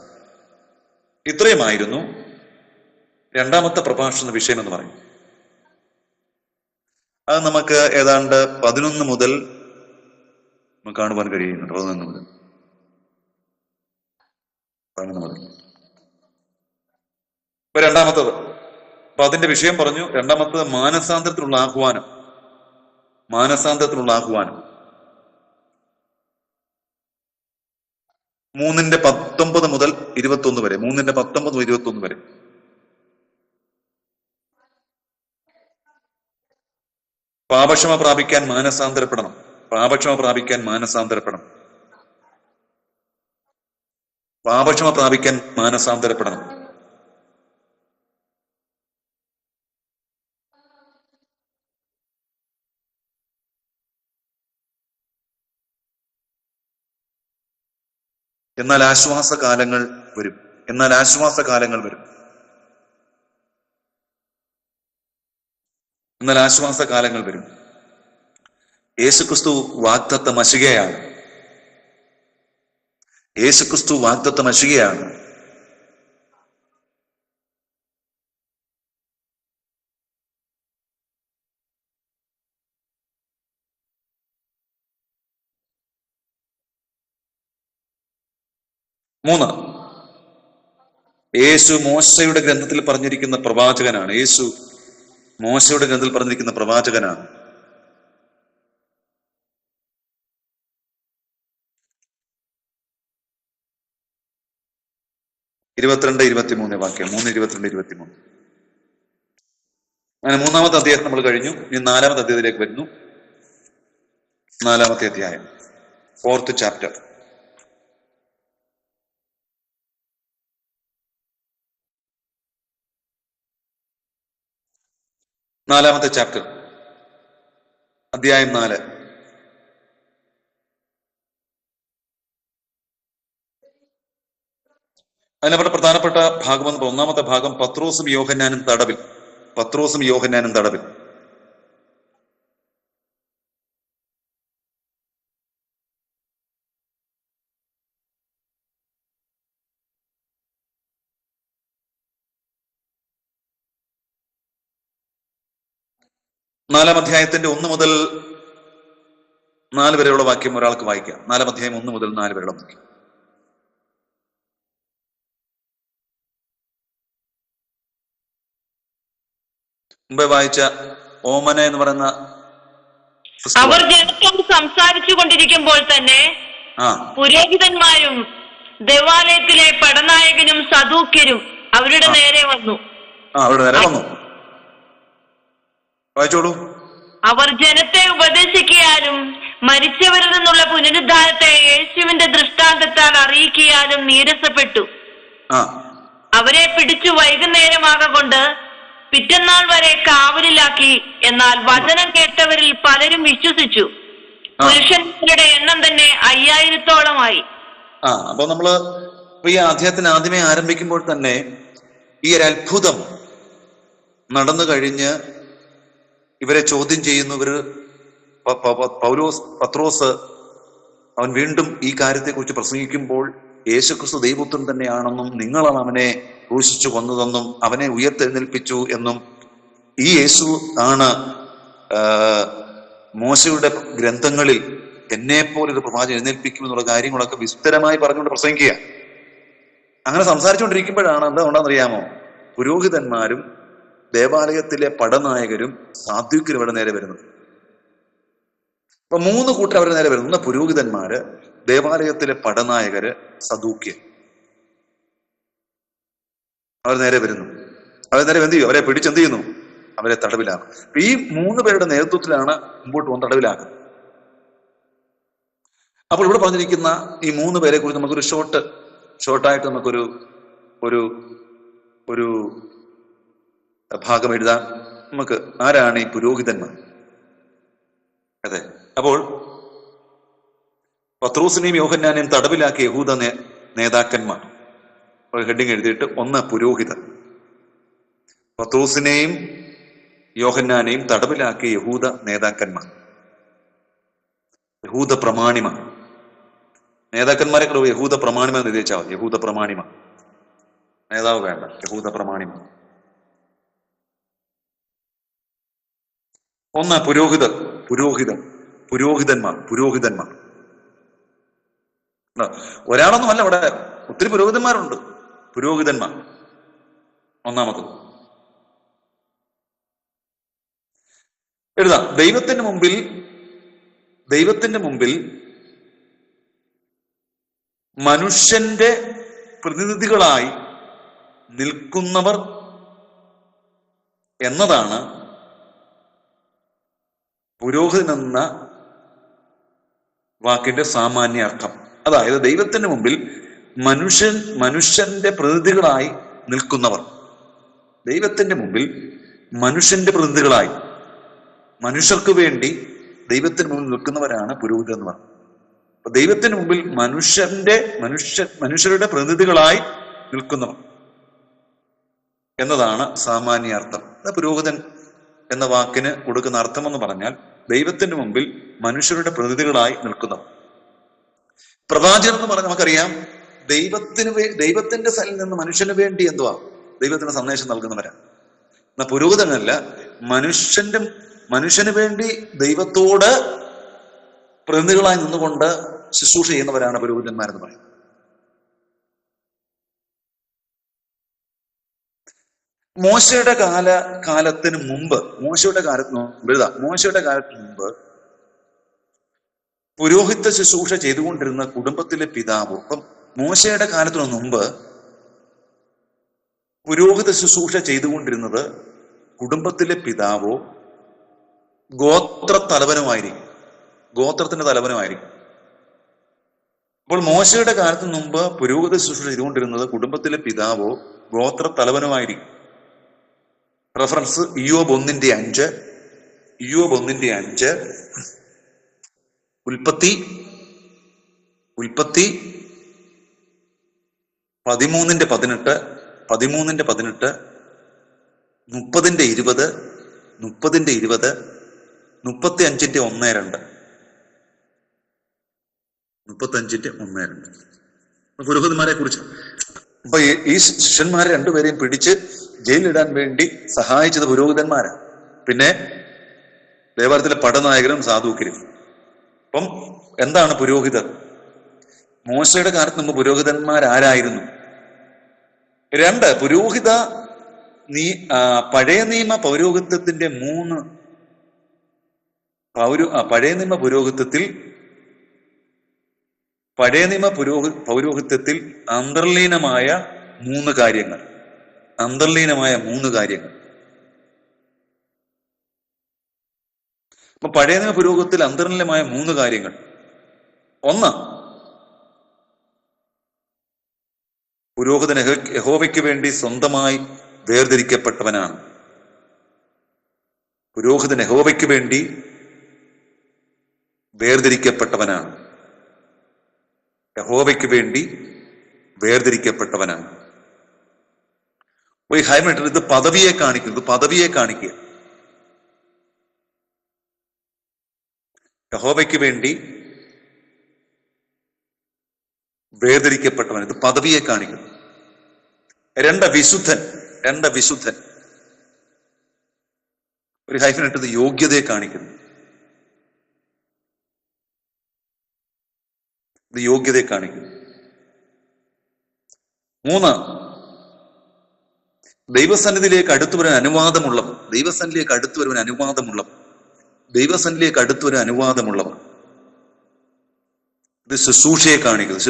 ഇത്രയുമായിരുന്നു രണ്ടാമത്തെ പ്രഭാഷണ വിഷയം എന്ന് പറയും. അത് നമുക്ക് ഏതാണ്ട് 11 മുതൽ കാണുവാൻ കഴിയുന്നുണ്ട്. 11 മുതൽ. ഇപ്പൊ രണ്ടാമത്തത്, അപ്പൊ അതിന്റെ വിഷയം പറഞ്ഞു. രണ്ടാമത്തത് മാനസാന്തരത്തിലുള്ള ആഹ്വാനം. 3:19 മുതൽ 21 വരെ. പാപക്ഷമ പ്രാപിക്കാൻ മാനസാന്തരപ്പെടണം. എന്നാൽ ആശ്വാസകാലങ്ങൾ വരും. യേശുക്രിസ്തു വാഗ്ദത്ത മശികയാണ്. 3, യേശു മോശയുടെ ഗ്രന്ഥത്തിൽ പറഞ്ഞിരിക്കുന്ന പ്രവാചകനാണ്. യേശു മോശയുടെ ഗ്രന്ഥത്തിൽ പറഞ്ഞിരിക്കുന്ന പ്രവാചകനാണ്. 22-23 വാക്യം. 3:22-23. അങ്ങനെ 3-ാമത്തെ അധ്യായം നമ്മൾ കഴിഞ്ഞു. ഇനി 4-ാമത്തെ അധ്യായത്തിലേക്ക് വരുന്നു. 4-ാമത്തെ അധ്യായം, 4th chapter. നാലാമത്തെ ചാപ്റ്റർ, അധ്യായം 4. അതിനെ വളരെ പ്രധാനപ്പെട്ട ഭാഗമെന്ന് 1-ാമത്തെ ഭാഗം പത്രോസും യോഹന്നാനും തടവിൽ. പത്രോസും യോഹന്നാനും തടവിൽ. നാലാം അധ്യായത്തിന്റെ 1 മുതൽ 4 വരെയുള്ള വാക്യം ഒരാൾക്ക് വായിക്കാം. 4-ാം അധ്യായം 1 മുതൽ 4 വരെയുള്ള വാക്യം. മുമ്പേ വായിച്ച ഓമന എന്ന് പറയുന്ന അവർ ജനത്തോട് സംസാരിച്ചു കൊണ്ടിരിക്കുമ്പോൾ തന്നെ പുരോഹിതന്മാരും ദേവാലയത്തിലെ പടനായകനും സദൂക്യരും അവരുടെ നേരെ വന്നു. വായിച്ചോളൂ. അവർ ജനത്തെ ഉപദേശിക്കാനും മരിച്ചവരിൽ നിന്നുള്ള പുനരുദ്ധാനത്തെ യേശുവിന്റെ ദൃഷ്ടാന്തത്താൽ അറിയിക്കാനും നീരസപ്പെട്ടു. അവരെ പിടിച്ചു വൈകുന്നേരമാകൊണ്ട് പിറ്റന്നാൾ വരെ കാവലിലാക്കി. എന്നാൽ വചനം കേട്ടവരിൽ പലരും വിശ്വസിച്ചു. പുരുഷന്മാരുടെ എണ്ണം തന്നെ 5000-ഓളമായി. അപ്പൊ നമ്മള് ഈ അധ്യായത്തിന് ആദ്യമേ ആരംഭിക്കുമ്പോൾ തന്നെ ഈ ഒരു അത്ഭുതം നടന്നു കഴിഞ്ഞ് ഇവരെ ചോദ്യം ചെയ്യുന്നവര് പത്രോസ് അവൻ വീണ്ടും ഈ കാര്യത്തെ കുറിച്ച് പ്രസംഗിക്കുമ്പോൾ യേശുക്രിസ്തു ദൈവപുത്രൻ തന്നെയാണെന്നും നിങ്ങളാണ് അവനെ ക്രൂശിച്ചു കൊന്നതെന്നും അവനെ ഉയർത്തെഴുന്നേൽപ്പിച്ചു എന്നും ഈ യേശു ആണ് മോശയുടെ ഗ്രന്ഥങ്ങളിൽ എന്നെപ്പോലൊരു പ്രവാചകൻ എഴുന്നേൽപ്പിക്കുമെന്നുള്ള കാര്യങ്ങളൊക്കെ വിസ്തരമായി പറഞ്ഞുകൊണ്ട് പ്രസംഗിക്കുക. അങ്ങനെ സംസാരിച്ചുകൊണ്ടിരിക്കുമ്പോഴാണ് എന്താ ഉണ്ടാകുന്നറിയാമോ, പുരോഹിതന്മാരും ദേവാലയത്തിലെ പടനായകരും സാത്വികരും അവരുടെ നേരെ വരുന്നത്. അപ്പൊ 3 കൂട്ടർ അവരുടെ നേരെ വരുന്നു. 1 പുരോഹിതന്മാര്, ദേവാലയത്തിലെ പടനായകര്, സദൂക്യർ. അവർ നേരെ വരുന്നു. അവർ നേരെ എന്ത് ചെയ്യും? അവരെ പിടിച്ചെന്ത് ചെയ്യുന്നു? അവരെ തടവിലാക്കും. ഈ 3 പേരുടെ നേതൃത്വത്തിലാണ് മുമ്പോട്ട് പോകുന്ന തടവിലാക്കുന്നത്. അപ്പോൾ ഇവിടെ പറഞ്ഞിരിക്കുന്ന ഈ 3 പേരെ കുറിച്ച് നമുക്കൊരു ഷോർട്ടായിട്ട് നമുക്കൊരു ഒരു ഭാഗം എഴുതാം. നമുക്ക് ആരാണ് ഈ പുരോഹിതന്മാർ? അതെ, അപ്പോൾ പത്രോസിനെയും യോഹന്നാനെയും തടവിലാക്കിയ യഹൂദ നേതാക്കന്മാർ. ഹെഡിങ് എഴുതിയിട്ട് 1 പുരോഹിതൻ. പത്രോസിനെയും യോഹന്നാനെയും തടവിലാക്കിയ യഹൂദ നേതാക്കന്മാർ, യഹൂദ പ്രമാണിമ. നേതാക്കന്മാരെ യഹൂദ പ്രമാണിമ എന്ന് എഴുതിച്ചാൽ മതി. യഹൂദ പ്രമാണിമ, നേതാവ് വേണ്ട, യഹൂദ പ്രമാണിമ. 1 പുരോഹിതന്മാർ. ഒരാളൊന്നുമല്ല, അവിടെ ഒത്തിരി പുരോഹിതന്മാരുണ്ട്. പുരോഹിതന്മാർ 1-ാമത് എഴുതാം. ദൈവത്തിന്റെ മുമ്പിൽ മനുഷ്യന്റെ പ്രതിനിധികളായി നിൽക്കുന്നവർ എന്നതാണ് പുരോഹിതൻ എന്ന വാക്കിന്റെ സാമാന്യ അർത്ഥം. അതായത് ദൈവത്തിന്റെ മുമ്പിൽ മനുഷ്യന്റെ പ്രതിനിധികളായി നിൽക്കുന്നവർ. ദൈവത്തിന്റെ മുമ്പിൽ മനുഷ്യന്റെ പ്രതിനിധികളായി, മനുഷ്യർക്ക് വേണ്ടി ദൈവത്തിന് മുമ്പിൽ നിൽക്കുന്നവരാണ് പുരോഹിതൻ എന്ന് പറയുന്നത്. അപ്പൊ ദൈവത്തിന് മുമ്പിൽ മനുഷ്യരുടെ പ്രതിനിധികളായി നിൽക്കുന്നവർ എന്നതാണ് സാമാന്യാർത്ഥം. പുരോഹിതൻ എന്ന വാക്കിന് കൊടുക്കുന്ന അർത്ഥം എന്ന് പറഞ്ഞാൽ ദൈവത്തിന്റെ മുമ്പിൽ മനുഷ്യരുടെ പ്രതിനിധികളായി നിൽക്കുന്നവർ. പ്രവാചകൻ എന്ന് പറഞ്ഞാൽ നമുക്കറിയാം, ദൈവത്തിന്റെ സൈഡിൽ നിന്ന് മനുഷ്യന് വേണ്ടി എന്തുവാ ദൈവത്തിന് സന്ദേശം നൽകുന്നവരാണ്. എന്നാൽ പുരോഹിതനല്ല, മനുഷ്യന് വേണ്ടി ദൈവത്തോട് പ്രതിനിധികളായി നിന്നുകൊണ്ട് ശുശ്രൂഷ ചെയ്യുന്നവരാണ് പുരോഹിതന്മാരെന്ന് പറയുന്നത്. മോശയുടെ കാലത്തിന് മുമ്പ് മോശയുടെ കാലത്തിന് മുമ്പ് പുരോഹിത ശുശ്രൂഷ ചെയ്തുകൊണ്ടിരുന്ന കുടുംബത്തിലെ പിതാവോ, അപ്പം മോശയുടെ കാലത്തിനു മുമ്പ് പുരോഹിത ശുശ്രൂഷ ചെയ്തുകൊണ്ടിരുന്നത് കുടുംബത്തിലെ പിതാവോ ഗോത്രത്തിന്റെ തലവനുമായിരിക്കും. അപ്പോൾ മോശയുടെ കാലത്തിന് മുമ്പ് പുരോഹിത ശുശ്രൂഷ ചെയ്തുകൊണ്ടിരുന്നത് കുടുംബത്തിലെ പിതാവോ ഗോത്ര തലവനുമായിരിക്കും. റെഫറൻസ് ഇയ്യോബ് 1:5, ഉൽപ്പത്തി 13:18, 30:20, 35:1-2, 35:1-2 പുരോഹിതന്മാരെ കുറിച്ച്. അപ്പൊ ഈ ശിഷ്യന്മാരെ രണ്ടുപേരെയും പിടിച്ച് ജയിലിടാൻ വേണ്ടി സഹായിച്ചത് പുരോഹിതന്മാരാണ്. പിന്നെ ദേവാലയത്തിലെ പടനായകരും സാധുക്കരും. അപ്പം എന്താണ് പുരോഹിതർ? മോശയുടെ കാലത്ത് മുമ്പ് പുരോഹിതന്മാരാരായിരുന്നു? 2, പഴയ നിയമ പൗരോഹിത്യത്തിന്റെ പൗരോഹിത്യത്തിൽ അന്തർലീനമായ 3 കാര്യങ്ങൾ. അപ്പൊ പഴയ നിയമ പുരോഹിതത്തിൽ അന്തർലീനമായ 3 കാര്യങ്ങൾ. 1, പുരോഹിതൻ യഹോവയ്ക്ക് വേണ്ടി സ്വന്തമായി വേർതിരിക്കപ്പെട്ടവനാണ്. പുരോഹിതൻ യഹോവയ്ക്ക് വേണ്ടി വേർതിരിക്കപ്പെട്ടവനാണ്. ഈ ഹൈമേറ്റർ ഇത് പദവിയെ കാണിക്കുക. യഹോവയ്ക്ക് വേണ്ടി വേർതിരിക്കപ്പെട്ടവൻ, ഇത് പദവിയെ കാണിക്കുന്നു. 2, വിശുദ്ധൻ. ഒരു ഹൈഫിനിട്ട് ഇത് യോഗ്യതയെ കാണിക്കുന്നു. ഇത് യോഗ്യതയെ കാണിക്കുന്നു. 3, ദൈവസന്നിധിയിലേക്ക് അടുത്തു വരാൻ അനുവാദമുള്ളവർ. ഇത് ശുശ്രൂഷയെ കാണിക്കുന്നു.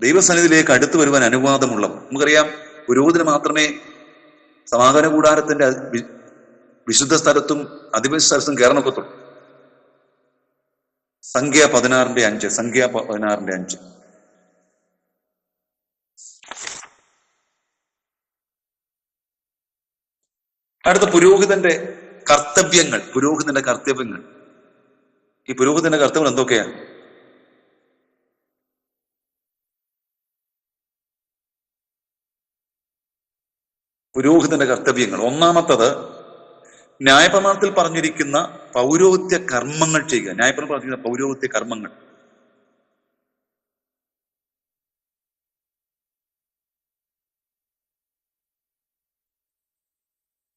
ദൈവസന്നിധിയിലേക്ക് അടുത്തു വരുവാൻ അനുവാദമുള്ളവർ. നമുക്കറിയാം, പുരോഹിതന് മാത്രമേ സമാഗമന കൂടാരത്തിന്റെ വിശുദ്ധ സ്ഥലത്തും അതിവിശുദ്ധ സ്ഥലത്തും കയറാനൊക്കത്തുള്ളൂ. സംഖ്യ 16:5. അടുത്ത പുരോഹിതന്റെ കർത്തവ്യങ്ങൾ. ഈ പുരോഹിതന്റെ കർത്തവ്യങ്ങൾ എന്തൊക്കെയാണ്? പുരോഹിതന്റെ കർത്തവ്യങ്ങൾ. 1, ന്യായപ്രമാണത്തിൽ പറഞ്ഞിരിക്കുന്ന പൗരോഹിത്യ കർമ്മങ്ങൾ ചെയ്യുക.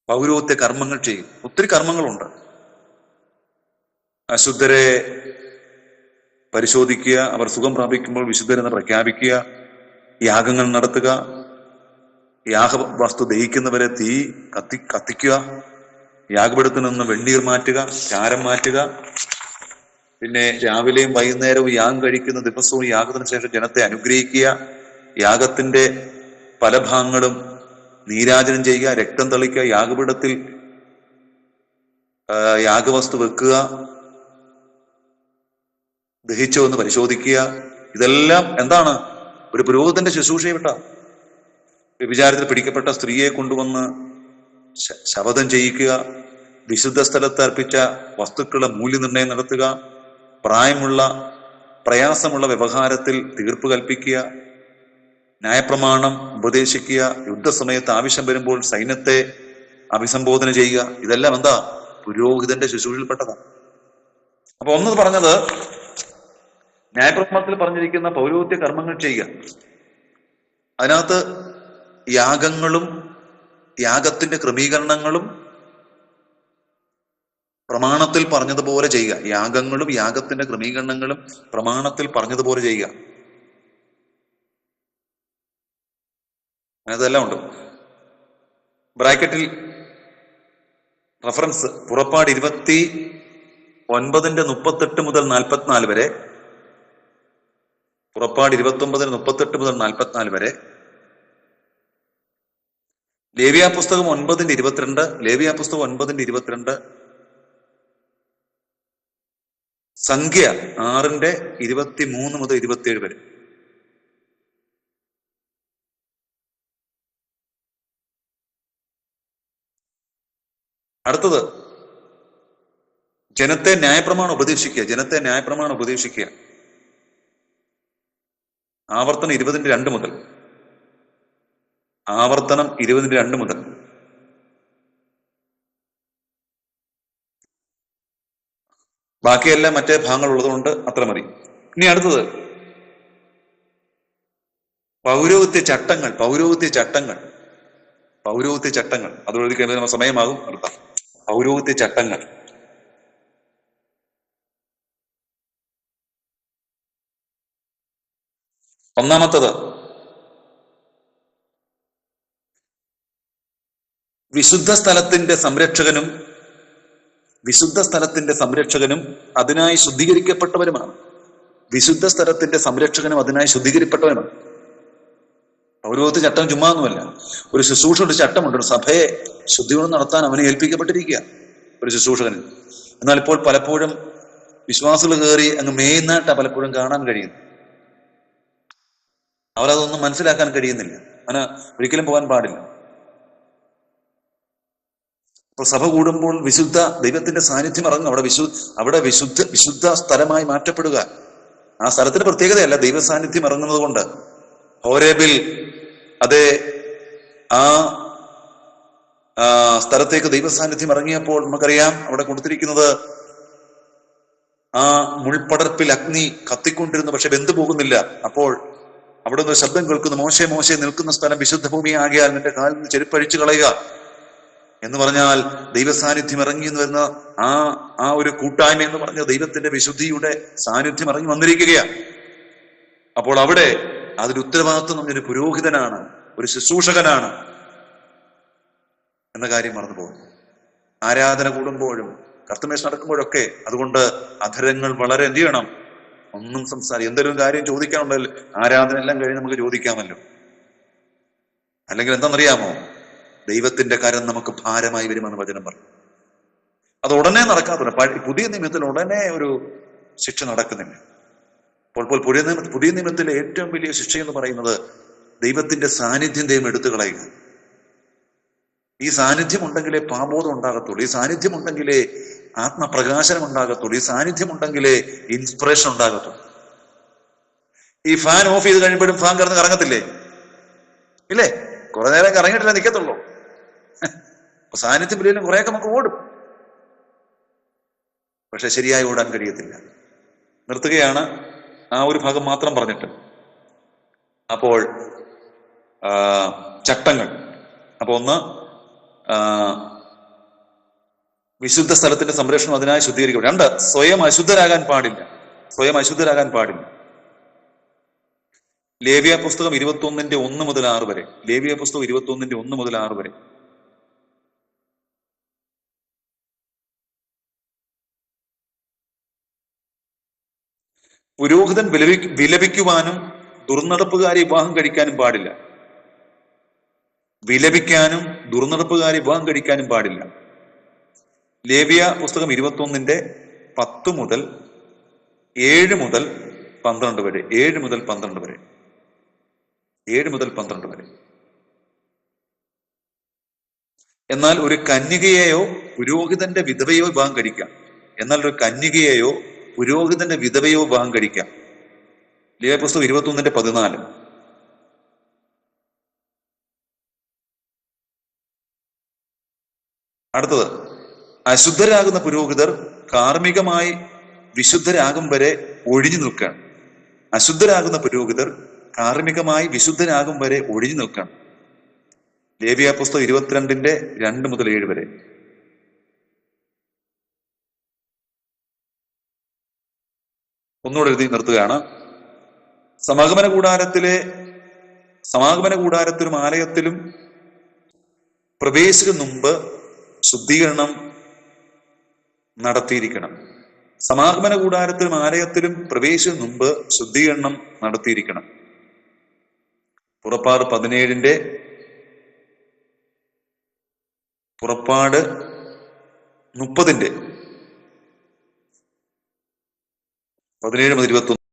പൗരോഹിത്യ കർമ്മങ്ങൾ ചെയ്യും. ഒത്തിരി കർമ്മങ്ങളുണ്ട്. അശുദ്ധരെ പരിശോധിക്കുക, അവർ സുഖം പ്രാപിക്കുമ്പോൾ വിശുദ്ധരെന്ന് പ്രഖ്യാപിക്കുക, യാഗങ്ങൾ നടത്തുക, യാഗവസ്തു ദഹിക്കുന്നവരെ തീ കത്തിക്കുക, യാഗപീഠത്തിൽ നിന്ന് വെണ്ണീർ മാറ്റുക, ചാരം മാറ്റുക. പിന്നെ രാവിലെയും വൈകുന്നേരവും യാഗം കഴിക്കുന്ന ദിവസവും യാഗത്തിന് ശേഷം ജനത്തെ അനുഗ്രഹിക്കുക, യാഗത്തിന്റെ പല ഭാഗങ്ങളും നീരാജനം ചെയ്യുക, രക്തം തളിക്കുക, യാഗപീഠത്തിൽ യാഗവസ്തു വെക്കുക, ദഹിച്ചോ എന്ന് പരിശോധിക്കുക. ഇതെല്ലാം എന്താണ്? ഒരു പുരോഹിതന്റെ ശുശ്രൂഷയിൽപ്പെട്ട. വ്യഭിചാരത്തിൽ പിടിക്കപ്പെട്ട സ്ത്രീയെ കൊണ്ടുവന്ന് ശപഥം ചെയ്യിക്കുക, വിശുദ്ധ സ്ഥലത്ത് അർപ്പിച്ച വസ്തുക്കളുടെ മൂല്യനിർണ്ണയം നടത്തുക, പ്രയാസമുള്ള വ്യവഹാരത്തിൽ തീർപ്പ് കൽപ്പിക്കുക, ന്യായപ്രമാണം ഉപദേശിക്കുക, യുദ്ധസമയത്ത് ആവശ്യം വരുമ്പോൾ സൈന്യത്തെ അഭിസംബോധന ചെയ്യുക. ഇതെല്ലാം എന്താ? പുരോഹിതന്റെ ശുശ്രൂഷയിൽപ്പെട്ടതാണ്. അപ്പൊ ഒന്ന് പറഞ്ഞത് ന്യായപ്രമാണത്തിൽ പറഞ്ഞിരിക്കുന്ന പൗരോഹിത്യ കർമ്മങ്ങൾ ചെയ്യുക. അതിനകത്ത് യാഗങ്ങളും യാഗത്തിന്റെ ക്രമീകരണങ്ങളും പ്രമാണത്തിൽ പറഞ്ഞതുപോലെ ചെയ്യുക. യാഗങ്ങളും യാഗത്തിന്റെ ക്രമീകരണങ്ങളും പ്രമാണത്തിൽ പറഞ്ഞതുപോലെ ചെയ്യുക. അതെല്ലാം ഉണ്ട്. ബ്രാക്കറ്റിൽ റഫറൻസ് പുറപ്പാട് 29:38 മുതൽ 44 വരെ, പുറപ്പാട് 29:38 മുതൽ 44 വരെ, ലേവ്യാപുസ്തകം 9:22, ലേവ്യാപുസ്തകം 9:22, സംഖ്യ 6:23 മുതൽ 27 വരെ. അടുത്തത് ജനത്തെ ന്യായപ്രമാണം ഉപദേശിക്കുക, ജനത്തെ ന്യായപ്രമാണം ഉപദേശിക്കുക. ആവർത്തനം 20:2 മുതൽ, ആവർത്തനം 20:2 മുതൽ. ബാക്കിയെല്ലാം മറ്റേ ഭാഗങ്ങൾ ഉള്ളതുകൊണ്ട് അത്ര മതി. ഇനി അടുത്തത് പൗരോഹിത്യ ചട്ടങ്ങൾ, പൗരോഹിത്യ ചട്ടങ്ങൾ, പൗരോഹിത്യ ചട്ടങ്ങൾ. അത് എഴുതി കഴിയുമ്പോൾ നമ്മൾ സമയമാകും. അടുത്ത പൗരോഹിത്യ ചട്ടങ്ങൾ. ഒന്നാമത്തത് വിശുദ്ധ സ്ഥലത്തിന്റെ സംരക്ഷകനും, വിശുദ്ധ സ്ഥലത്തിന്റെ സംരക്ഷകനും അതിനായി ശുദ്ധീകരിക്കപ്പെട്ടവരുമാണ്. വിശുദ്ധ സ്ഥലത്തിന്റെ സംരക്ഷകനും അതിനായി ശുദ്ധീകരിക്കപ്പെട്ടവരുമാണ്. പൗരോഹിത്യ ചട്ടം ചുമ്മാ ഒന്നുമല്ല. ഒരു ശുശ്രൂഷയുടെ ചട്ടമുണ്ട്. ഒരു സഭയെ ശുദ്ധിയോടെ നടത്താൻ അവനെ ഏൽപ്പിക്കപ്പെട്ടിരിക്കുക ഒരു ശുശ്രൂഷകന്. എന്നാൽ ഇപ്പോൾ പലപ്പോഴും വിശ്വാസികൾ കയറി അങ്ങ് മേയുന്നായിട്ടാണ് പലപ്പോഴും കാണാൻ കഴിയുന്നത്. അവരതൊന്നും മനസ്സിലാക്കാൻ കഴിയുന്നില്ല. അങ്ങനെ ഒരിക്കലും പോകാൻ പാടില്ല. അപ്പൊ സഭ കൂടുമ്പോൾ വിശുദ്ധ ദൈവത്തിന്റെ സാന്നിധ്യം ഇറങ്ങും. അവിടെ വിശുദ്ധ സ്ഥലമായി മാറ്റപ്പെടുക. ആ സ്ഥലത്തിന്റെ പ്രത്യേകതയല്ല, ദൈവ സാന്നിധ്യം ഇറങ്ങുന്നത് കൊണ്ട്. ഹോരേബിൽ അതേ ആ സ്ഥലത്തേക്ക് ദൈവ സാന്നിധ്യം ഇറങ്ങിയപ്പോൾ നമുക്കറിയാം അവിടെ കൊടുത്തിരിക്കുന്നത് ആ മുൾപടർപ്പിൽ അഗ്നി കത്തിക്കൊണ്ടിരുന്നു, പക്ഷെ വെന്തു പോകുന്നില്ല. അപ്പോൾ അവിടെ നിന്ന് ശബ്ദം കേൾക്കുന്നു, മോശെ മോശെ നിൽക്കുന്ന സ്ഥലം വിശുദ്ധ ഭൂമി ആകിയാൽ നിന്റെ കാലിൽ നിന്ന് ചെരുപ്പഴിച്ചു കളയുക എന്ന് പറഞ്ഞാൽ ദൈവ സാന്നിധ്യം ഇറങ്ങി എന്ന് വരുന്ന ആ ഒരു കൂട്ടായ്മ എന്ന് പറഞ്ഞ ദൈവത്തിന്റെ വിശുദ്ധിയുടെ സാന്നിധ്യം ഇറങ്ങി വന്നിരിക്കുകയാണ്. അപ്പോൾ അവിടെ അതിന് ഉത്തരവാദിത്വം നമ്മൊരു പുരോഹിതനാണ്, ഒരു ശുശ്രൂഷകനാണ് എന്ന കാര്യം മറന്നു പോകുന്നു. ആരാധന കൂടുമ്പോഴും കർത്തമേശ നടക്കുമ്പോഴൊക്കെ അതുകൊണ്ട് അധരങ്ങൾ വളരെ എന്ത് ചെയ്യണം, ഒന്നും എന്തെങ്കിലും കാര്യം ചോദിക്കാനുണ്ടല്ലോ, ആരാധന എല്ലാം കഴിഞ്ഞ് നമുക്ക് ചോദിക്കാമല്ലോ. അല്ലെങ്കിൽ എന്താണെന്നറിയാമോ, ദൈവത്തിന്റെ കരം നമുക്ക് ഭാരമായി വരുമെന്ന് വചനം പറഞ്ഞു. അത് ഉടനെ നടക്കാത്ത പുതിയ നിയമത്തിൽ ഉടനെ ഒരു ശിക്ഷ നടക്കുന്നില്ല. അപ്പോൾ പുതിയ നിയമത്തിലെ ഏറ്റവും വലിയ ശിക്ഷ എന്ന് പറയുന്നത് ദൈവത്തിന്റെ സാന്നിധ്യം ദൈവം എടുത്തു കളയുക. ഈ സാന്നിധ്യം ഉണ്ടെങ്കിലേ പാപബോധം ഉണ്ടാകത്തുള്ളൂ. ഈ സാന്നിധ്യം ഉണ്ടെങ്കിലേ ആത്മപ്രകാശനം ഉണ്ടാകത്തുള്ളൂ. ഈ സാന്നിധ്യം ഉണ്ടെങ്കിലേ ഇൻസ്പിറേഷൻ ഉണ്ടാകത്തുള്ളൂ. ഈ ഫാൻ ഓഫ് ചെയ്ത് കഴിയുമ്പോഴും ഫാൻ കിടന്ന് കറങ്ങത്തില്ലേ? ഇല്ലേ? കുറെ നേരം കറങ്ങിയിട്ടില്ല നിൽക്കത്തുള്ളൂ. അപ്പൊ സാന്നിധ്യം ഇല്ലെങ്കിലും കുറെയൊക്കെ നമുക്ക് ഓടും, പക്ഷെ ശരിയായി ഓടാൻ കഴിയത്തില്ല. നിർത്തുകയാണ് ആ ഒരു ഭാഗം മാത്രം പറഞ്ഞിട്ട്. അപ്പോൾ ചട്ടങ്ങൾ. അപ്പൊ ഒന്ന്, വിശുദ്ധ സ്ഥലത്തിന്റെ സംരക്ഷണം അതിനായി ശുദ്ധീകരിക്കും. 2, സ്വയം അശുദ്ധരാകാൻ പാടില്ല, സ്വയം അശുദ്ധരാകാൻ പാടില്ല. ലേവ്യാപുസ്തകം 21:1 മുതൽ 6 വരെ, ലേവ്യാപുസ്തകം 21:1 മുതൽ 6 വരെ. പുരോഹിതൻ വിലപിക്കുവാനും ദുർനടപ്പുകാരെ വിവാഹം കഴിക്കാനും പാടില്ല. വിലപിക്കാനും ദുർനടപ്പുകാരെ വിവാഹം കഴിക്കാനും പാടില്ല. ലേവ്യ പുസ്തകം 21:10 മുതൽ 7 മുതൽ 12 വരെ, 7 മുതൽ 12 വരെ, 7 മുതൽ 12 വരെ. എന്നാൽ ഒരു കന്യകയെയോ പുരോഹിതന്റെ വിധവയോ വിവാഹം കഴിക്കാം. എന്നാൽ ഒരു കന്യകയെയോ പുരോഹിതന്റെ വിധവയോ വിവാഹം കഴിക്കാം. ലേവ്യ പുസ്തകം 21:14. അടുത്തത്, അശുദ്ധരാകുന്ന പുരോഹിതർ കാർമ്മികമായി വിശുദ്ധരാകും വരെ ഒഴിഞ്ഞു നിൽക്കണം. അശുദ്ധരാകുന്ന പുരോഹിതർ കാർമ്മികമായി വിശുദ്ധരാകും വരെ ഒഴിഞ്ഞു നിൽക്കണം. ലേവ്യ പുസ്തകം 22:2 മുതൽ 7 വരെ. ഒന്നുകൂടെ എഴുതി നിർത്തുകയാണ്. സമാഗമന കൂടാരത്തിലും ആലയത്തിലും പ്രവേശിക്കുന്ന മുമ്പ് ശുദ്ധീകരണം നടത്തിയിരിക്കണം. സമാഗമന കൂടാരത്തിലും ആലയത്തിലും പ്രവേശിക്കുന്ന മുമ്പ് ശുദ്ധീകരണം നടത്തിയിരിക്കണം. പുറപ്പാട് 17 പുറപ്പാട് 30 17 മുതൽ 21